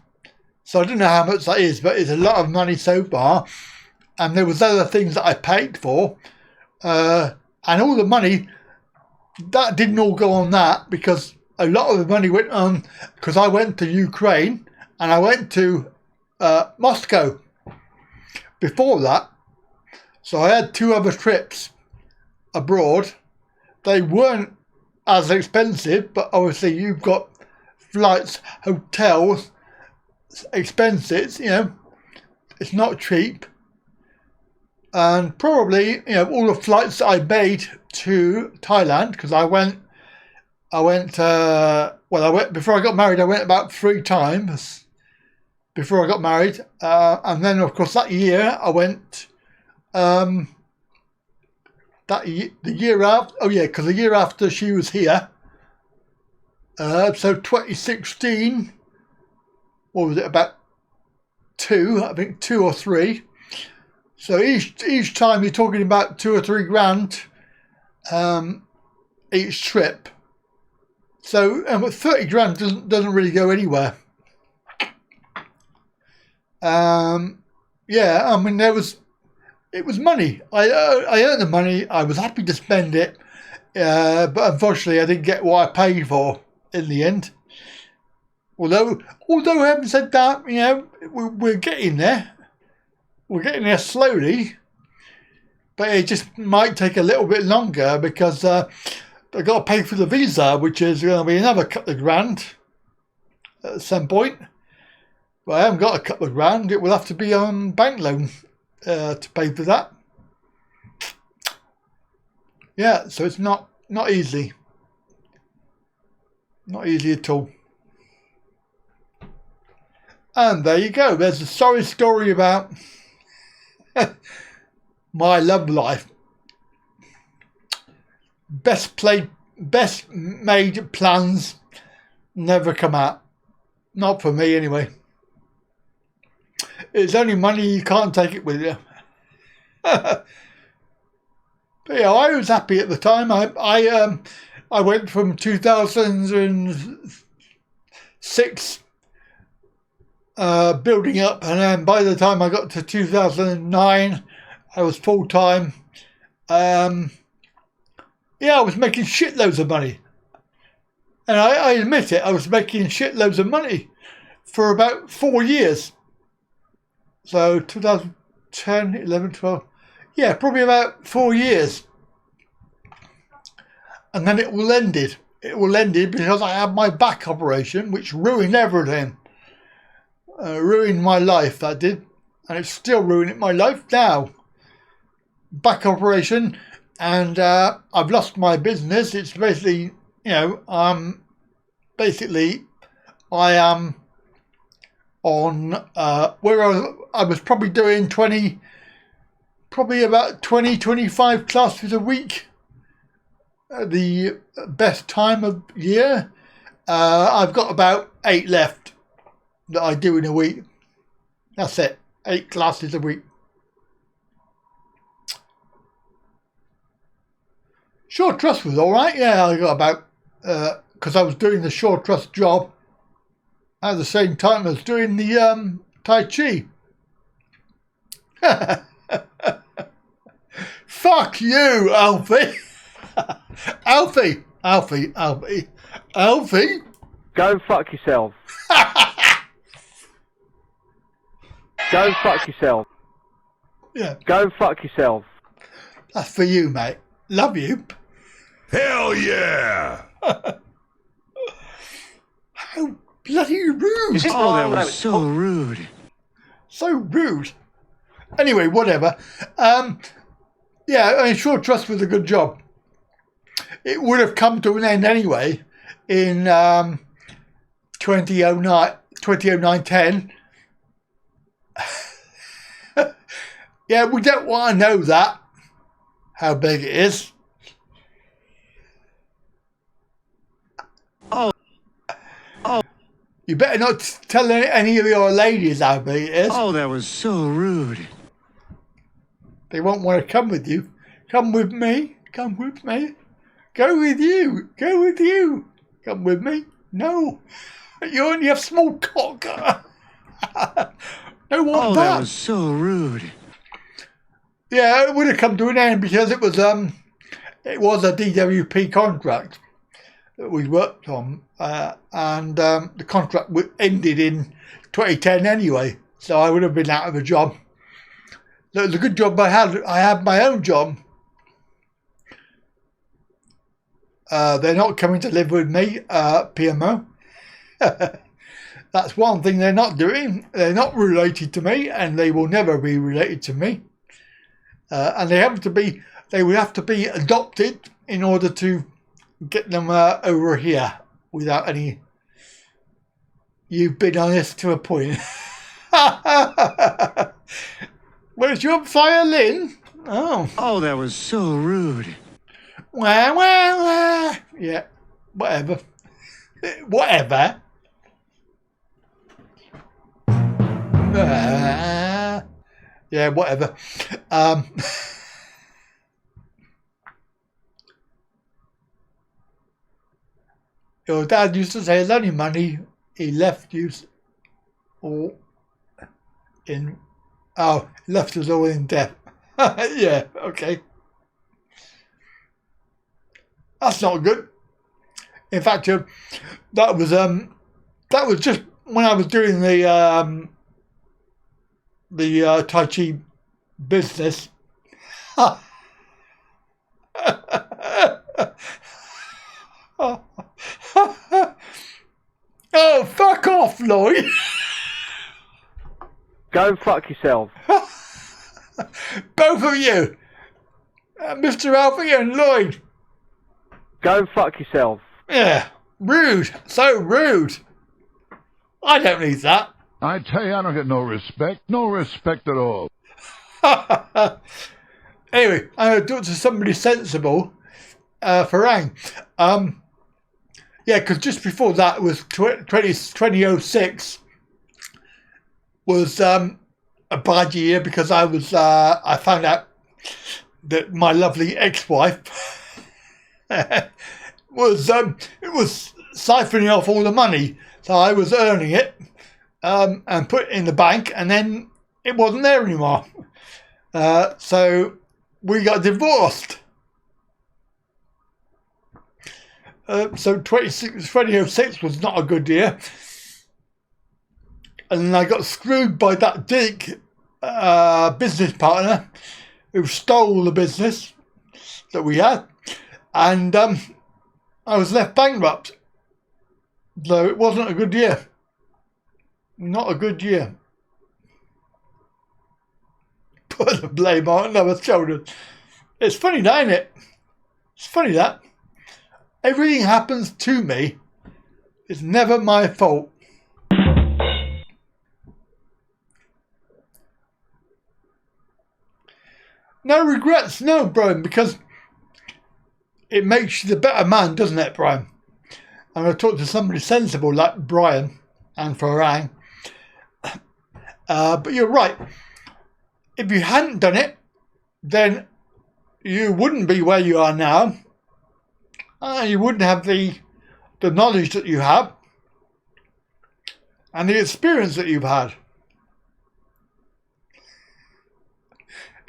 So I don't know how much that is, but it's a lot of money so far. And there was other things that I paid for. And all the money, that didn't all go on that, because a lot of the money went on, because I went to Ukraine and I went to Moscow before that. So I had 2 other trips abroad. They weren't as expensive, but obviously you've got flights, hotels, expenses, it's not cheap. And probably, all the flights that I made to Thailand, because I went before I got married, I went about 3 times before I got married. And then, of course, that year I went, the year after, because the year after she was here, so 2016, what was it, about 2 or 3. So each time you're talking about 2 or 3 grand each trip. So 30 grand doesn't really go anywhere. It was money. I earned the money. I was happy to spend it, but unfortunately I didn't get what I paid for in the end. Although having said that, we're getting there. We're getting there slowly, but it just might take a little bit longer, because I've got to pay for the visa, which is going to be another couple of grand. at some point. But I haven't got a couple of grand. It will have to be on bank loan to pay for that. Yeah, so it's not easy. Not easy at all. And there you go. There's a sorry story about my love life. Best made plans never come out. Not for me anyway. It's only money, you can't take it with you. But yeah, I was happy at the time. I went from 2006 building up, and then by the time I got to 2009, I was full time. Yeah, I was making shitloads of money. And I admit it, I was making shitloads of money for about 4 years. So 2010, 11, 12, yeah, probably about 4 years. And then it all ended. It all ended because I had my back operation, which ruined everything. Ruined my life, that did. And it's still ruining my life now. Back operation, and I've lost my business. It's basically, you know, I am on where I was probably doing 25 classes a week at the best time of year. I've got about 8 left that I do in a week. That's it, 8 classes a week. Short Trust was all right. Yeah, I got about, because I was doing the Short Trust job at the same time as doing the Tai Chi. Fuck you, Alfie. Alfie. Go fuck yourself. Go fuck yourself. Yeah. Go fuck yourself. That's for you, mate. Love you. Hell yeah! How bloody rude. Is it wrong that was so rude. So rude. Anyway, whatever. Yeah, I mean, Short Trust was a good job. It would have come to an end anyway in 2009-10. Yeah, we don't want to know that, how big it is. Oh. You better not tell any of your ladies how big it is. Oh, that was so rude. They won't want to come with you. Come with me. Come with me. Go with you. Go with you. Come with me. No. You only have small cock. No one that was so rude. Yeah, it would have come to an end because it was a DWP contract that we worked on, and the contract ended in 2010 anyway, so I would have been out of a job. So it was a good job I had. I had my own job. They're not coming to live with me, PMO. That's one thing they're not doing. They're not related to me, and they will never be related to me. And they would have to be adopted in order to get them over here without any. You've been honest to a point. Where's your violin? Oh, that was so rude. Well, yeah, whatever. Whatever. Yeah, whatever. Your dad used to say, "It's only money he left you all in." Oh, left us all in debt. Yeah, okay. That's not good. In fact, that was just when I was doing the Tai Chi business. Oh, fuck fuck off, Lloyd. Go and fuck yourself. Both of you. Mr. Alfie and Lloyd. Go and fuck yourself. Yeah. Rude. So rude. I don't need that. I tell you, I don't get no respect. No respect at all. Anyway, I'm going to talk to somebody sensible. Farang. Yeah, because just before that was 2006 was a bad year because I found out that my lovely ex-wife was siphoning off all the money. So I was earning it and put it in the bank, and then it wasn't there anymore. So we got divorced. So 2006 was not a good year. And I got screwed by that dick business partner who stole the business that we had. And I was left bankrupt. So it wasn't a good year. Not a good year. Put the blame on another shoulder. It's funny that, isn't it? It's funny that. Everything happens to me. It's never my fault. No regrets, no, Brian, because it makes you the better man, doesn't it, Brian? I'm going to talk to somebody sensible like Brian and Farang. But you're right. If you hadn't done it, then you wouldn't be where you are now. You wouldn't have the knowledge that you have and the experience that you've had.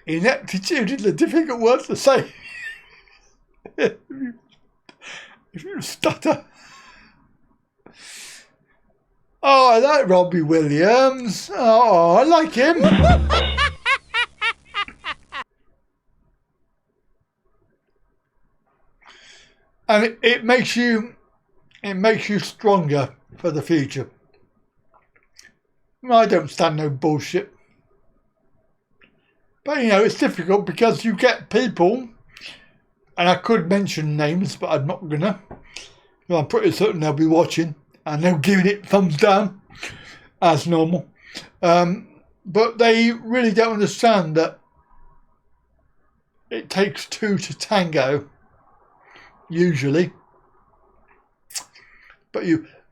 Ineptitude is a difficult word to say. If you stutter. Oh, I like Robbie Williams. Oh, I like him. And it makes you stronger for the future. I don't stand no bullshit. But, you know, it's difficult because you get people, and I could mention names, but I'm not going to. I'm pretty certain they'll be watching, and they'll give it thumbs down, as normal. But they really don't understand that it takes two to tango, usually. But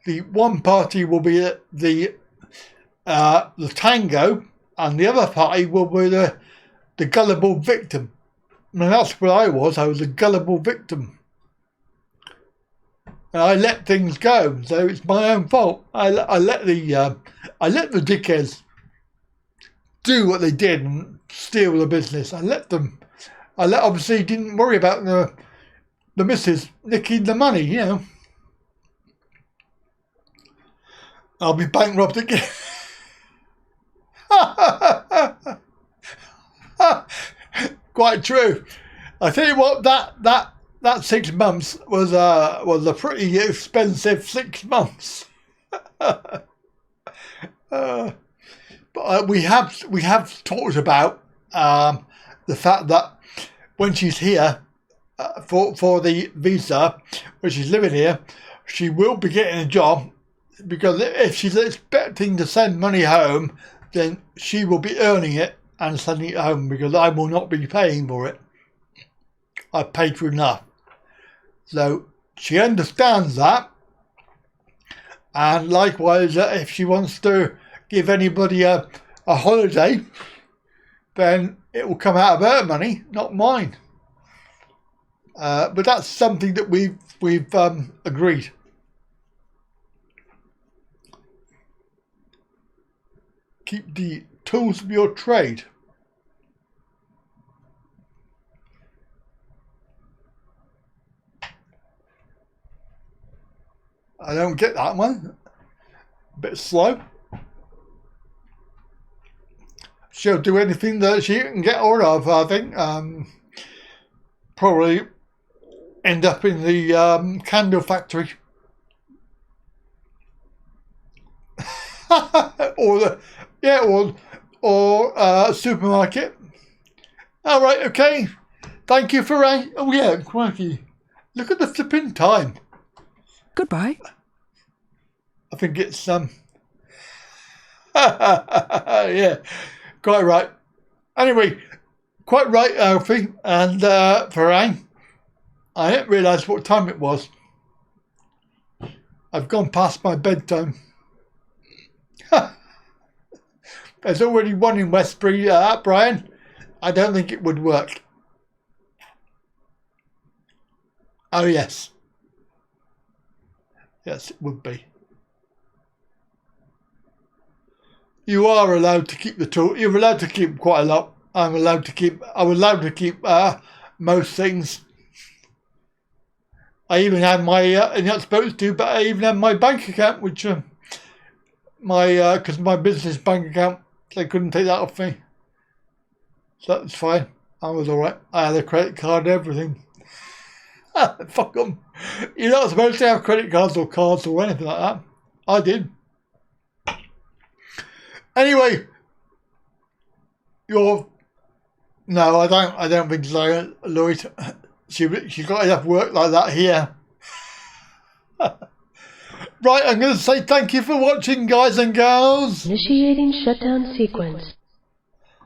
the one party will be the tango, and the other party will be the gullible victim. And that's what I was. I was a gullible victim. And I let things go, so it's my own fault. I let the dickheads do what they did and steal the business. Obviously didn't worry about the missus nicking the money, you know. I'll be bankrupt again. Quite true. I tell you what, that 6 months was a pretty expensive 6 months. But we have talked about the fact that when she's here for the visa, when she's living here, she will be getting a job, because if she's expecting to send money home, then she will be earning it and sending it home, because I will not be paying for it. I've paid for enough. So she understands that. And likewise, if she wants to give anybody a holiday, then it will come out of her money, not mine. But that's something that we've agreed. Keep the tools of your trade. I don't get that one. A bit slow. She'll do anything that she can get hold of, I think. Probably end up in the candle factory. or supermarket. All right, okay. Thank you for oh yeah, crikey. Look at the flipping time. Goodbye. I think it's yeah, quite right. Anyway, quite right, Alfie and Farang. I didn't realise what time it was. I've gone past my bedtime. There's already one in Westbury, Brian. I don't think it would work. Oh yes. Yes, it would be. You are allowed to keep the tool. You're allowed to keep quite a lot. I'm allowed to keep most things. I even have my, you're not supposed to, but I even have my bank account, which, because my business bank account, they couldn't take that off me. So that's fine. I was alright. I had a credit card and everything. Fuck them. You're not supposed to have credit cards or anything like that. I did. Anyway, no, I don't think so, Lloyd. She's got enough work like that here. Right, I'm going to say thank you for watching, guys and girls. Initiating shutdown sequence.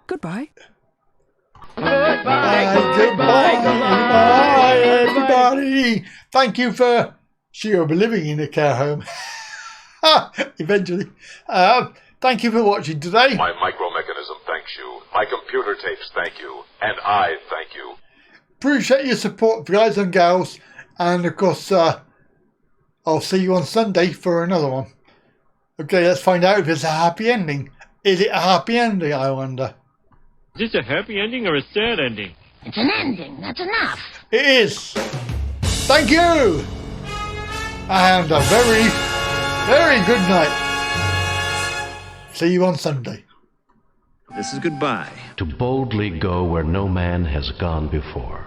Goodbye. Goodbye, everybody. Thank you for... She'll be living in a care home. Eventually. Thank you for watching today. My micromechanism thanks you. My computer tapes thank you. And I thank you. Appreciate your support, guys and gals. And of course, I'll see you on Sunday for another one. Okay, let's find out if it's a happy ending. Is it a happy ending, I wonder? Is this a happy ending or a sad ending? It's an ending. That's enough. It is. Thank you. And a very, very good night. See you on Sunday. This is goodbye. To boldly go where no man has gone before.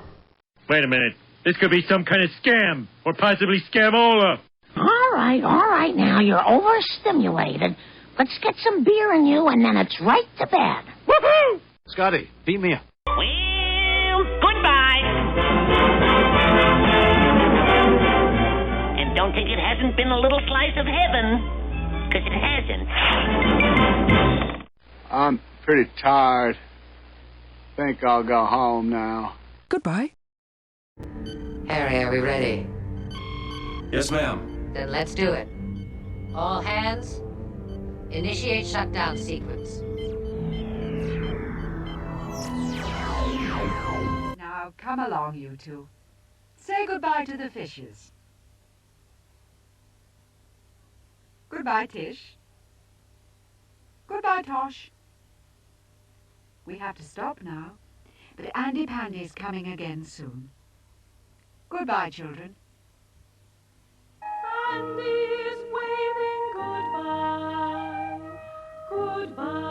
Wait a minute. This could be some kind of scam, or possibly scamola. All right. Now you're overstimulated. Let's get some beer in you, and then it's right to bed. Woohoo! Scotty, beat me up. Well, goodbye. And don't think it hasn't been a little slice of heaven, because it hasn't. I'm pretty tired. Think I'll go home now. Goodbye. Harry, are we ready? Yes, ma'am. Then let's do it. All hands, initiate shutdown sequence. Now, come along, you two. Say goodbye to the fishes. Goodbye, Tish. Goodbye, Tosh. We have to stop now, but Andy Pandy's coming again soon. Goodbye, children. Andy's waving goodbye. Goodbye.